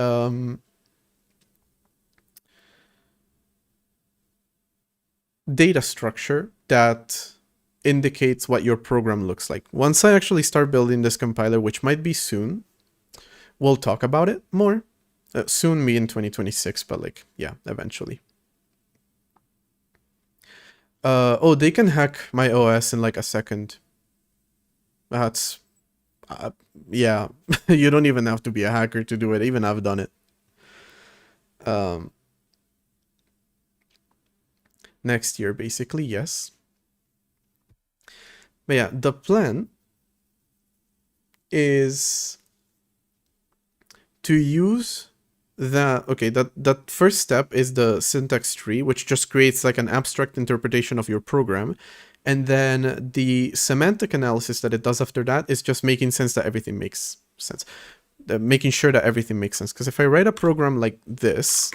data structure that indicates what your program looks like. Once I actually start building this compiler, which might be soon, we'll talk about it more. Soon, me in 2026, but like, yeah, eventually. Oh, they can hack my OS in like a second. That's, yeah, you don't even have to be a hacker to do it. Even I've done it. Next year, basically, yes. But yeah, the plan is to use that first step is the syntax tree, which just creates like an abstract interpretation of your program. And then the semantic analysis that it does after that is just making sense that everything makes sense. Making sure that everything makes sense. Because if I write a program like this,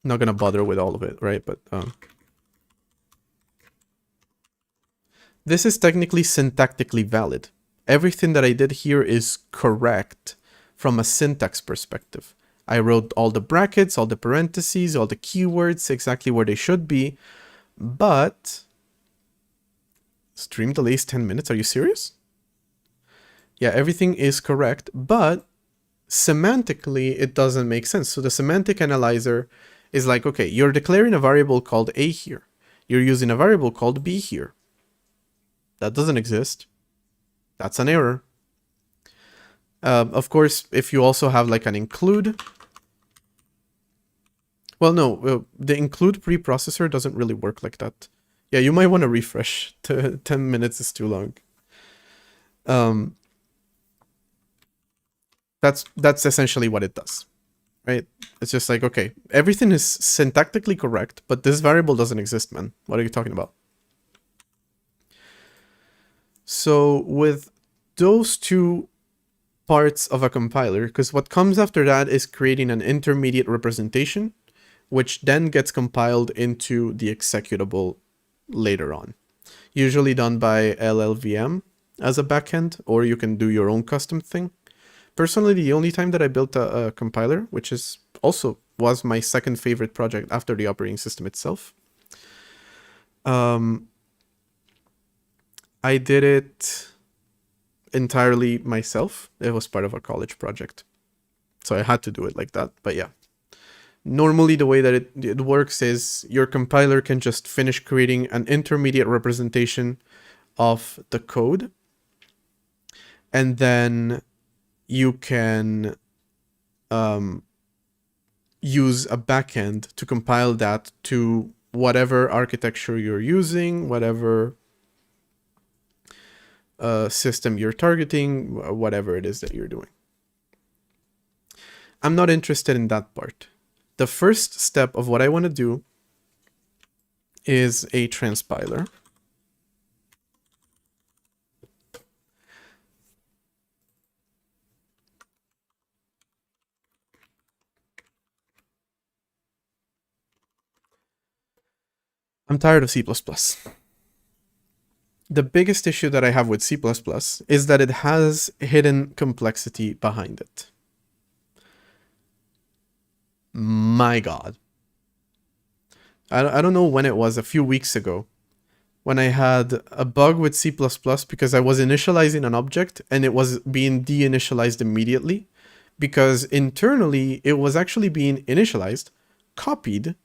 I'm not going to bother with all of it, right? But this is technically syntactically valid. Everything that I did here is correct from a syntax perspective. I wrote all the brackets, all the parentheses, all the keywords exactly where they should be, but stream delays 10 minutes. Are you serious? Yeah, everything is correct, but semantically it doesn't make sense. So the semantic analyzer is like, okay, you're declaring a variable called A here. You're using a variable called B here. That doesn't exist. That's an error. Of course, if you also have like an include. Well, no, the include preprocessor doesn't really work like that. Yeah, you might want to refresh. 10 minutes is too long. That's essentially what it does, right? It's just like, okay, everything is syntactically correct, but this variable doesn't exist, man. What are you talking about? So with those two parts of a compiler, because what comes after that is creating an intermediate representation, which then gets compiled into the executable later on. Usually done by LLVM as a backend, or you can do your own custom thing. Personally, the only time that I built a compiler, which is also was my second favorite project after the operating system itself, I did it entirely myself. It was part of a college project, so I had to do it like that. But yeah, Normally, the way that it works is your compiler can just finish creating an intermediate representation of the code, and then you can use a backend to compile that to whatever architecture you're using, whatever system you're targeting, whatever it is that you're doing. I'm not interested in that part. The first step of what I want to do is a transpiler. I'm tired of C++. The biggest issue that I have with C++ is that it has hidden complexity behind it. My God. I don't know when it was, a few weeks ago, when I had a bug with C++ because I was initializing an object and it was being deinitialized immediately, because internally it was actually being initialized, copied,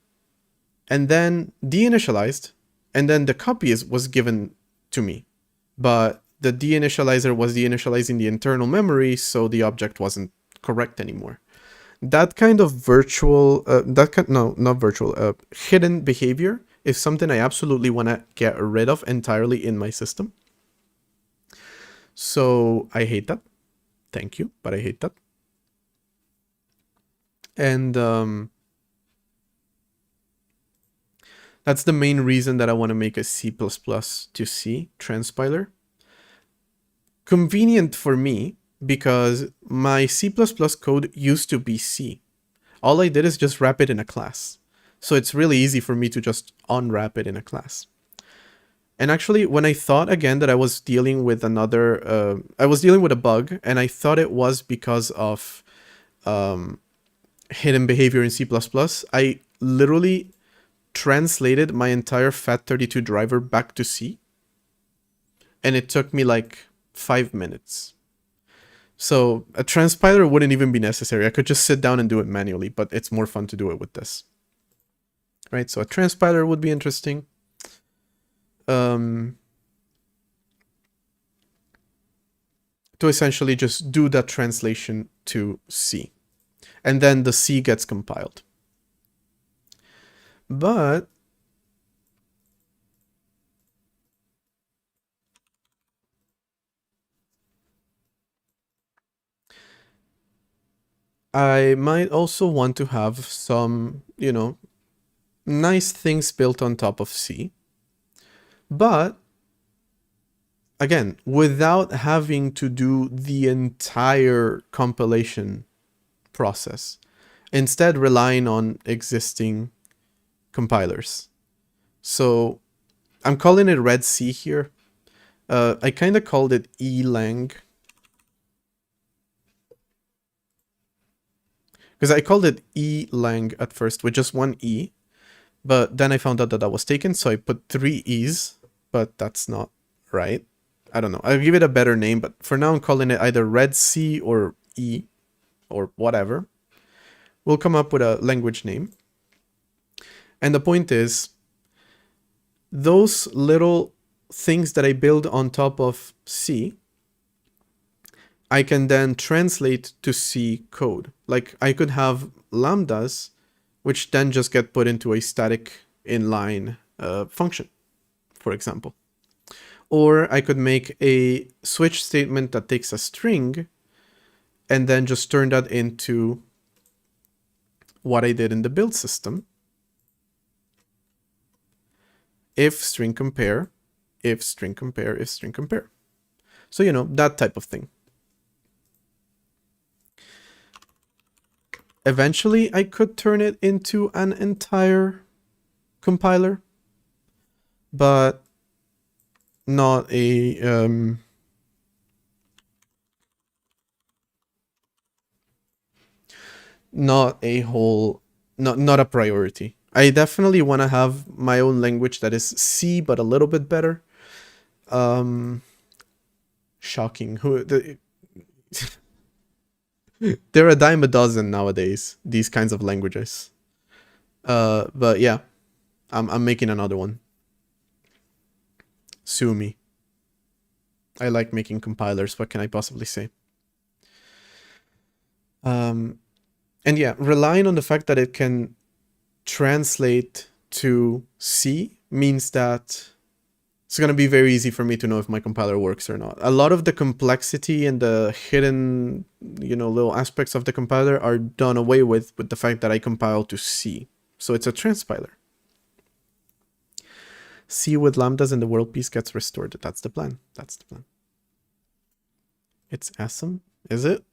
and then deinitialized, and then the copy was given to me. But the deinitializer was deinitializing the internal memory, so the object wasn't correct anymore. That kind of hidden behavior is something I absolutely want to get rid of entirely in my system. So I hate that. Thank you, but I hate that. And that's the main reason that I want to make a C++ to C transpiler. Convenient for me, because my C++ code used to be C. All I did is just wrap it in a class. So it's really easy for me to just unwrap it in a class. And actually, when I thought again that I was dealing with I was dealing with a bug, and I thought it was because of hidden behavior in C++, I literally translated my entire FAT32 driver back to C. And it took me like 5 minutes. So a transpiler wouldn't even be necessary. I could just sit down and do it manually, but it's more fun to do it with this. Right, so a transpiler would be interesting. To essentially just do that translation to C. And then the C gets compiled. But I might also want to have some, nice things built on top of C. But again, without having to do the entire compilation process, instead relying on existing compilers. So I'm calling it Red C here. I kind of called it elang, because I called it elang at first with just one E, but then I found out that that was taken, so I put 3 E's, but that's not right. I don't know. I'll give it a better name, but for now I'm calling it either Red C or E or whatever. We'll come up with a language name. And the point is, those little things that I build on top of C, I can then translate to C code. Like I could have lambdas, which then just get put into a static inline function, for example. Or I could make a switch statement that takes a string and then just turn that into what I did in the build system. If string compare, if string compare, if string compare. So, that type of thing. Eventually, I could turn it into an entire compiler, but not a not a priority. I definitely want to have my own language that is C, but a little bit better. Shocking. They're a dime a dozen nowadays, these kinds of languages. But yeah, I'm making another one. Sue me. I like making compilers. What can I possibly say? And yeah, relying on the fact that it can translate to C means that it's going to be very easy for me to know if my compiler works or not. A lot of the complexity and the hidden, little aspects of the compiler are done away with the fact that I compile to C. So it's a transpiler. C with lambdas and the world piece gets restored. That's the plan. That's the plan. It's awesome. Is it?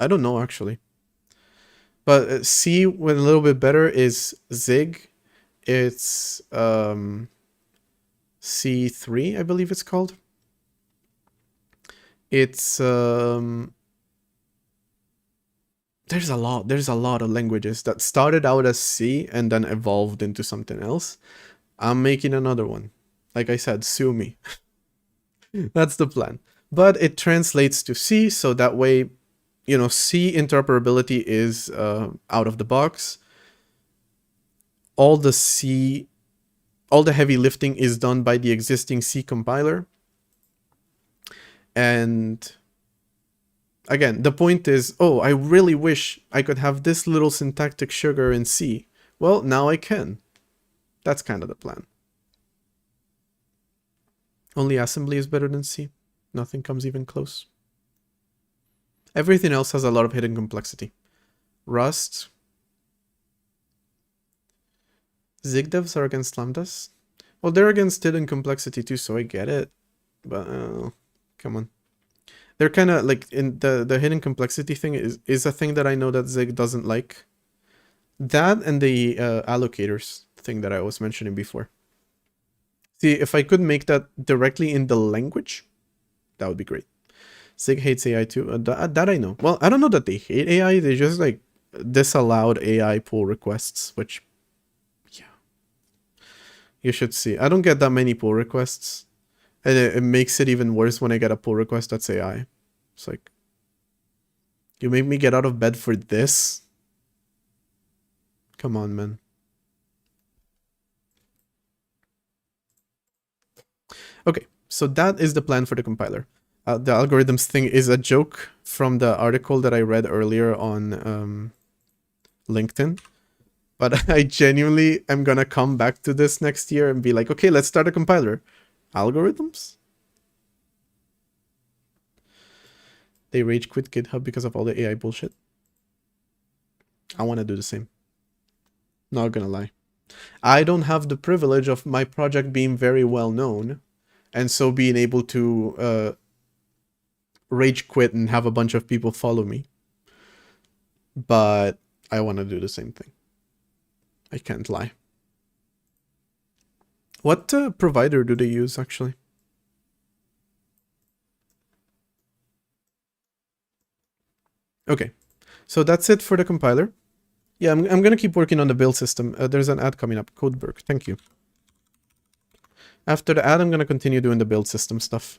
I don't know, actually. But C with a little bit better is Zig. It's C3, I believe it's called. It's there's a lot of languages that started out as C and then evolved into something else. I'm making another one. Like I said, sue me. That's the plan. But it translates to C, so that way, C interoperability is out of the box. All the heavy lifting is done by the existing C compiler. And again, the point is, I really wish I could have this little syntactic sugar in C. Well, now I can. That's kind of the plan. Only assembly is better than C. Nothing comes even close. Everything else has a lot of hidden complexity. Rust. Zig devs are against lambdas. Well, they're against hidden complexity too, so I get it. But come on. They're kind of like in the hidden complexity thing is a thing that I know that Zig doesn't like. That and the allocators thing that I was mentioning before. See, if I could make that directly in the language, that would be great. Zig hates AI too. That I know. Well, I don't know that they hate AI. They just like disallowed AI pull requests, which, yeah, you should see. I don't get that many pull requests. And it makes it even worse when I get a pull request that's AI. It's like, you made me get out of bed for this? Come on, man. Okay, so that is the plan for the compiler. The algorithms thing is a joke from the article that I read earlier on LinkedIn. But I genuinely am gonna come back to this next year and be like, okay, let's start a compiler. Algorithms? They rage quit GitHub because of all the AI bullshit. I want to do the same. Not gonna lie. I don't have the privilege of my project being very well known, and so being able to rage quit and have a bunch of people follow me. But I want to do the same thing. I can't lie. What provider do they use, actually? Okay, so that's it for the compiler. Yeah, I'm going to keep working on the build system. There's an ad coming up. Codeberg, thank you. After the ad, I'm going to continue doing the build system stuff.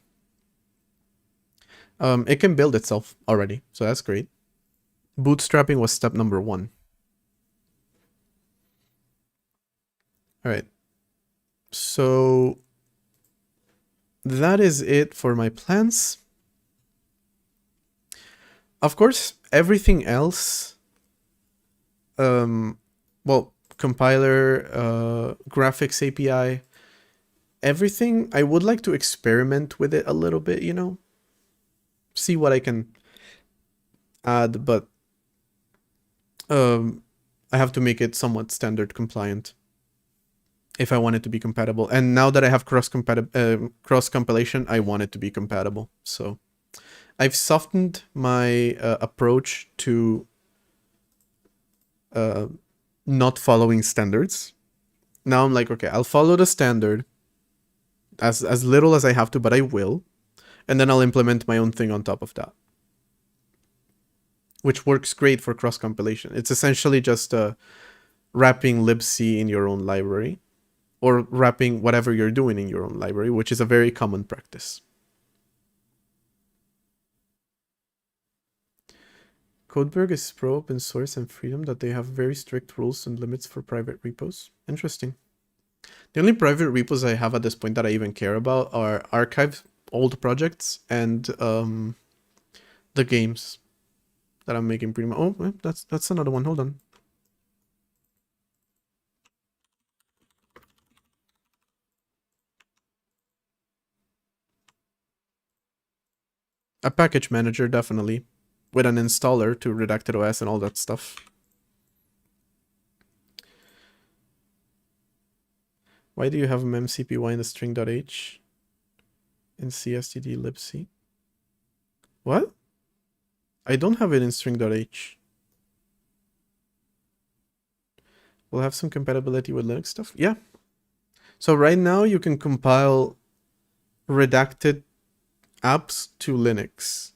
It can build itself already, so that's great. Bootstrapping was step number 1. All right. So that is it for my plans. Of course, everything else, well, compiler, graphics API, everything, I would like to experiment with it a little bit, see what I can add, but I have to make it somewhat standard compliant if I want it to be compatible. And now that I have cross compilation, I want it to be compatible. So I've softened my approach to not following standards. Now I'm like, okay, I'll follow the standard as little as I have to, but I will. And then I'll implement my own thing on top of that, which works great for cross compilation. It's essentially just wrapping libc in your own library, or wrapping whatever you're doing in your own library, which is a very common practice. Codeberg is pro open source and freedom, that they have very strict rules and limits for private repos. Interesting. The only private repos I have at this point that I even care about are archive old projects and the games that I'm making pretty much. Oh, that's another one. Hold on. A package manager, definitely, with an installer to Redacted OS and all that stuff. Why do you have memcpy in the string.h in cstd libc? What? I don't have it in string.h. We'll have some compatibility with Linux stuff. Yeah. So right now you can compile redacted apps to Linux.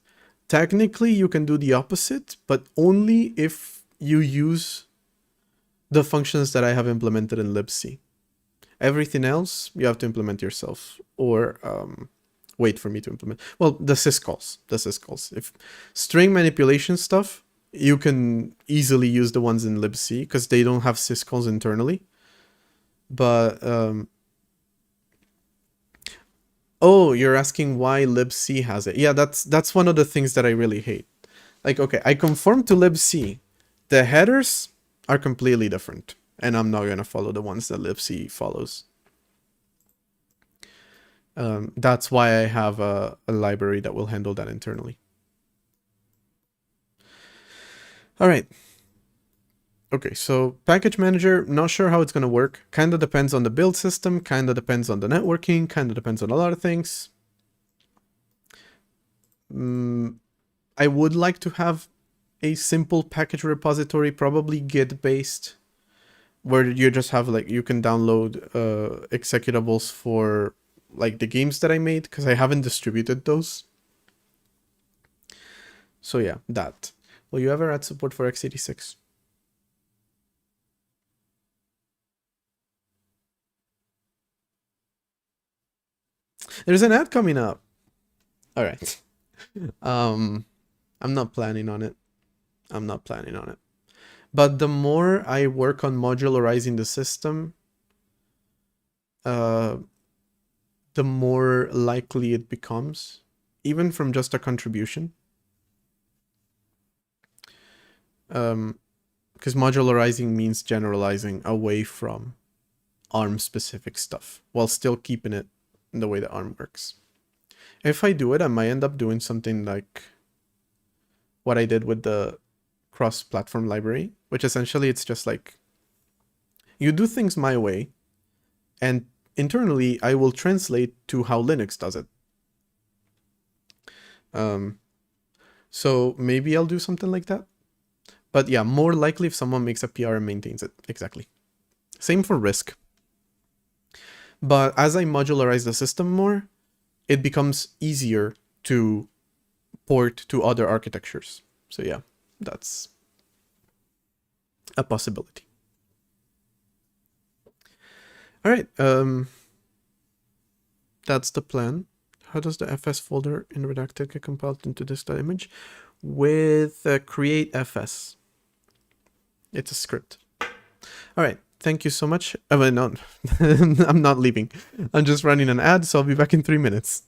Technically, you can do the opposite, but only if you use the functions that I have implemented in libc. Everything else, you have to implement yourself, or wait for me to implement. Well, the syscalls. If string manipulation stuff, you can easily use the ones in libc because they don't have syscalls internally. But oh, you're asking why libc has it. Yeah, that's one of the things that I really hate. Like, okay, I conform to libc. The headers are completely different, and I'm not going to follow the ones that libc follows. That's why I have a library that will handle that internally. All right. Okay, so package manager, not sure how it's going to work. Kind of depends on the build system, kind of depends on the networking, kind of depends on a lot of things. I would like to have a simple package repository, probably Git based, where you just have like, you can download executables for like the games that I made, because I haven't distributed those. So yeah, that. Will you ever add support for x86? There's an ad coming up. All right. I'm not planning on it. But the more I work on modularizing the system, the more likely it becomes, even from just a contribution. Because modularizing means generalizing away from ARM specific stuff while still keeping it in the way that ARM works. If I do it, I might end up doing something like what I did with the cross-platform library, which essentially it's just like, you do things my way, and internally I will translate to how Linux does it. So maybe I'll do something like that. But yeah, more likely if someone makes a PR and maintains it. Exactly. Same for RISC. But as I modularize the system more, it becomes easier to port to other architectures. So yeah, that's a possibility. All right, that's the plan. How does the fs folder in Redacted get compiled into this image? With create fs. It's a script. All right, thank you so much. No, I'm not leaving. I'm just running an ad, so I'll be back in 3 minutes.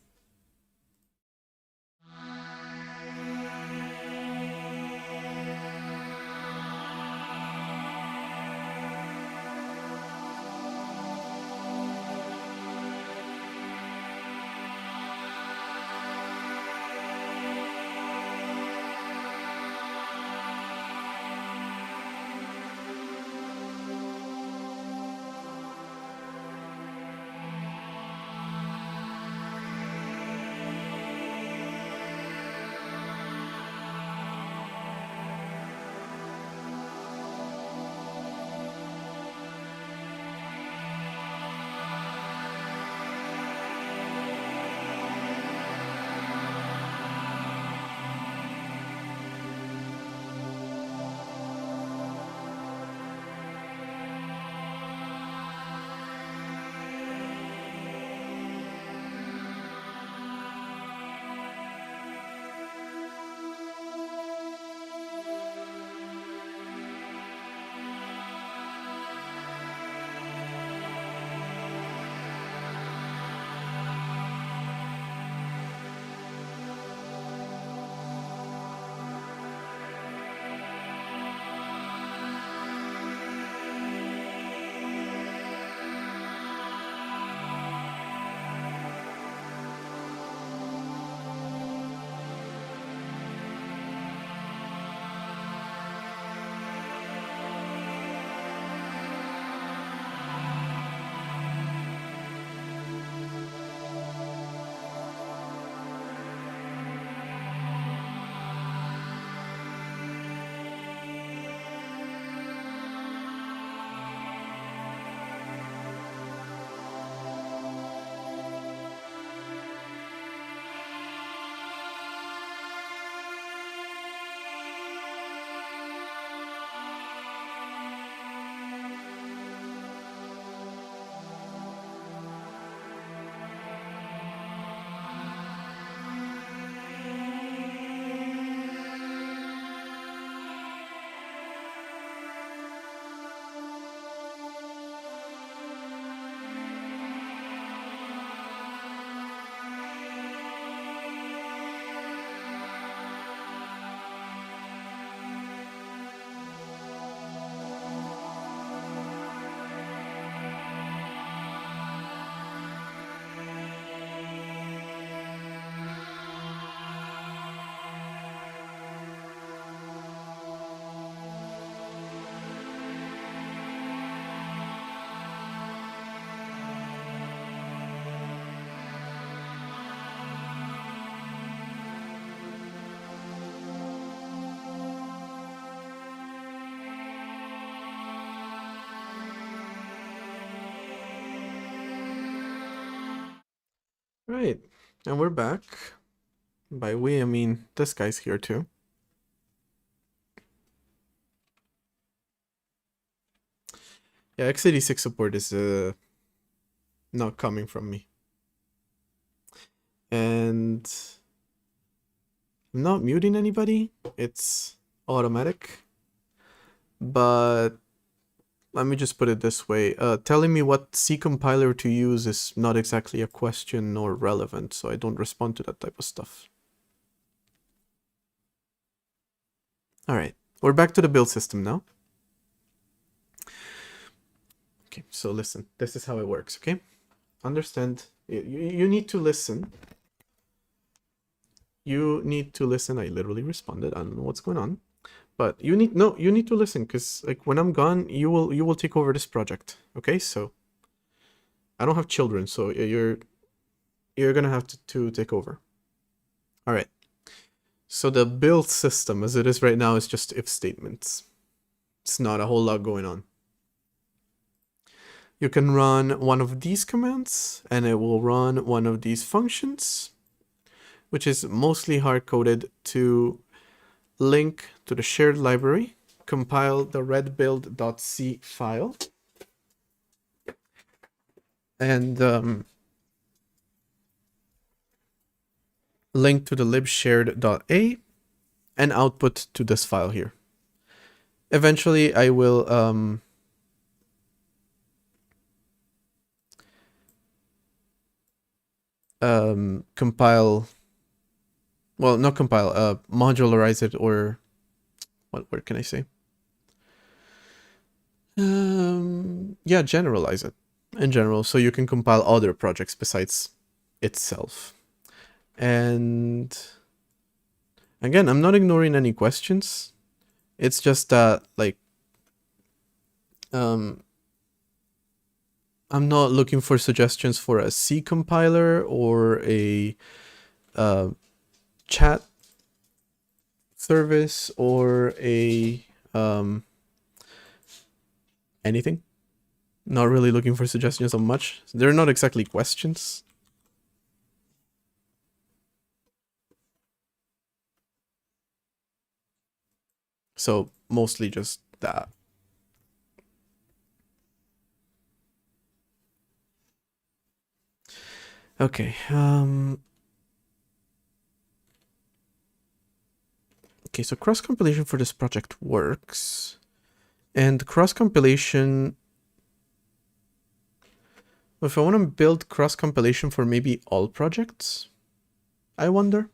Right, and we're back. By we, I mean this guy's here too. Yeah, x86 support is not coming from me. And I'm not muting anybody. It's automatic. But let me just put it this way. Telling me what C compiler to use is not exactly a question nor relevant, so I don't respond to that type of stuff. Alright, we're back to the build system now. Okay, so listen, this is how it works, okay? Understand, you need to listen. You need to listen. I literally responded. I don't know what's going on. But you need to listen, because like when I'm gone, you will take over this project. Okay, so I don't have children, so you're gonna have to take over. All right. So the build system as it is right now is just if statements. It's not a whole lot going on. You can run one of these commands, and it will run one of these functions, which is mostly hard-coded to link to the shared library, compile the redbuild.c file, and link to the libshared.a, and output to this file here. Eventually, I will compile, well, not compile, modularize it, or what word can I say? Yeah, generalize it in general, so you can compile other projects besides itself. And again, I'm not ignoring any questions. It's just that, like, I'm not looking for suggestions for a C compiler or a chat service or a anything. Not really looking for suggestions on much. They're not exactly questions. So mostly just that. Okay. Okay, so cross compilation for this project works, and cross compilation. If I want to build cross compilation for maybe all projects, I wonder.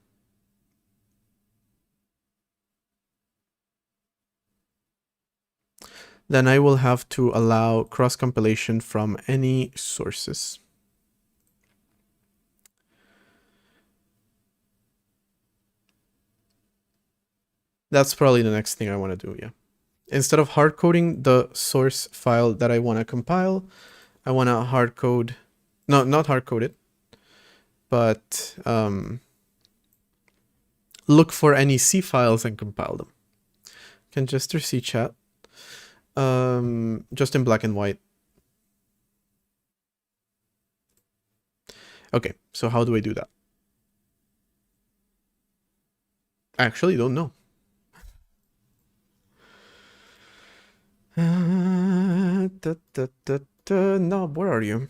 Then I will have to allow cross compilation from any sources. That's probably the next thing I want to do, yeah. Instead of hard coding the source file that I want to compile, I want to hard code, no, not hard code it, but look for any C files and compile them. Congester C chat, just in black and white. Okay, so how do I do that? I actually don't know. No, where are you?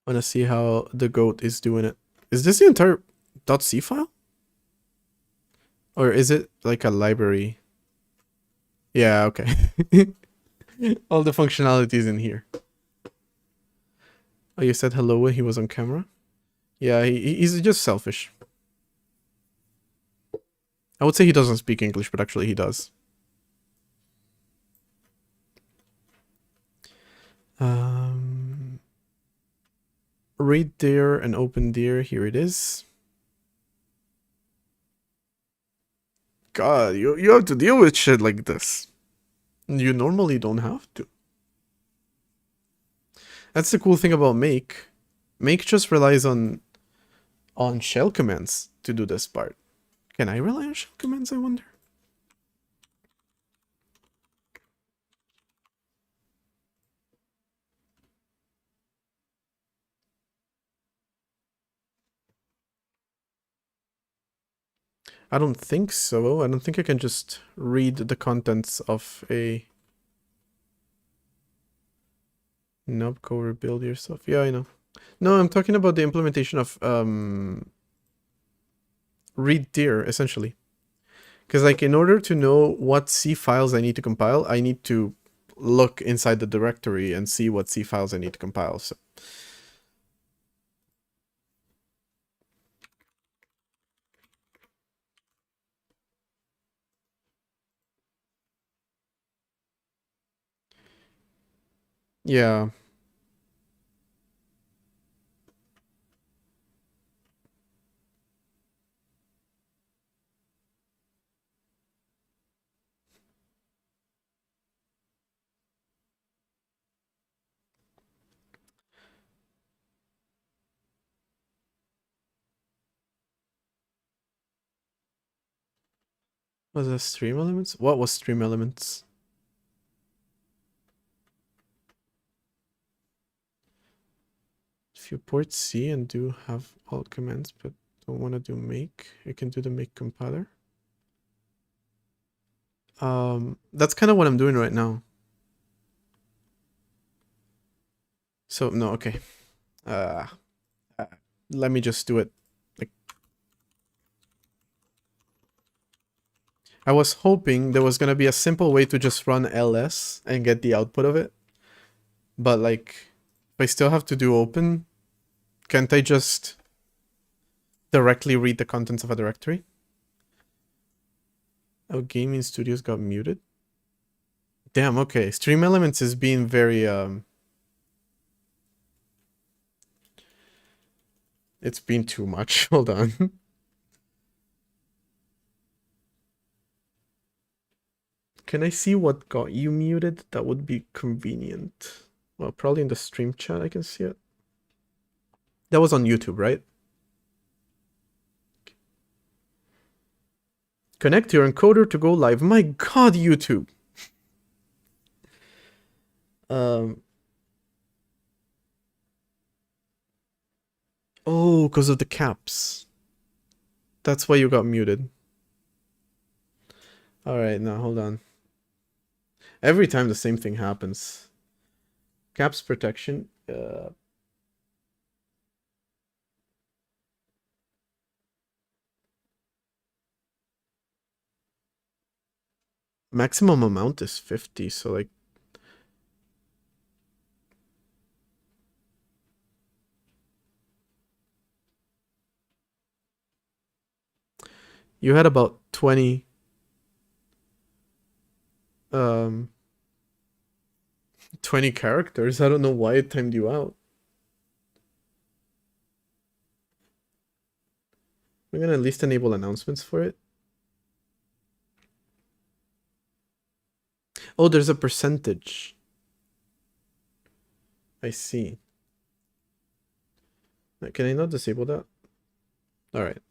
I want to see how the goat is doing it. Is this the entire .c file? Or is it like a library? Yeah, okay. All the functionalities in here. Oh, you said hello when he was on camera? Yeah, he's just selfish. I would say he doesn't speak English, but actually he does. Read there and open there. Here it is. God, you have to deal with shit like this. You normally don't have to. That's the cool thing about make. Make just relies on shell commands to do this part. Can I rely on shell commands, I wonder? I don't think so. I don't think I can just read the contents of a nub go rebuild yourself. Yeah, I know. No, I'm talking about the implementation of read dir, essentially. Because like in order to know what C files I need to compile, I need to look inside the directory and see what C files I need to compile. So yeah. Was it stream elements? What was stream elements? If you port C and do have all commands, but don't want to do make, you can do the make compiler. That's kind of what I'm doing right now. So no, okay. Let me just do it. Like, I was hoping there was gonna be a simple way to just run ls and get the output of it. But like, if I still have to do open, can't I just directly read the contents of a directory? Oh, gaming studios got muted. Damn, okay. Stream Elements is being very it's been too much. Hold on. Can I see what got you muted? That would be convenient. Well, probably in the stream chat I can see it. That was on YouTube, right? Connect your encoder to go live. My god, YouTube. Oh, because of the caps. That's why you got muted. Alright, now hold on. Every time the same thing happens. Caps protection. Maximum amount is 50, so like... You had about 20... 20 characters. I don't know why it timed you out. We're gonna at least enable announcements for it. Oh, there's a percentage. I see. Can I not disable that? Alright.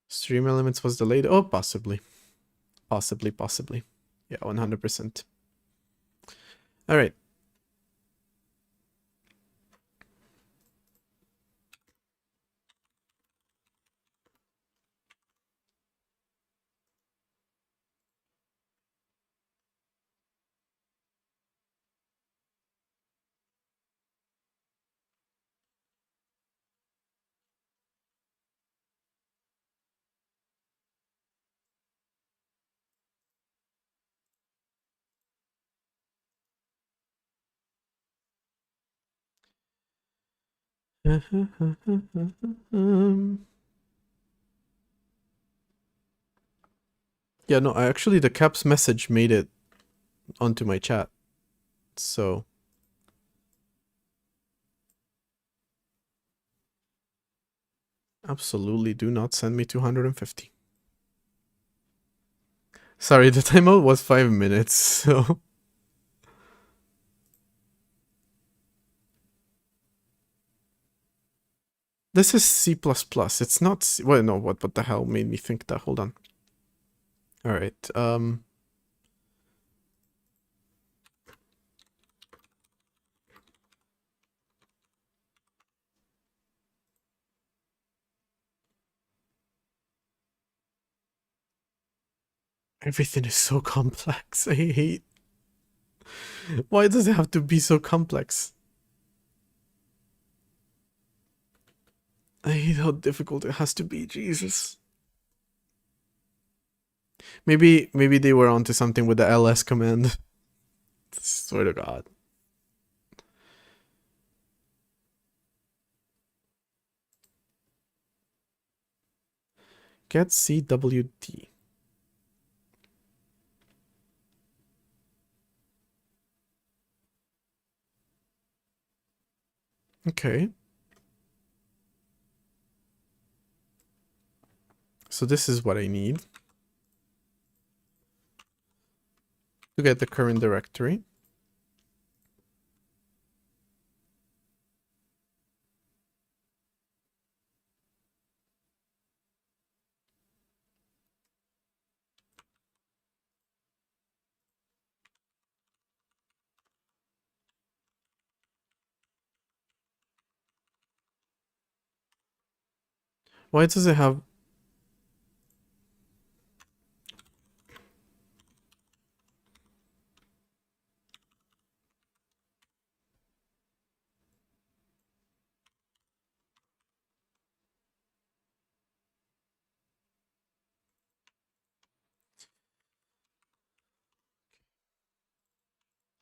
Stream elements was delayed. Oh, possibly. Possibly. Yeah, 100%. Alright. Yeah, no, actually the caps message made it onto my chat. So absolutely do not send me 250. Sorry, the timeout was 5 minutes, so This is C++. It's not C. Well, no, what the hell made me think that? Hold on. All right. Everything is so complex. I hate. Why does it have to be so complex? I hate how difficult it has to be. Jesus. Maybe they were onto something with the ls command. Swear to God. Get CWD. Okay. So this is what I need to get the current directory. Why does it have...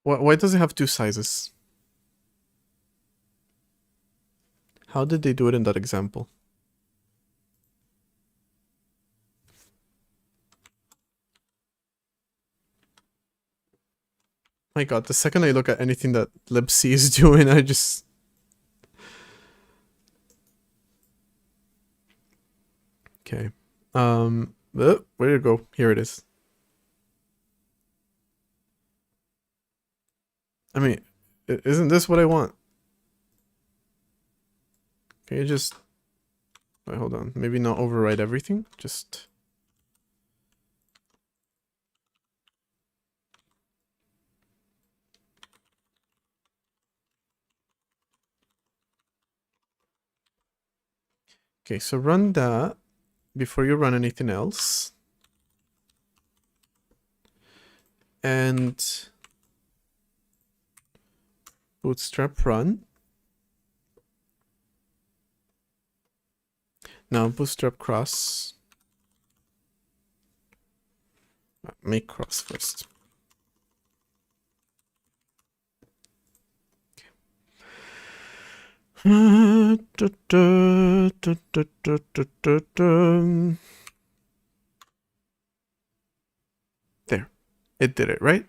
Why does it have two sizes? How did they do it in that example? My God, the second I look at anything that libc is doing, I just... Okay. Where did it go? Here it is. I mean, isn't this what I want? Can you just... Wait, hold on. Maybe not override everything. Just... Okay, so run that before you run anything else. And bootstrap run. Now bootstrap cross. Make cross first. There. It did it, right?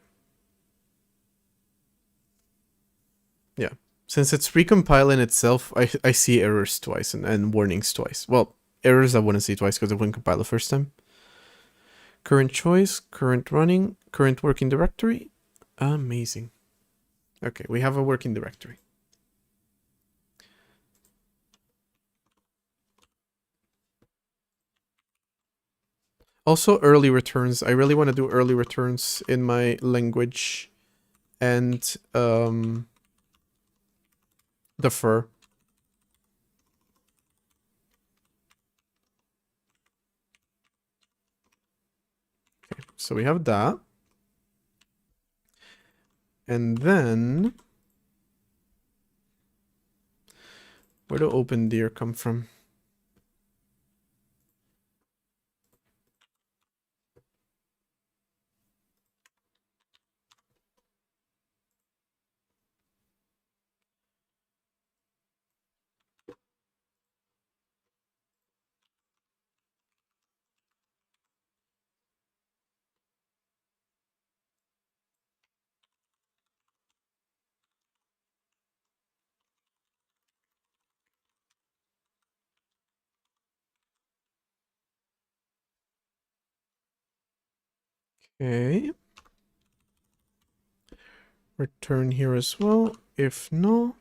Yeah. Since it's recompiling itself, I see errors twice and warnings twice. Well, errors I wouldn't see twice because it wouldn't compile the first time. Current choice, current running, current working directory. Amazing. Okay, we have a working directory. Also, early returns. I really want to do early returns in my language and defer. Okay, so we have that. And then... Where do open dir come from? Okay. Return here as well. If no...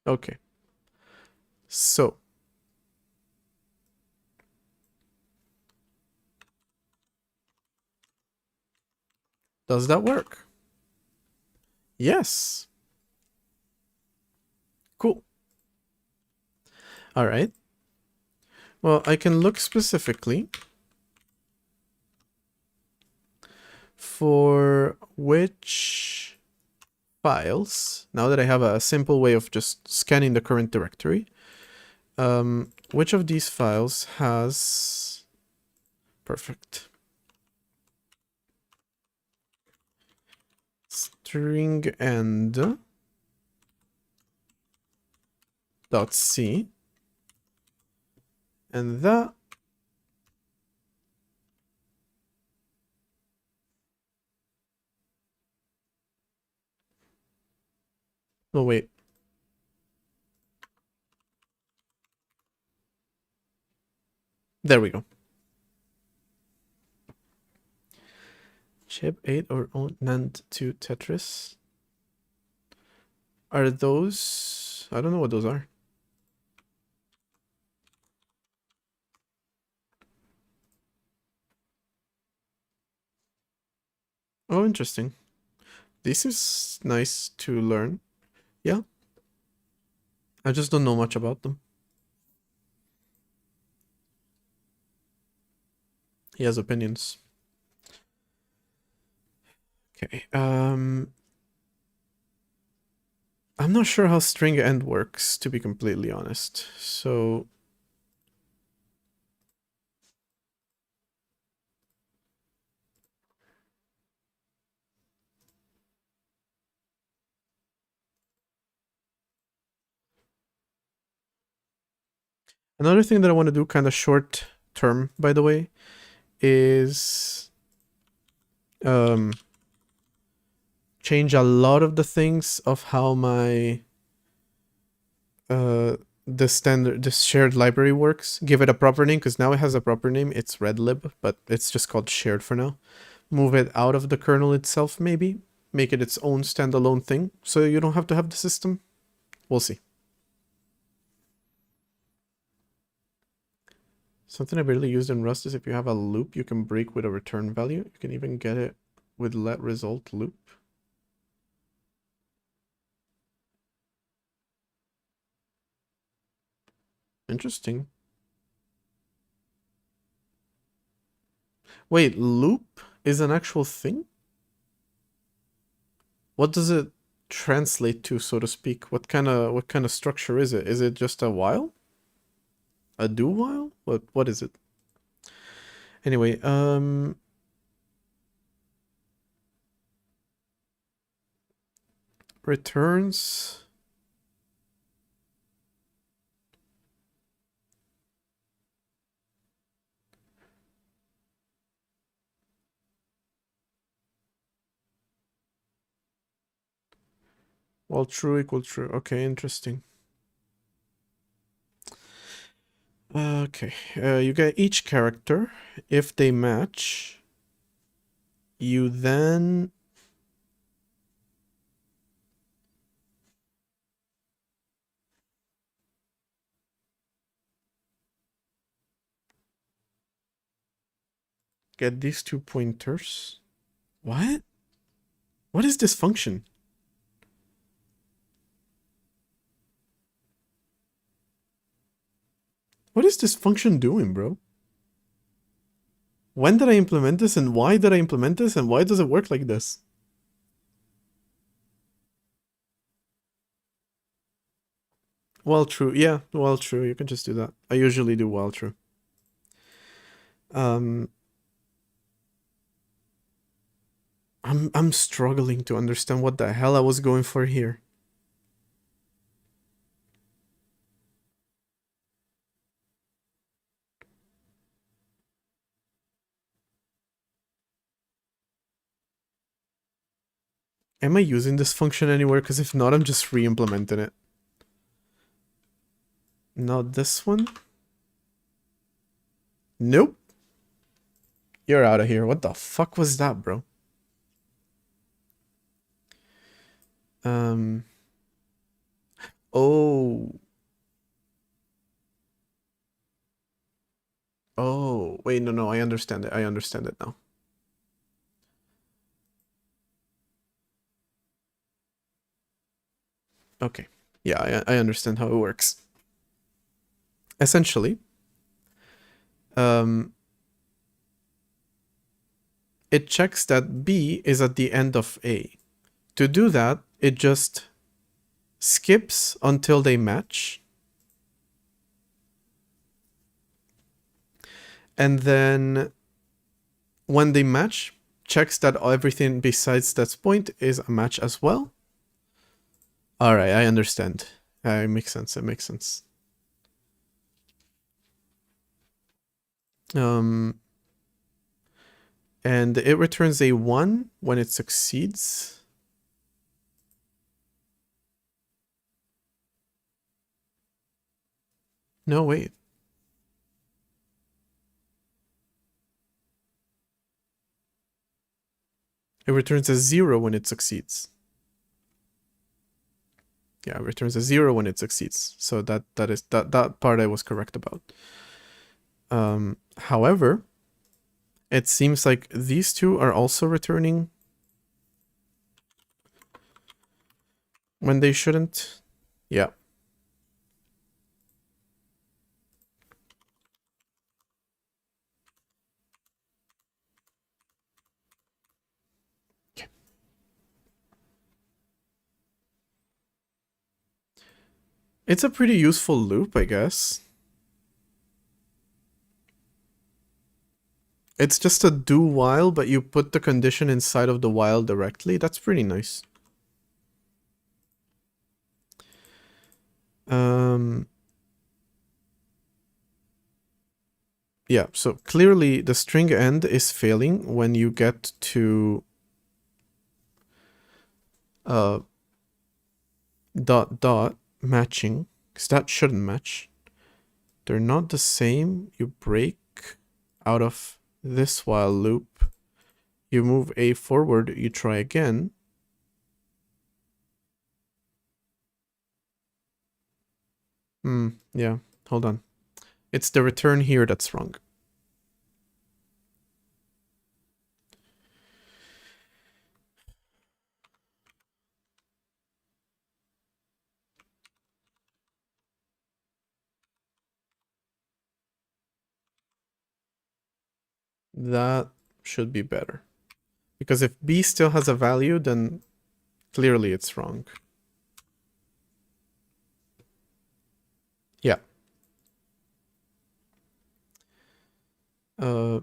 Okay. So. Does that work? Yes. Cool. All right. Well, I can look specifically for which files, now that I have a simple way of just scanning the current directory, which of these files has... Perfect. String end dot c, and that oh wait, there we go. Chip 8 or NAND to Tetris. Are those... I don't know what those are. Oh, interesting. This is nice to learn. Yeah. I just don't know much about them. He has opinions. Okay. I'm not sure how string end works, to be completely honest. So... Another thing that I want to do kind of short term, by the way, is change a lot of the things of how my this shared library works. Give it a proper name, because now it has a proper name. It's redlib, but it's just called shared for now. Move it out of the kernel itself, maybe. Make it its own standalone thing, so you don't have to have the system. We'll see. Something I barely used in Rust is if you have a loop you can break with a return value. You can even get it with let result loop. Interesting. Wait, loop is an actual thing? What does it translate to, so to speak? What kind of structure is it? Is it just a while? A do while? What is it? Anyway, returns. While true equal true. Okay, interesting. Okay, you get each character. If they match, you then get these two pointers. What? What is this function? What is this function doing, bro? When did I implement this, and why did I implement this, and why does it work like this? While true, yeah, while true, you can just do that. I usually do while true. I'm struggling to understand what the hell I was going for here. Am I using this function anywhere? Because if not, I'm just re-implementing it. Not this one? Nope. You're out of here. What the fuck was that, bro? Oh. Oh, wait, no, I understand it. I understand it now. Okay. Yeah, I understand how it works. Essentially, um, it checks that B is at the end of A. To do that, it just skips until they match. And then when they match, checks that everything besides that point is a match as well. All right, I understand. It makes sense. It makes sense. And it returns a 1 when it succeeds. No, wait. It returns a 0 when it succeeds. Yeah, it returns a 0 when it succeeds. So that part I was correct about. However, it seems like these two are also returning when they shouldn't. Yeah. It's a pretty useful loop, I guess. It's just a do while, but you put the condition inside of the while directly. That's pretty nice. Yeah, so clearly the string end is failing when you get to dot dot matching, because that shouldn't match. They're not the same. You break out of this while loop. You move A forward, you try again. Yeah, hold on. It's the return here that's wrong. That should be better. Because if B still has a value, then clearly it's wrong. Yeah.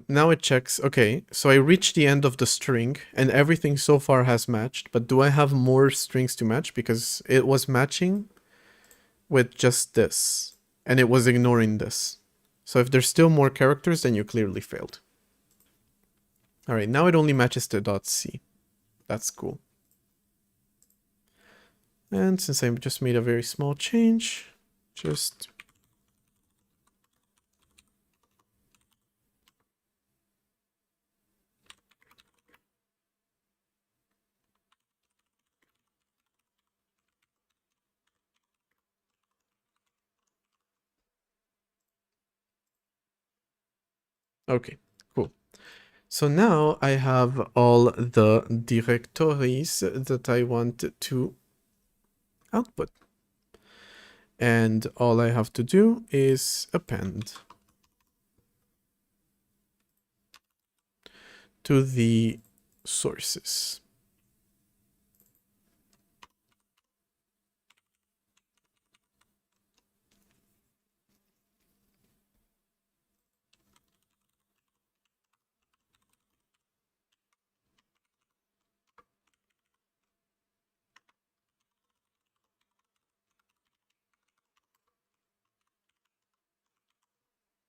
Now it checks, okay, so I reached the end of the string and everything so far has matched, but do I have more strings to match? Because it was matching with just this and it was ignoring this. So if there's still more characters, then you clearly failed. All right, now it only matches to .c. That's cool. And since I just made a very small change, just okay, cool. So now I have all the directories that I want to output. And all I have to do is append to the sources.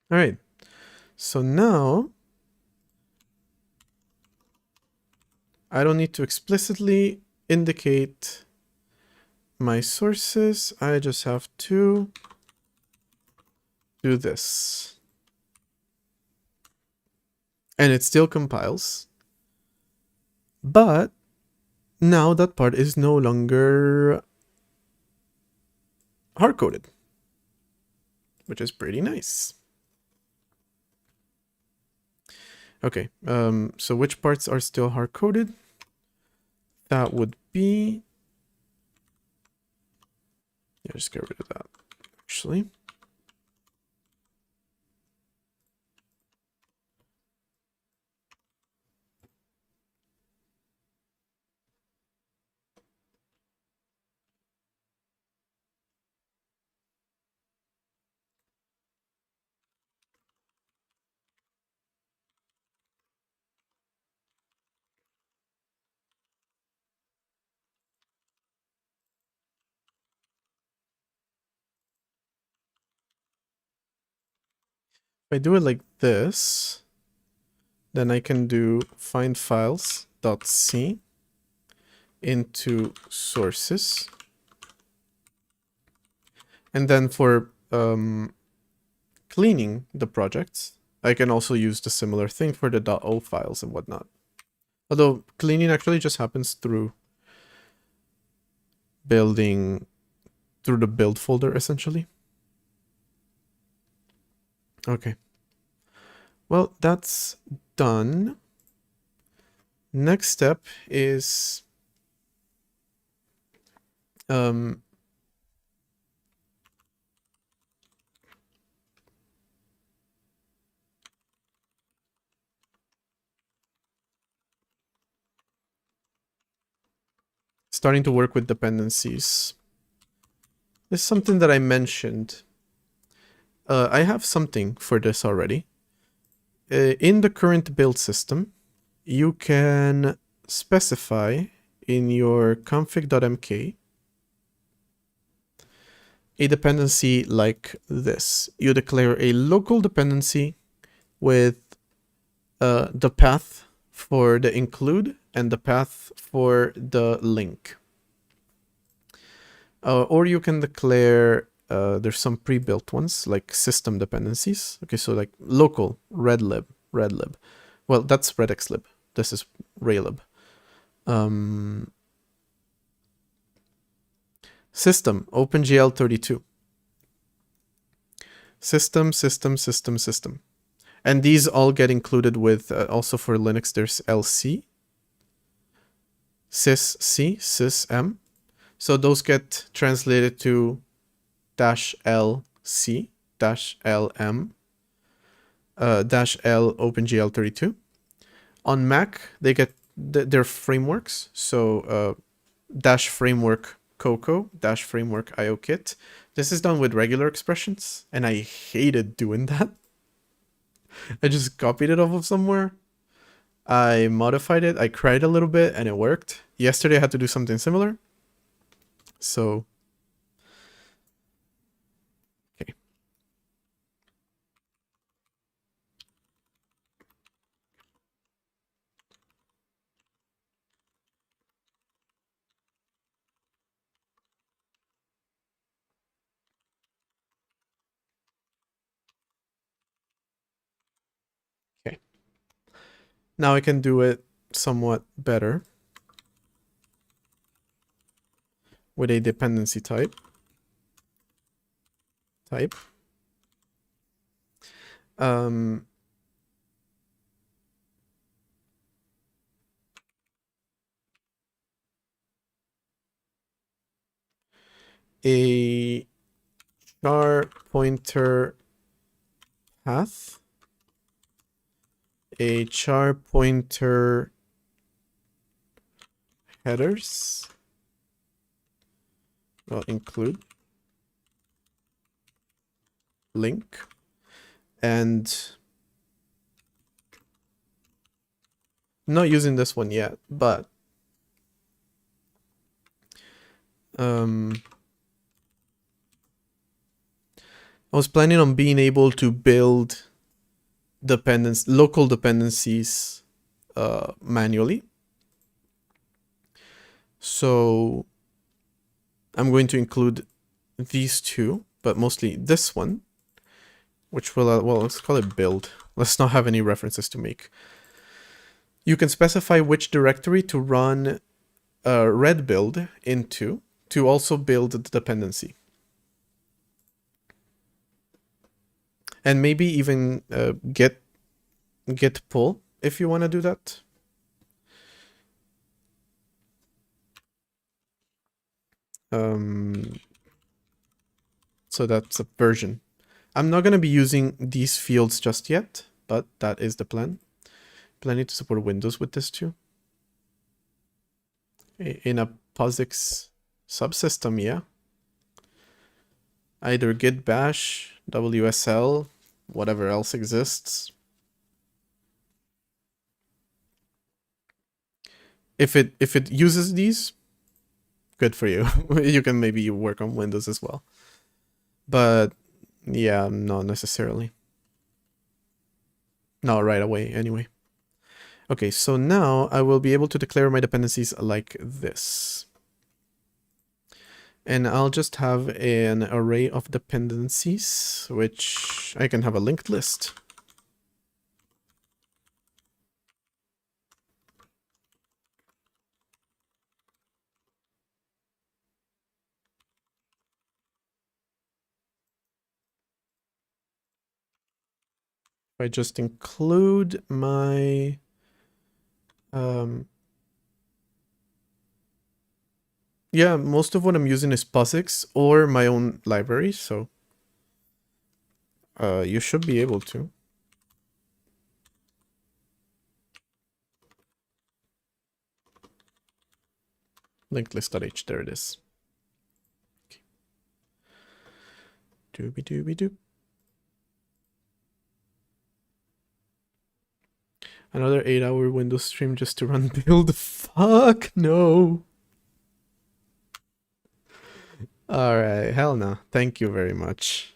All right, so now I don't need to explicitly indicate my sources. I just have to do this. And it still compiles. But now that part is no longer hard-coded, which is pretty nice. Okay, so which parts are still hard-coded? That would be... Yeah, just get rid of that, actually. If I do it like this, then I can do find files.c into sources. And then for cleaning the projects, I can also use the similar thing for the .o files and whatnot. Although cleaning actually just happens through building through the build folder, essentially. Okay. Well, that's done. Next step is starting to work with dependencies. This is something that I mentioned. I have something for this already. In the current build system, you can specify in your config.mk a dependency like this. You declare a local dependency with the path for the include and the path for the link. Or you can declare, there's some pre-built ones like system dependencies. Okay, so like local redlib. Well, that's redxlib. This is raylib. System OpenGL32. System. And these all get included with, also for Linux, there's LC, sysc, sysm. So those get translated to -lc, -lm, -l OpenGL32. On Mac, they get their frameworks. So -framework Coco, -framework IOKit. This is done with regular expressions, and I hated doing that. I just copied it off of somewhere. I modified it, I cried a little bit, and it worked. Yesterday I had to do something similar. So, okay. Okay. Now I can do it somewhat better with a dependency type. A char pointer path, a char pointer headers, well, include link, and I'm not using this one yet, but I was planning on being able to build local dependencies manually. So I'm going to include these two, but mostly this one, which will, well, let's call it build. Let's not have any references to make. You can specify which directory to run red build into to also build the dependency. And maybe even git pull if you want to do that. So that's a version. I'm not going to be using these fields just yet, but that is the plan. Planning to support Windows with this too. In a POSIX subsystem, yeah. Either git bash, WSL, whatever else exists. If it uses these, good for you. You can maybe work on Windows as well. But yeah, not necessarily. Not right away, anyway. Okay, so now I will be able to declare my dependencies like this. And I'll just have an array of dependencies, which I can have a linked list. If I just include my yeah, most of what I'm using is POSIX or my own library, so you should be able to. Linked list.h, there it is. Okay. Dooby dooby doo. Another 8-hour Windows stream just to run build. Fuck no. Alright, hell no. Thank you very much.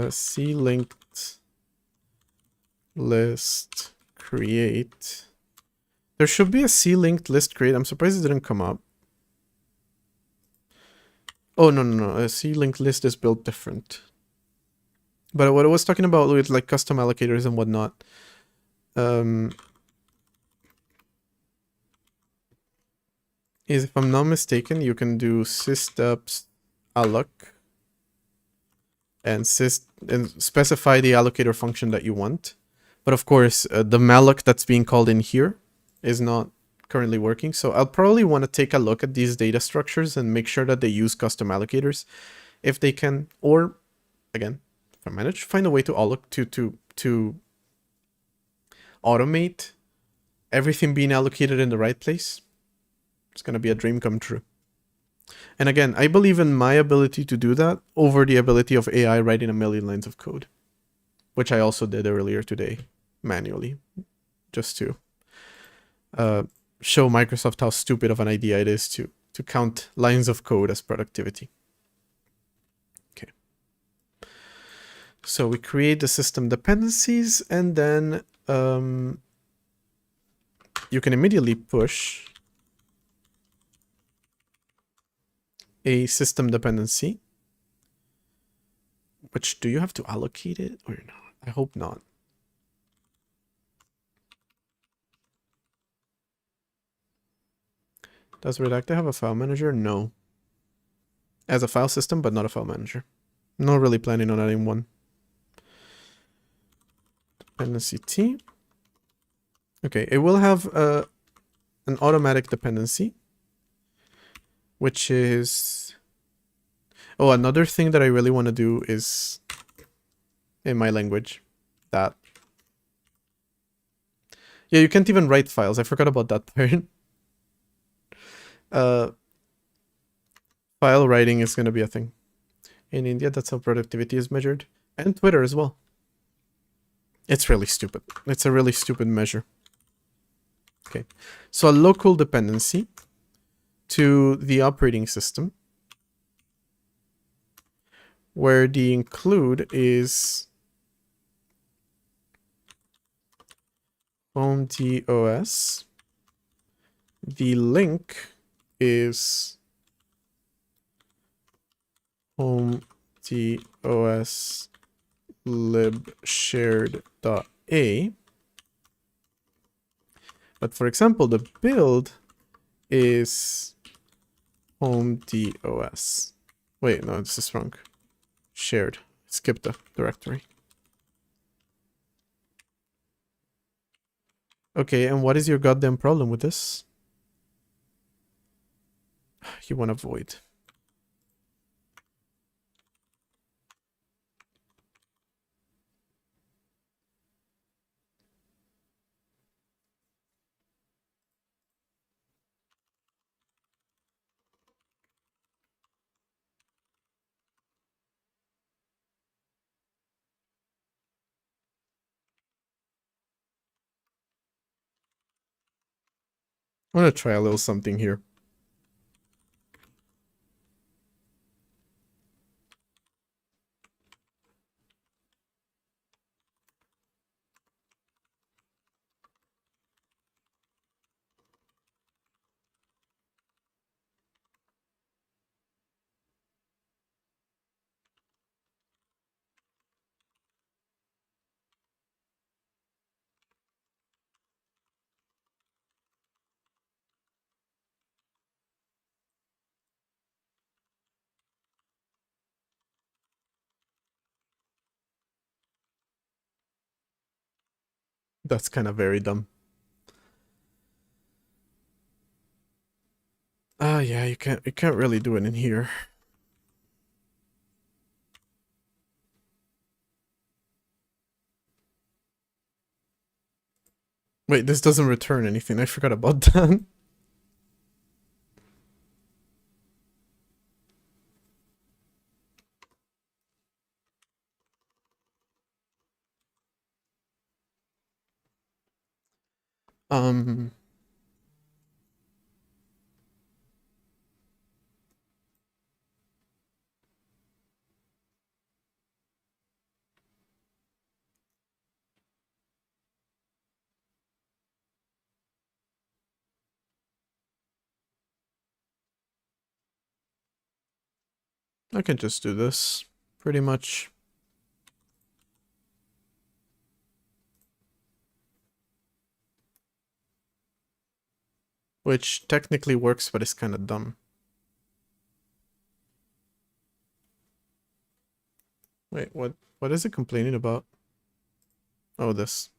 C linked list create. There should be a C linked list create. I'm surprised it didn't come up. Oh, no. A C linked list is built different. But what I was talking about with like custom allocators and whatnot, is if I'm not mistaken, you can do systeps alloc and specify the allocator function that you want. But of course, the malloc that's being called in here is not currently working. So I'll probably want to take a look at these data structures and make sure that they use custom allocators if they can, or again, if I manage to find a way to automate everything being allocated in the right place. It's going to be a dream come true. And again, I believe in my ability to do that over the ability of AI writing a million lines of code, which I also did earlier today manually, just to show Microsoft how stupid of an idea it is to count lines of code as productivity. Okay. So we create the system dependencies, and then you can immediately push a system dependency. Which, do you have to allocate it or not? I hope not. Does Redactor have a file manager? No. As a file system, but not a file manager. Not really planning on adding one. Dependency T. Okay, it will have an automatic dependency, which is... Oh, another thing that I really want to do is, in my language, that... Yeah, you can't even write files. I forgot about that part. File writing is going to be a thing. In India, that's how productivity is measured. And Twitter as well. It's really stupid. It's a really stupid measure. Okay, so a local dependency to the operating system, where the include is home TOS. The link is home TOS libshared.a. But for example, the build is home DOS. Wait, no, this is wrong. Shared. Skip the directory. Okay, and what is your goddamn problem with this? You want to void. I'm gonna try a little something here. That's kind of very dumb. Ah, yeah, you can't really do it in here. Wait, this doesn't return anything. I forgot about that. Um, I can just do this, pretty much. Which technically works, but it's kind of dumb. Wait, what is it complaining about? Oh, this.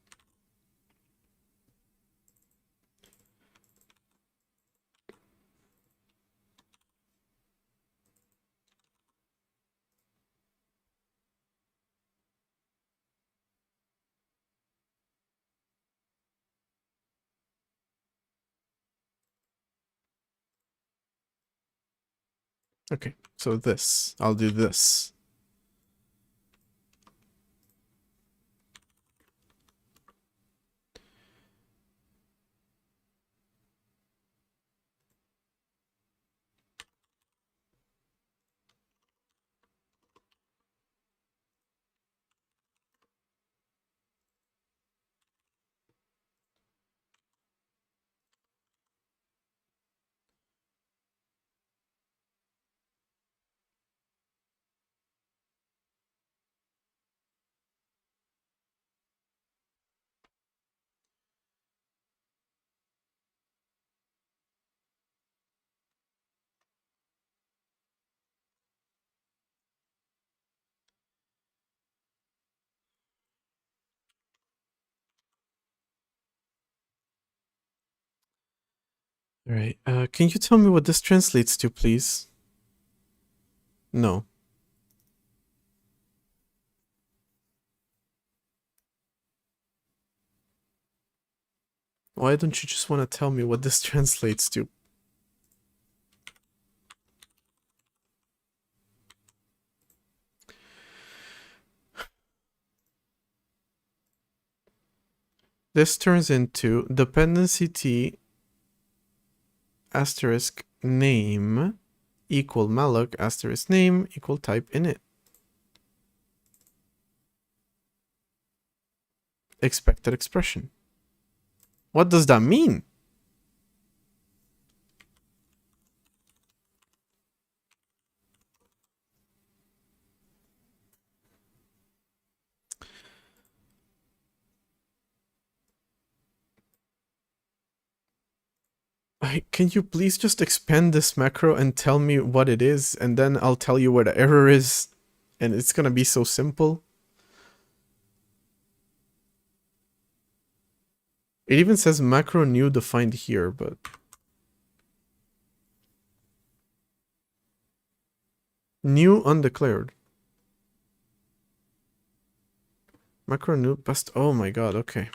Okay, so this. I'll do this. All right. Can you tell me what this translates to, please? No. Why don't you just want to tell me what this translates to? This turns into dependency t asterisk name equal malloc asterisk name equal type init. Expected expression. What does that mean? can you please just expand this macro and tell me what it is, and then I'll tell you where the error is, and it's gonna be so simple. It even says macro new defined here, but... New undeclared. Macro new best. Oh my god, okay.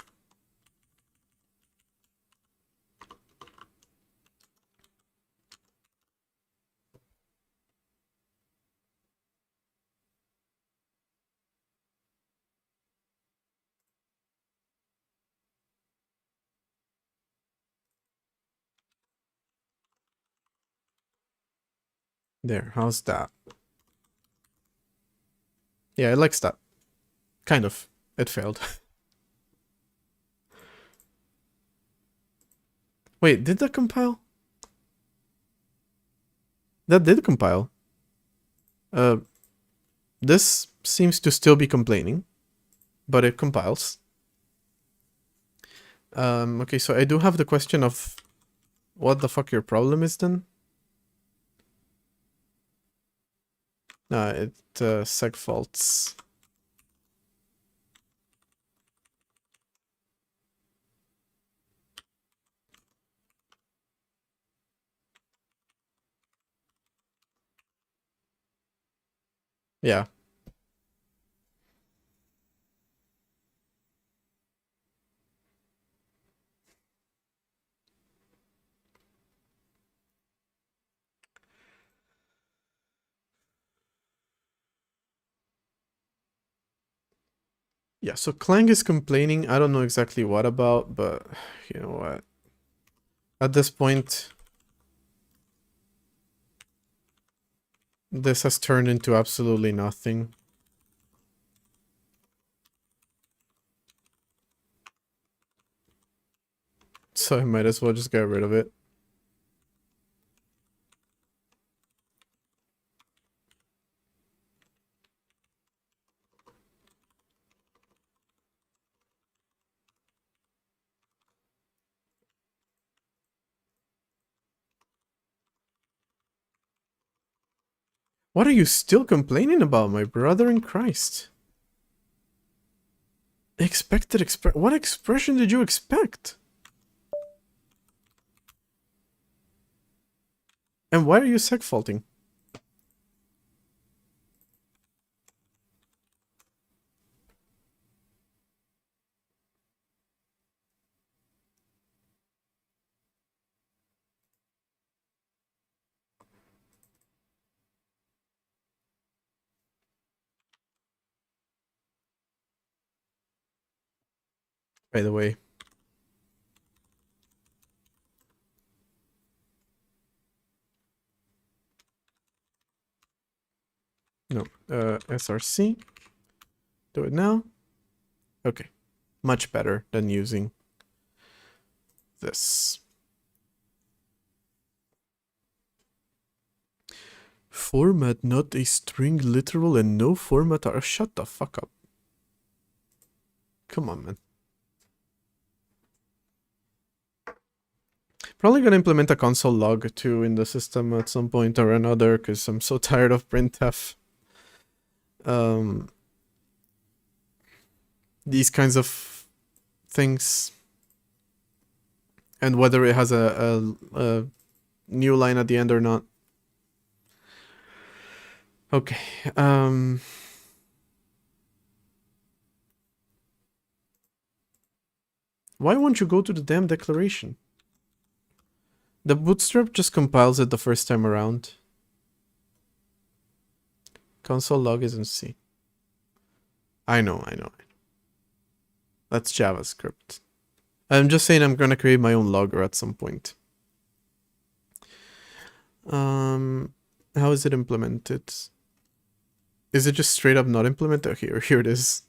There, how's that? Yeah, it likes that. Kind of. It failed. Wait, did that compile? That did compile. This seems to still be complaining, but it compiles. Okay, so I do have the question of what the fuck your problem is then? It seg faults. Yeah. Yeah, so Clang is complaining. I don't know exactly what about, but you know what? At this point, this has turned into absolutely nothing. So I might as well just get rid of it. What are you still complaining about, my brother in Christ? What expression did you expect? And why are you seg faulting? By the way. No, SRC. Do it now. Okay. Much better than using this. Format not a string literal and no format are... Shut the fuck up. Come on, man. Probably gonna implement a console log too in the system at some point or another, because I'm so tired of printf. These kinds of things. And whether it has a new line at the end or not. Okay. Why won't you go to the damn declaration? The Bootstrap just compiles it the first time around. Console log is in C. I know. That's JavaScript. I'm just saying I'm gonna create my own logger at some point. How is it implemented? Is it just straight up not implemented? Here it is.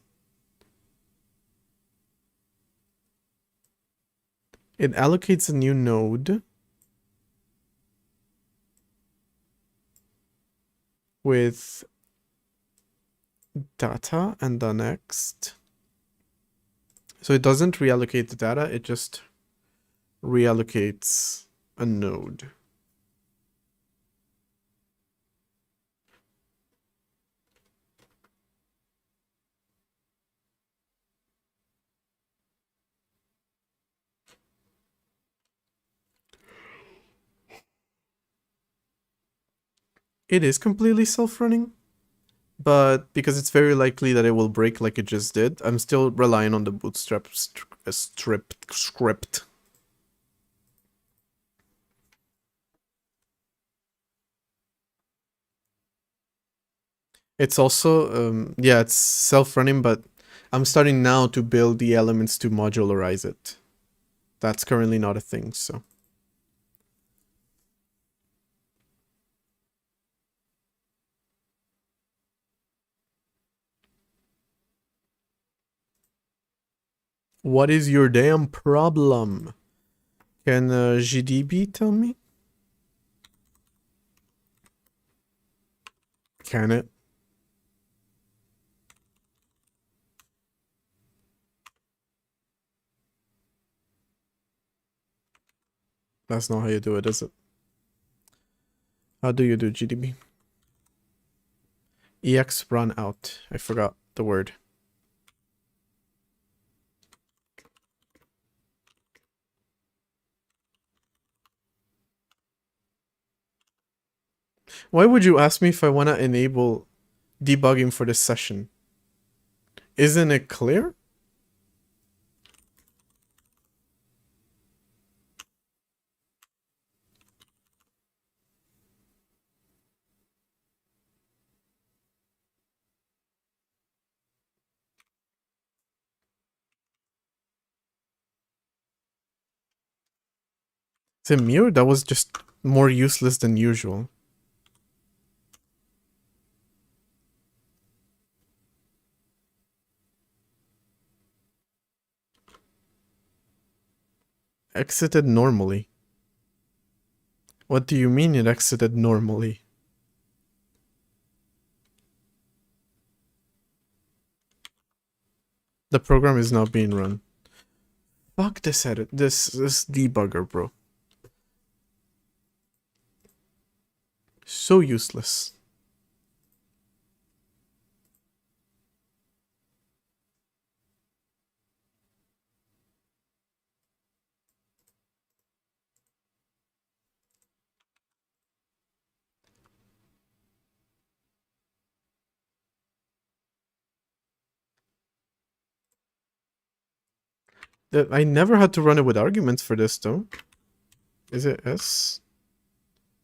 It allocates a new node with data and the next. So it doesn't reallocate the data, it just reallocates a node. It is completely self-running, but because it's very likely that it will break like it just did, I'm still relying on the Bootstrap script. It's also, yeah, it's self-running, but I'm starting now to build the elements to modularize it. That's currently not a thing, so. What is your damn problem? Can GDB tell me? Can it? That's not how you do it, is it? How do you do GDB? EX run out. I forgot the word. Why would you ask me if I want to enable debugging for this session? Isn't it clear? Is it me or that was just more useless than usual? Exited normally. What do you mean it exited normally? The program is not being run. Fuck this edit. This debugger, bro. So useless. I never had to run it with arguments for this, though. Is it S?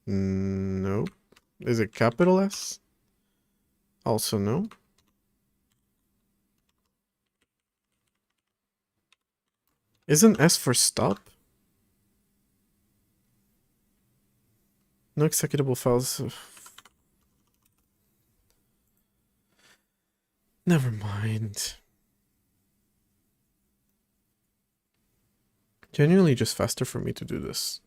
No. Is it capital S? Also no. Isn't S for stop? No executable files. Never mind. Genuinely just faster for me to do this.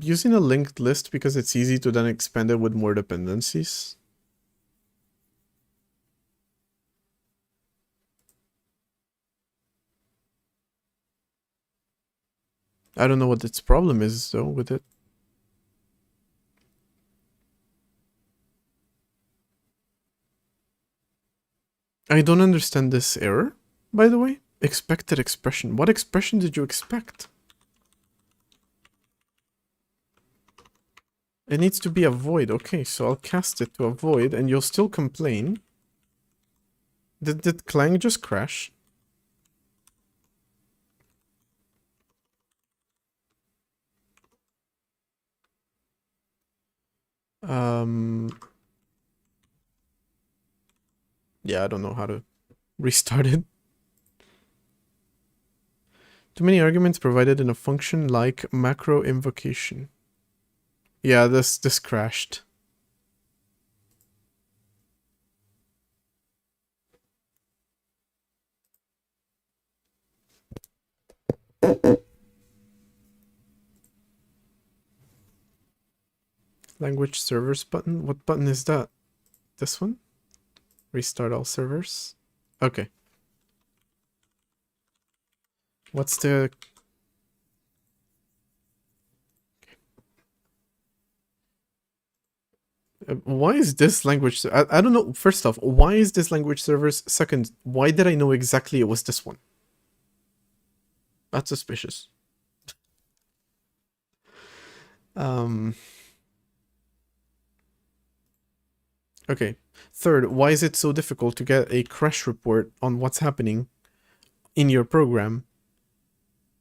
Using a linked list because it's easy to then expand it with more dependencies. I don't know what its problem is though with it. I don't understand this error, by the way. Expected expression. What expression did you expect? It needs to be a void. Okay, so I'll cast it to a void and you'll still complain. Did Clang just crash? Yeah, I don't know how to restart it. Too many arguments provided in a function like macro invocation. Yeah, this crashed. Language servers button. What button is that? This one? Restart all servers. Okay. What's the... why is this language... I don't know. First off, why is this language servers? Second, why did I know exactly it was this one? That's suspicious. Okay. Third, why is it so difficult to get a crash report on what's happening in your program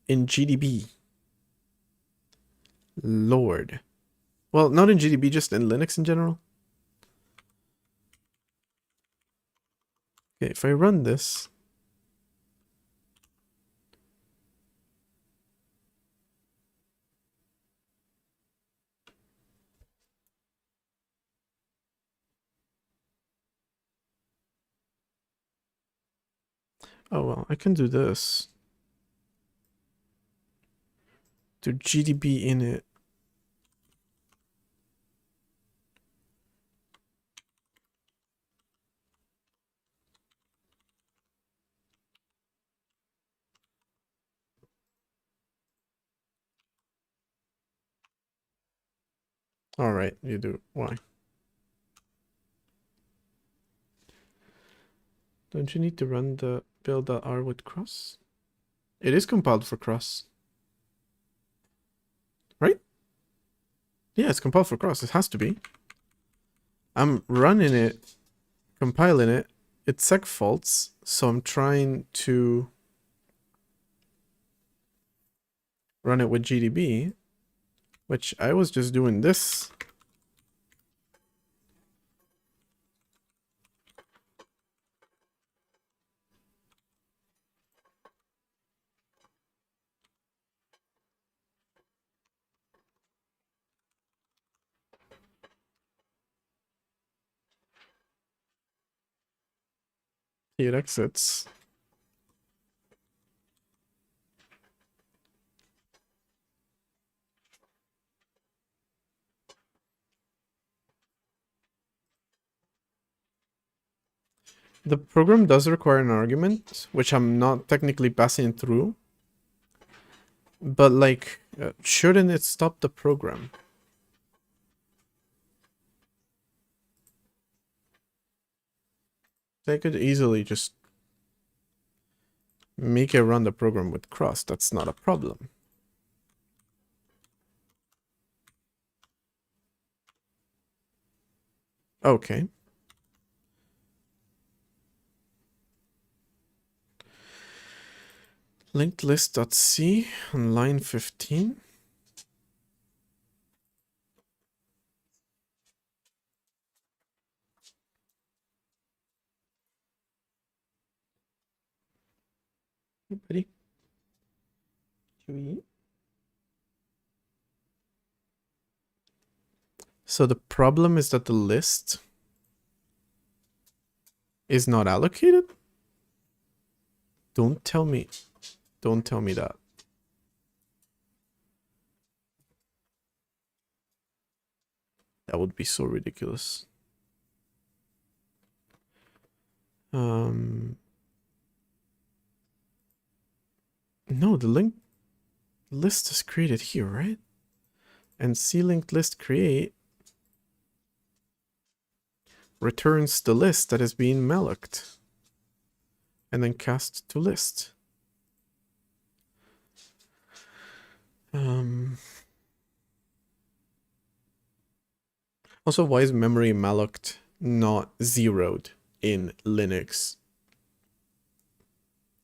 in GDB? Lord. Well, not in GDB, just in Linux in general. Okay, if I run this... oh, well, I can do this. Do GDB init. Alright, you do. Why? Don't you need to run the build.r with cross? It is compiled for cross. Right? Yeah, it's compiled for cross. It has to be. I'm running it, compiling it. It's seg faults, so I'm trying to run it with GDB, which I was just doing this. It exits. The program does require an argument, which I'm not technically passing through. But like, shouldn't it stop the program? They could easily just make it run the program with cross. That's not a problem. Okay. Linked list.c on line 15. Hey, buddy. Chewy. So the problem is that the list is not allocated? Don't tell me. Don't tell me that. That would be so ridiculous. No, the link list is created here, right? And clinked list create returns the list that is being mallocked and then cast to list. Also, why is memory mallocked not zeroed in Linux?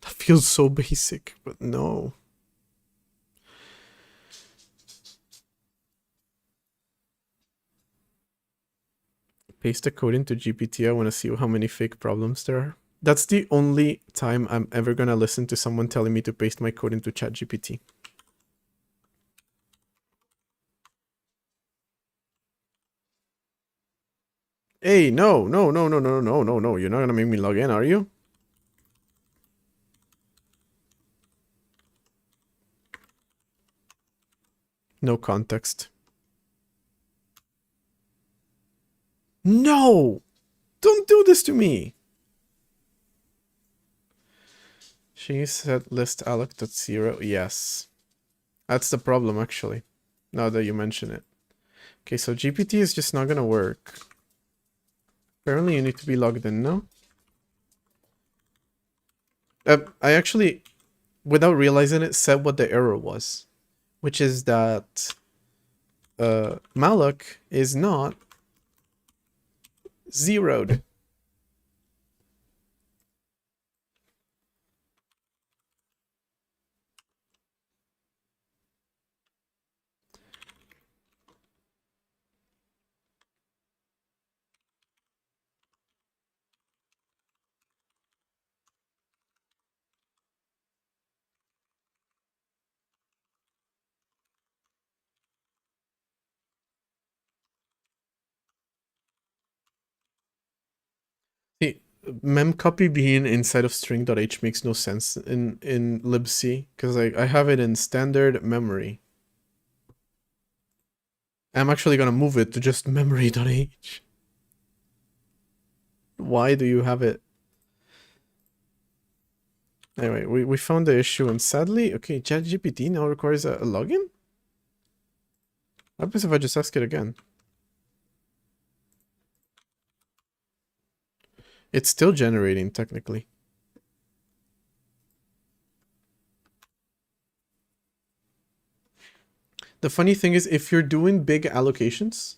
That feels so basic, but no. Paste the code into GPT. I want to see how many fake problems there are. That's the only time I'm ever going to listen to someone telling me to paste my code into ChatGPT. Hey, no. You're not going to make me log in, are you? No context. No! Don't do this to me! She said list alloc.0. Yes. That's the problem, actually. Now that you mention it. Okay, so GPT is just not gonna work. Apparently you need to be logged in now. I actually, without realizing it, said what the error was. Which is that malloc is not zeroed. See, memcopy being inside of string.h makes no sense in libc, because I have it in standard memory. I'm actually gonna move it to just memory.h. Why do you have it? Anyway, we found the issue, and sadly, okay, ChatGPT now requires a login? What happens if I just ask it again? It's still generating, technically. The funny thing is, if you're doing big allocations,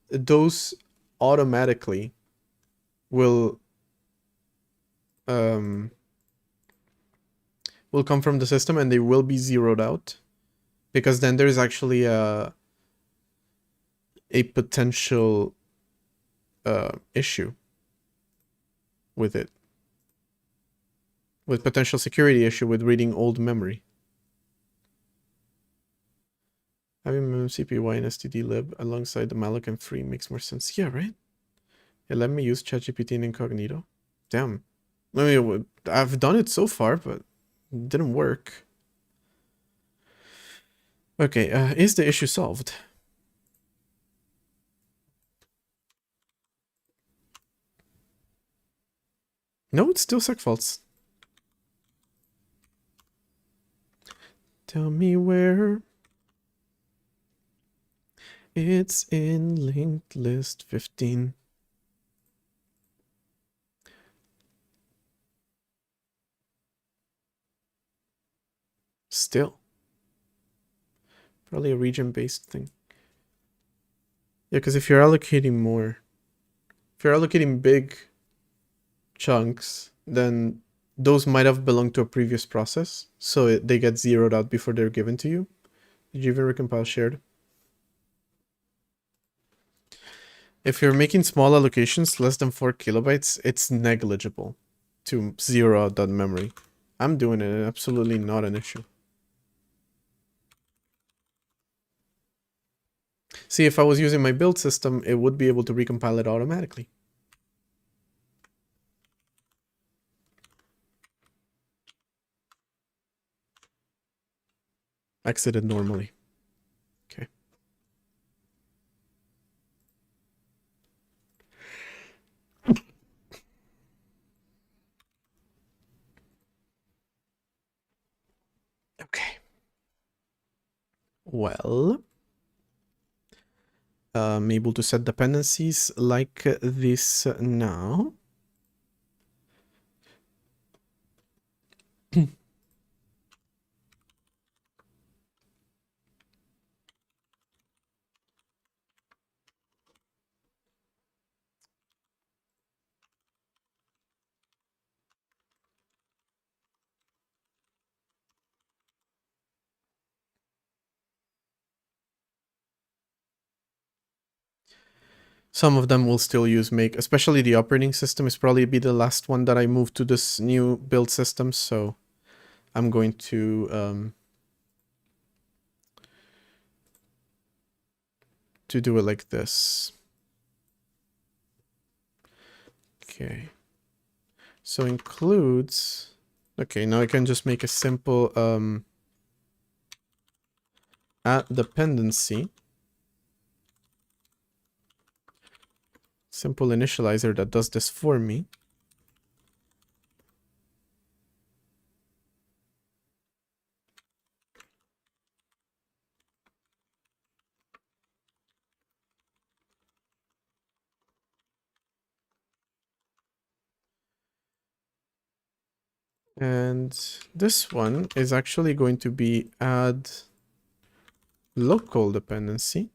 those automatically will come from the system, and they will be zeroed out, because then there's actually a potential issue with it, with potential security issue with reading old memory. Having memcpy and stdlib alongside the malloc and free makes more sense. Yeah, right? Yeah, let me use ChatGPT in incognito. Damn. I mean, I've done it so far, but it didn't work. Okay, is the issue solved? No, it's still segfaults. Tell me where. It's in linked list 15. Still. Probably a region-based thing. Yeah, because if you're allocating more, if you're allocating big chunks, then those might have belonged to a previous process, so they get zeroed out before they're given to you. Did you even recompile shared? If you're making small allocations, less than 4 kilobytes, it's negligible to zero out that memory. I'm doing it, absolutely not an issue. See, if I was using my build system, it would be able to recompile it automatically. Exited normally. Okay. Okay. Well, I'm able to set dependencies like this now. Some of them will still use make, especially the operating system is probably be the last one that I move to this new build system, so I'm going to do it like this. Okay. So includes, okay, now I can just make a simple at dependency. simple initializer that does this for me. And this one is actually going to be add local dependency.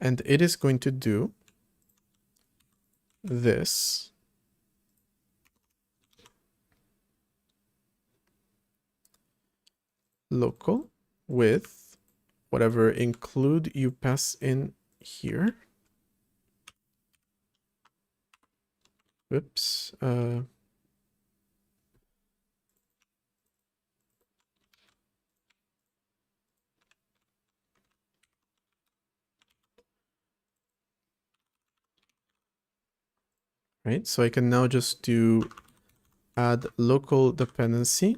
And it is going to do this. Local with whatever include you pass in here. Whoops. Right, so I can now just do add local dependency.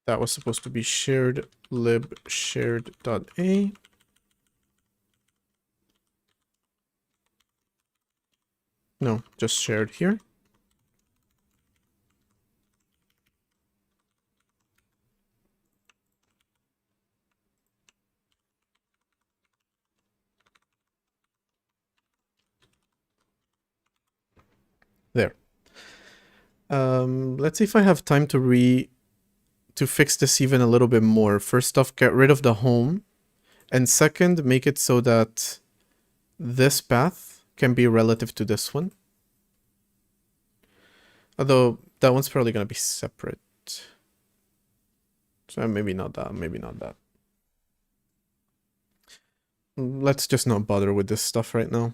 That was supposed to be shared lib shared.a. No, just shared here. There. Let's see if I have time to fix this even a little bit more. First off, get rid of the home. And second, make it so that this path can be relative to this one. Although that one's probably going to be separate. So maybe not that, maybe not that. Let's just not bother with this stuff right now.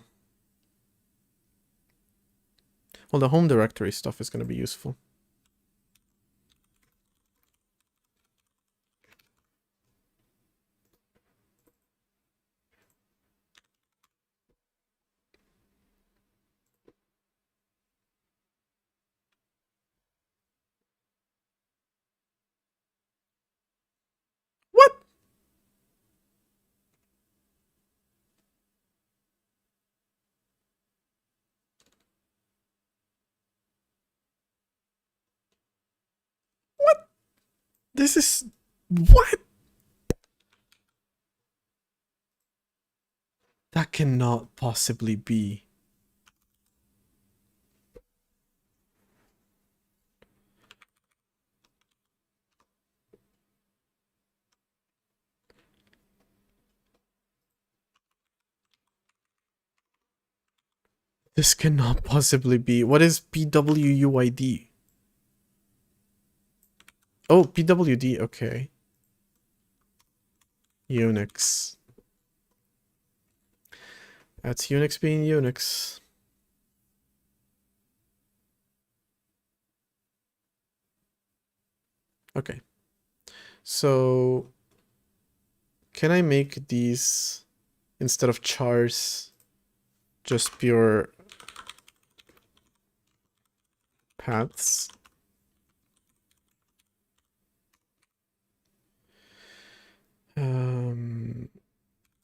Well, the home directory stuff is going to be useful. What? What? This is... What? That cannot possibly be. This cannot possibly be. What is PWUID? Oh, PWD, okay. Unix. That's Unix being Unix. Okay. So, can I make these, instead of chars, just pure paths?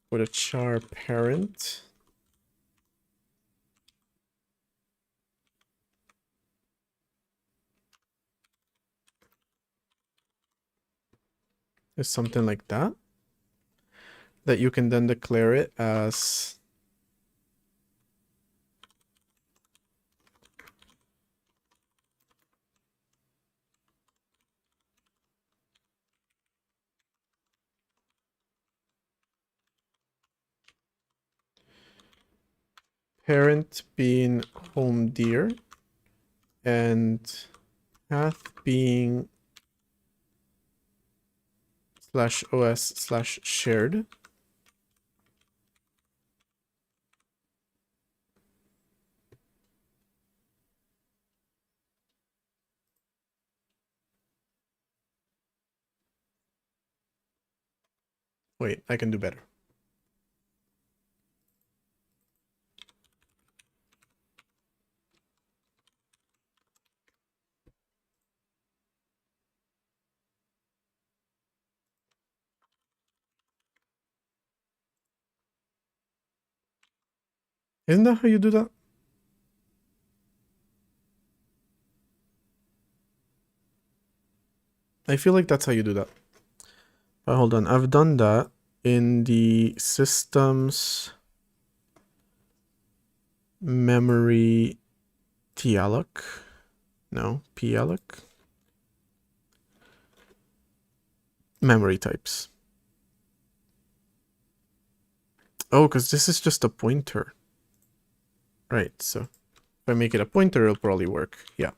With a char parent. Is something like that. That you can then declare it as parent being home dir and path being /os/shared. Wait, I can do better. Isn't that how you do that? I feel like that's how you do that. But hold on, I've done that in the systems memory talloc. No, palloc. Memory types. Oh, because this is just a pointer. Right, so if I make it a pointer, it'll probably work. Yeah.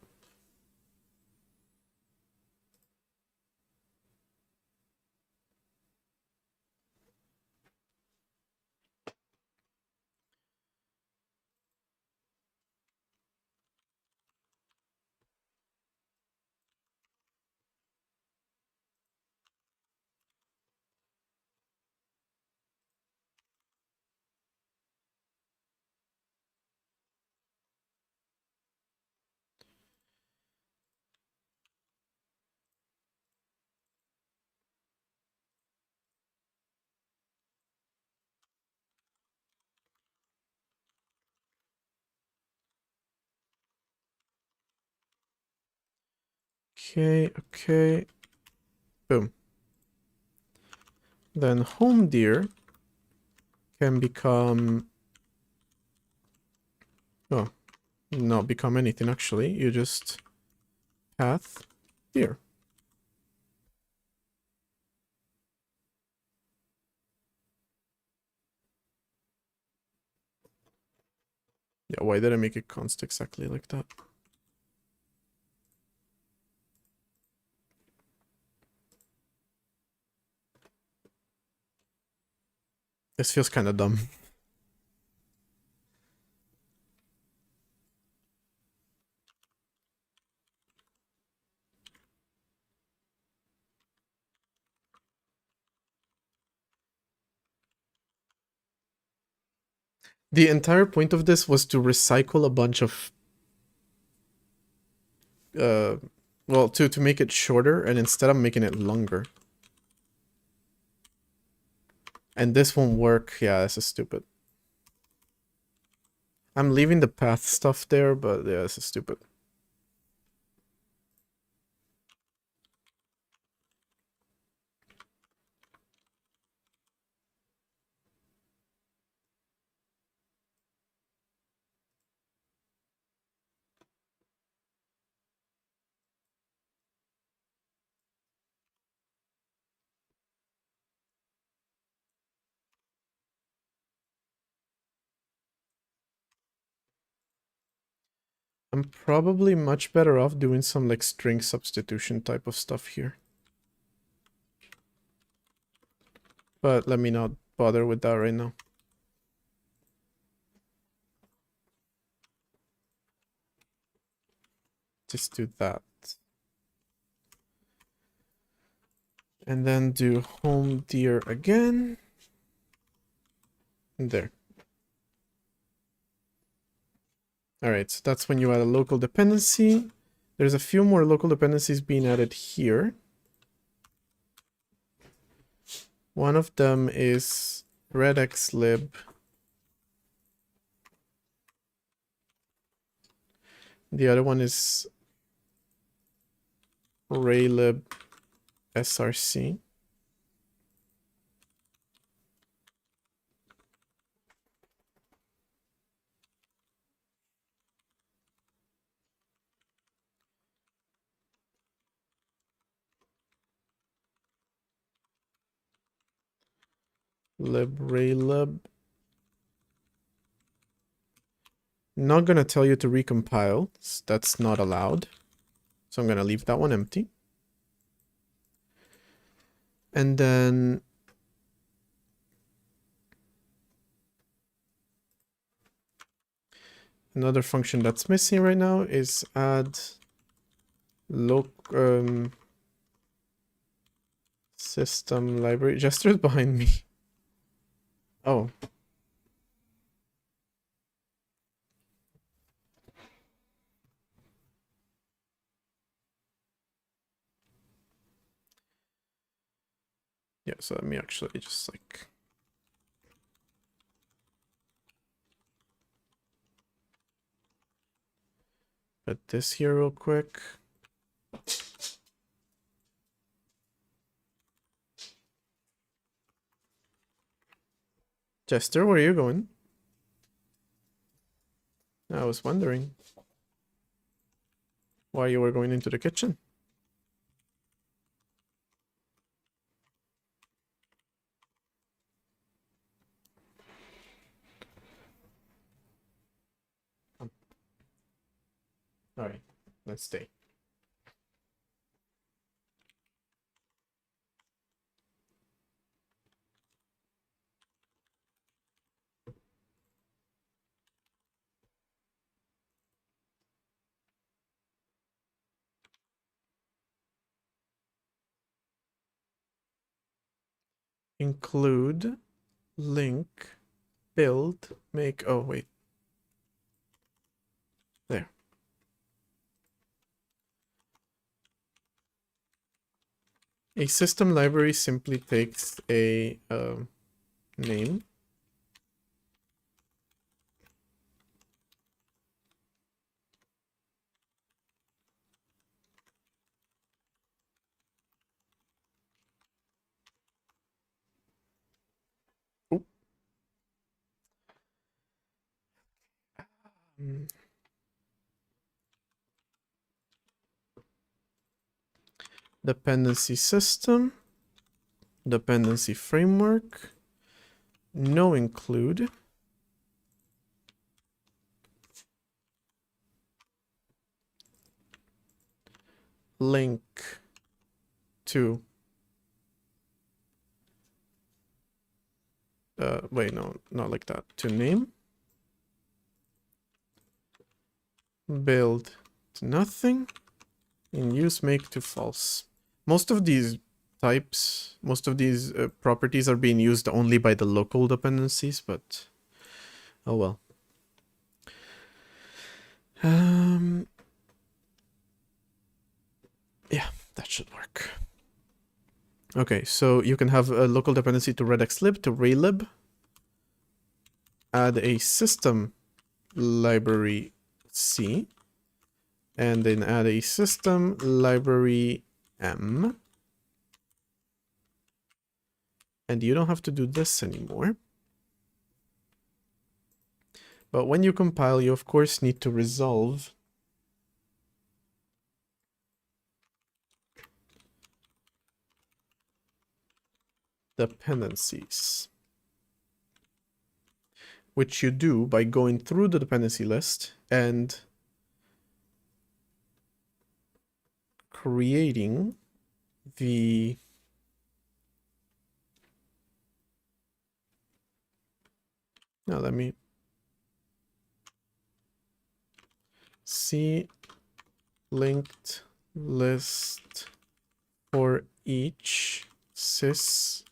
Okay. Boom. Then home dir can become... Oh, not become anything actually. You just path dir. Yeah, why did I make it const exactly like that? This feels kind of dumb. The entire point of this was to recycle a bunch of... well, to make it shorter, and instead I'm making it longer. And this won't work. Yeah, this is stupid. I'm leaving the path stuff there, but yeah, this is stupid. I'm probably much better off doing some like string substitution type of stuff here. But let me not bother with that right now. Just do that. And then do home dir again. And there. Alright, so that's when you add a local dependency. There's a few more local dependencies being added here. One of them is redxlib. The other one is raylib src. Raylib. Not gonna tell you to recompile. That's not allowed. So I'm gonna leave that one empty. And then another function that's missing right now is add system library. Jester's behind me. Oh. Yeah, so let me actually just like... Put this here real quick. Jester, where are you going? I was wondering why you were going into the kitchen. Alright, let's stay. Include, link, build, make. Oh, wait. There. A system library simply takes a name. Oop. Dependency system, dependency framework, no include, link to, wait, no, not like that, to name, build to nothing, in use make to false. Most of these types, most of these properties are being used only by the local dependencies, but oh well. Yeah, that should work. Okay, so you can have a local dependency to redxlib, to relib, add a system library C, and then add a system library M. And you don't have to do this anymore. But when you compile, you of course need to resolve dependencies, which you do by going through the dependency list and creating the now let me see linked list for each sys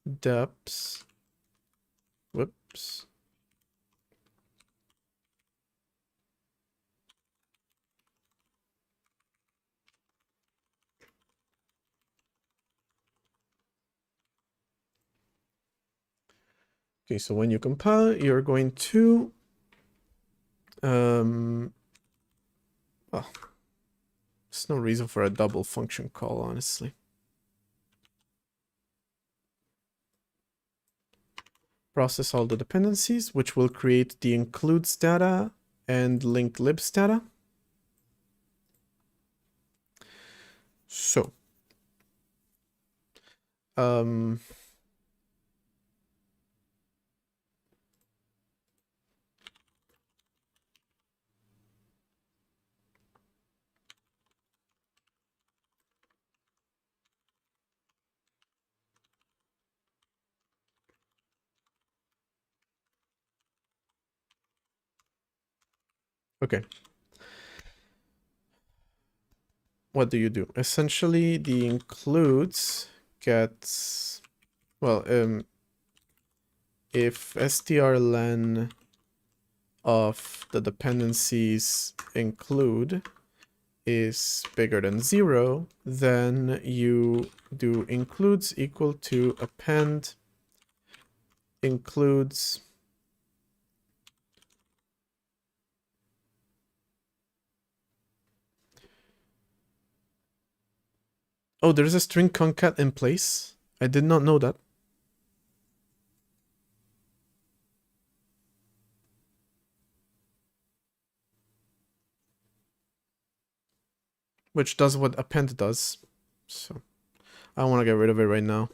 deps. Whoops. Okay, so when you compile, you're going to well, there's no reason for a double function call, honestly. Process all the dependencies, which will create the includes data and linked libs data. So, okay. What do you do? Essentially, the includes gets, well, if strlen of the dependencies include is bigger than 0, then you do includes equal to append includes Oh, there's a string concat in place. I did not know that. Which does what append does. So I want to get rid of it right now.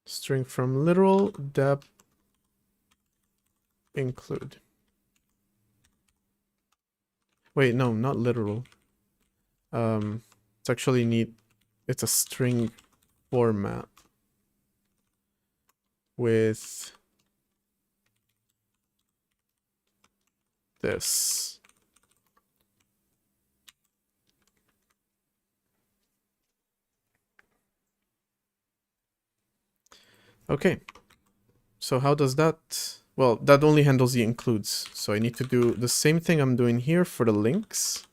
String from literal dep include. Wait, no, not literal. It's actually neat. It's a string format with this. Okay. So how does that... Well, that only handles the includes. So I need to do the same thing I'm doing here for the links.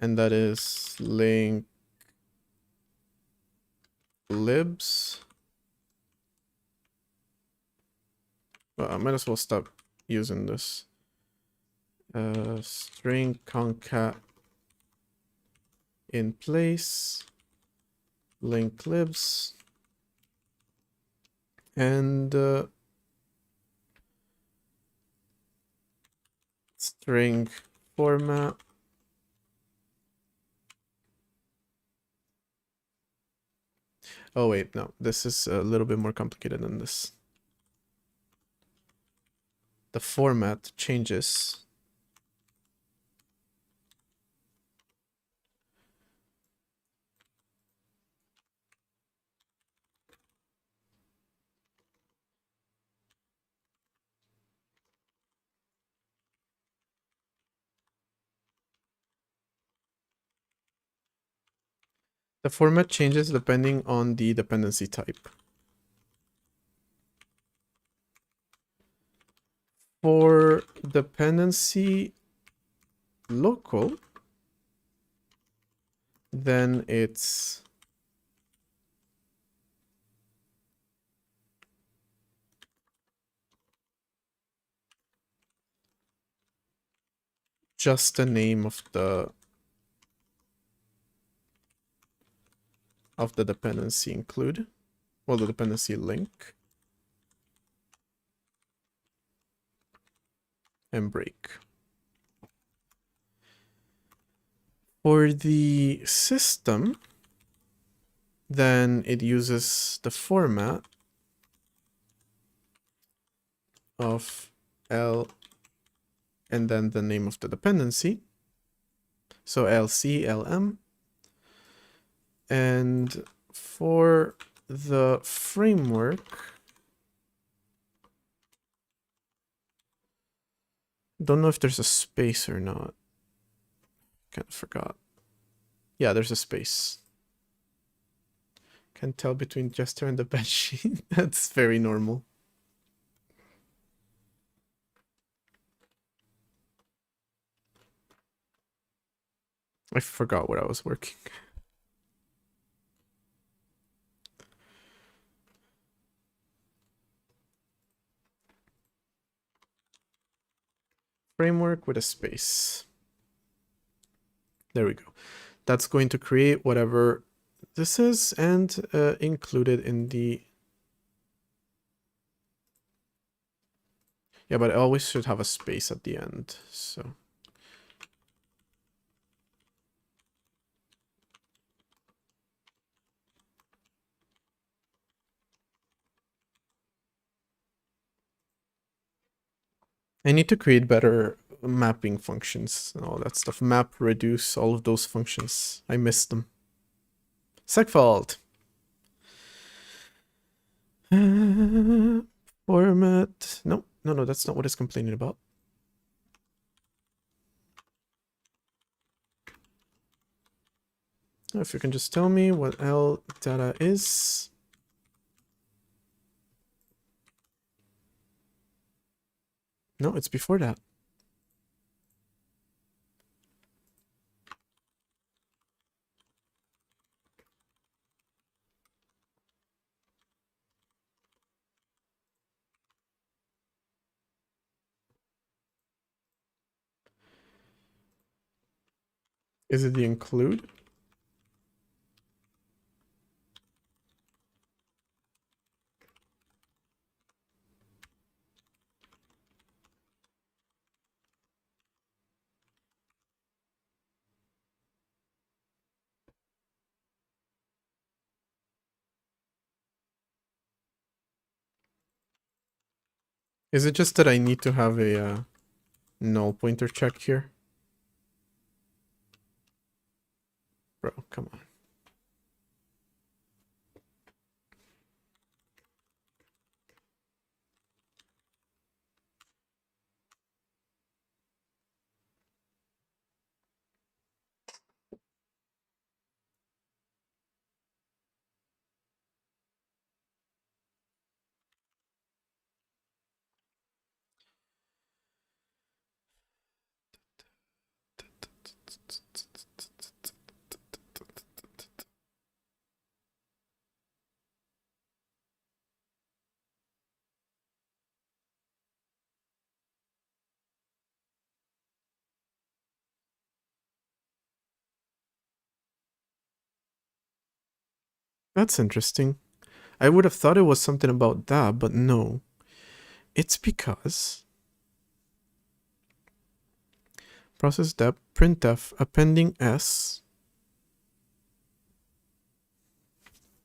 And that is link libs. Well, I might as well stop using this. String concat in place. Link libs. And string format. Oh wait, no, this is a little bit more complicated than this. The format changes. The format changes depending on the dependency type. For dependency local, then it's just the name of the dependency include, well, the dependency link, and break. For the system, then it uses the format of L and then the name of the dependency. So LC, LM. And for the framework, don't know if there's a space or not. Kind of forgot. Yeah, there's a space. Can't tell between Jester and the bedsheet. That's very normal. I forgot what I was working. Framework with a space. There we go. That's going to create whatever this is and include it in the... Yeah, but it always should have a space at the end, so... I need to create better mapping functions and all that stuff. Map, reduce, all of those functions. I missed them. Segfault. Format. No, that's not what it's complaining about. If you can just tell me what L data is. No, it's before that. Is it the include? Is it just that I need to have a null pointer check here? Bro, come on. That's interesting. I would have thought it was something about that, but no. It's because process dep printf appending s.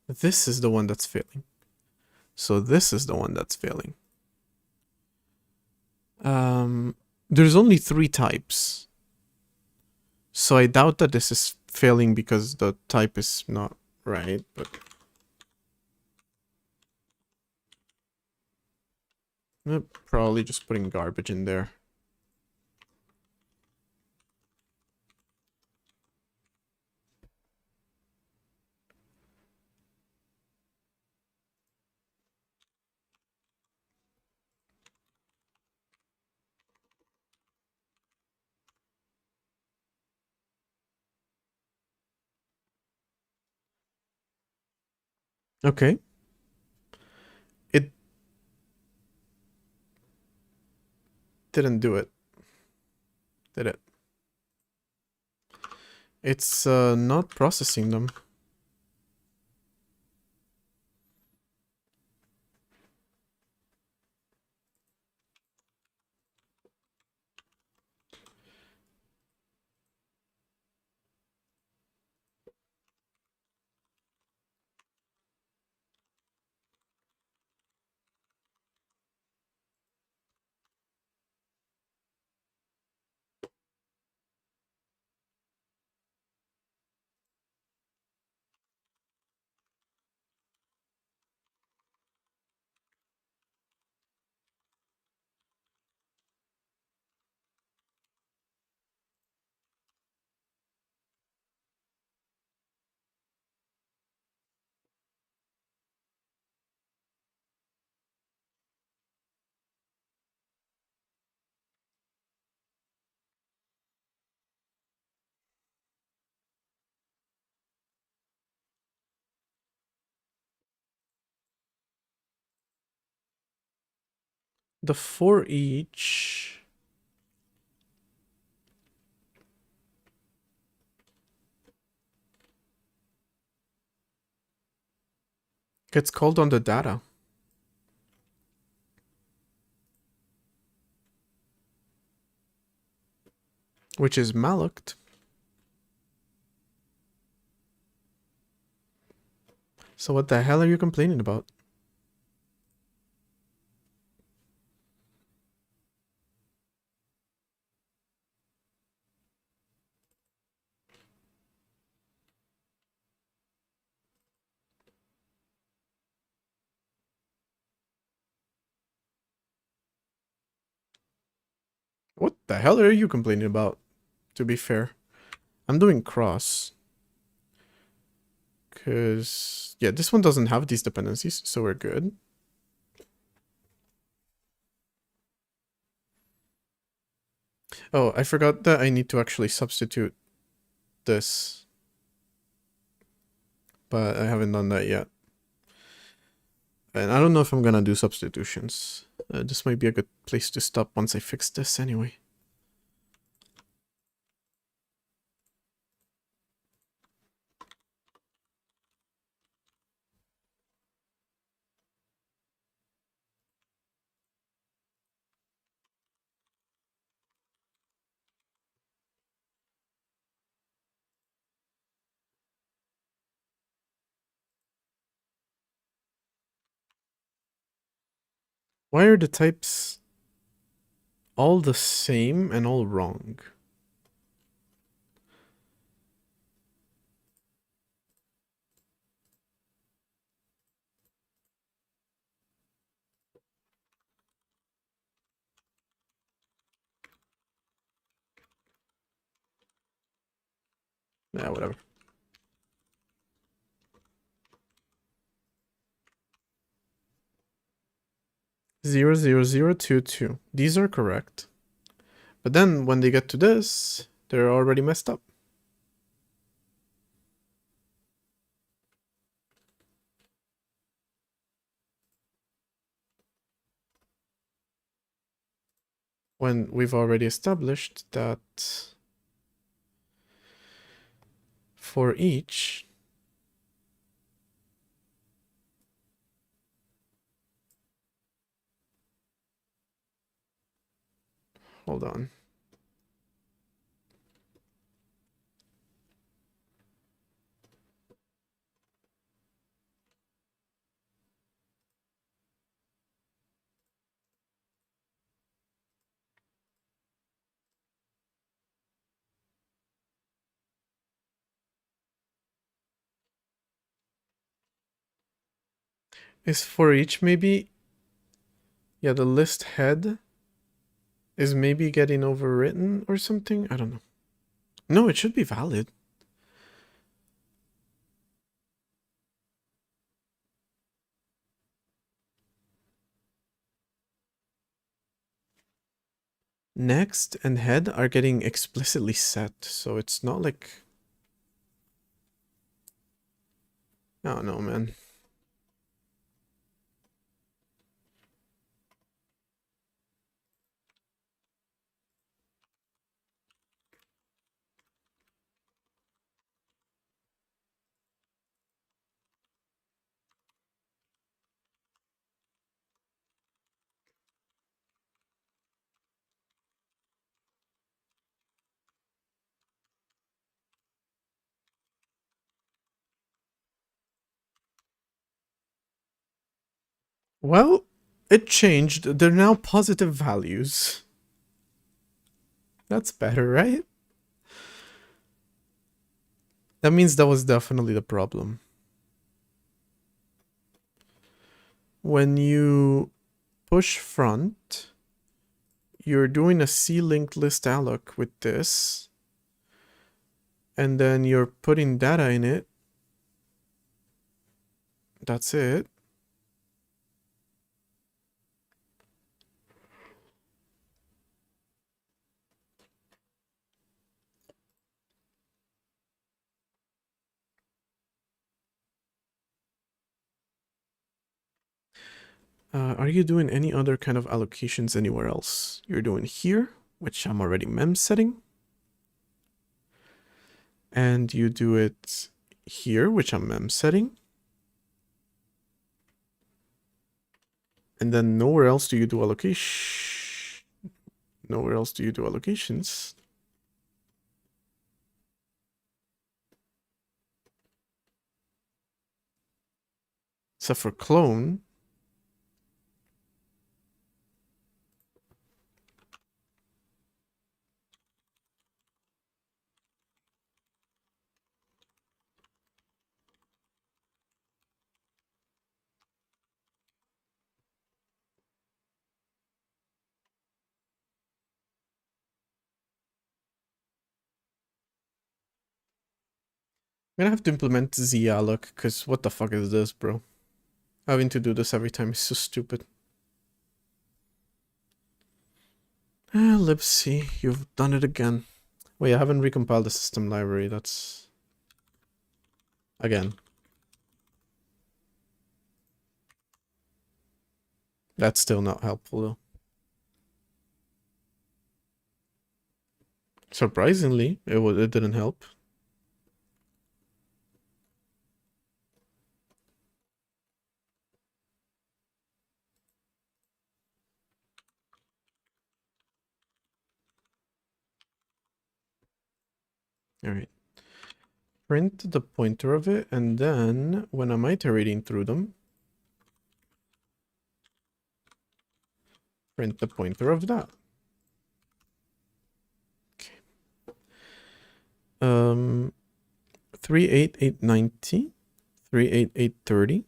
This is the one that's failing. So this is the one that's failing. There's only 3 types. So I doubt that this is failing because the type is not right, but probably just putting garbage in there. Okay. It didn't do it. Did it? It's not processing them. The for each gets called on the data, which is malloc. So what the hell are you complaining about? What the hell are you complaining about? To be fair, I'm doing cross. Because, yeah, this one doesn't have these dependencies, so we're good. Oh, I forgot that I need to actually substitute this. But I haven't done that yet. And I don't know if I'm gonna do substitutions. This might be a good place to stop once I fix this anyway. Why are the types all the same and all wrong? Yeah, whatever. 00022. These are correct. But then when they get to this, they're already messed up. When we've already established that for each, hold on. Is for each maybe, yeah, the list head is maybe getting overwritten or something? I don't know. No, it should be valid. Next and head are getting explicitly set, so it's not like... I don't know, man. Well, it changed. They're now positive values. That's better, right? That means that was definitely the problem. When you push front, you're doing a C-linked list alloc with this, and then you're putting data in it. That's it. Are you doing any other kind of allocations anywhere else? You're doing here, which I'm already mem setting. And you do it here, which I'm mem setting. And then nowhere else do you do allocation. Nowhere else do you do allocations. Except for clone. I'm gonna have to implement zalloc, because what the fuck is this, bro? Having to do this every time is so stupid. Libc, you've done it again. Wait, I haven't recompiled the system library, that's... Again. That's still not helpful, though. Surprisingly, it didn't help. Alright. Print the pointer of it, and then when I'm iterating through them, print the pointer of that. Okay. 38890, 38830.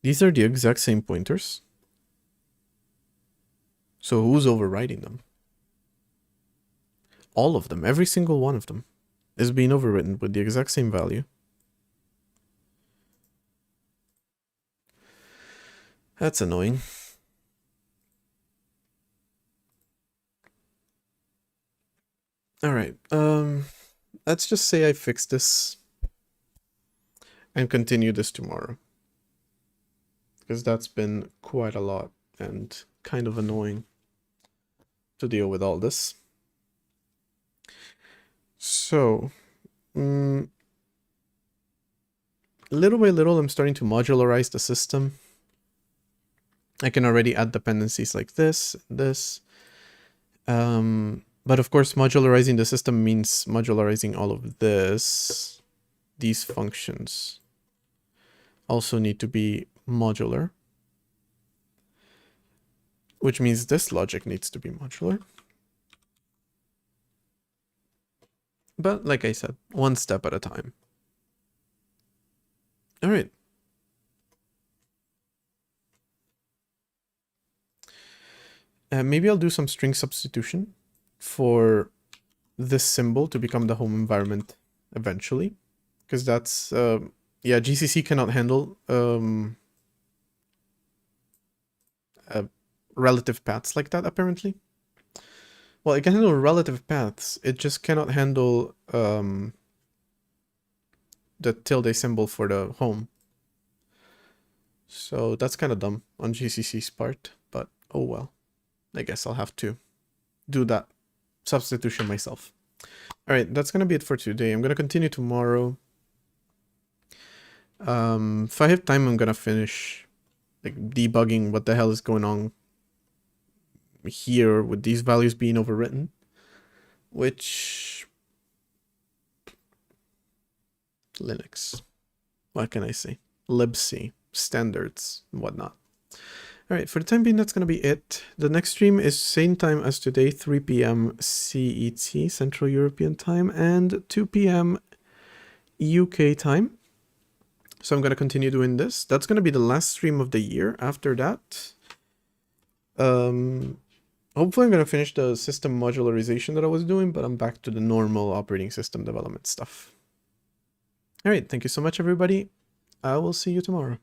These are the exact same pointers. So who's overriding them? All of them, every single one of them is being overwritten with the exact same value. That's annoying. Alright, let's just say I fix this and continue this tomorrow. Because that's been quite a lot and kind of annoying to deal with all this. So, little by little, I'm starting to modularize the system. I can already add dependencies like this, this. But of course, modularizing the system means modularizing all of this. These functions also need to be modular, which means this logic needs to be modular. But like I said, one step at a time. All right. Maybe I'll do some string substitution for this symbol to become the home environment eventually. Because that's, yeah, GCC cannot handle relative paths like that, apparently. Well, it can handle relative paths. It just cannot handle the tilde symbol for the home. So that's kind of dumb on GCC's part, but oh well. I guess I'll have to do that substitution myself. All right, that's going to be it for today. I'm going to continue tomorrow. If I have time, I'm going to finish like debugging what the hell is going on here with these values being overwritten, which Linux, what can I say? libc, standards, and whatnot. All right, for the time being, that's going to be it. The next stream is same time as today, 3 p.m. CET, Central European Time, and 2 p.m. UK time. So I'm going to continue doing this. That's going to be the last stream of the year. After that, hopefully I'm going to finish the system modularization that I was doing, but I'm back to the normal operating system development stuff. All right, thank you so much, everybody. I will see you tomorrow.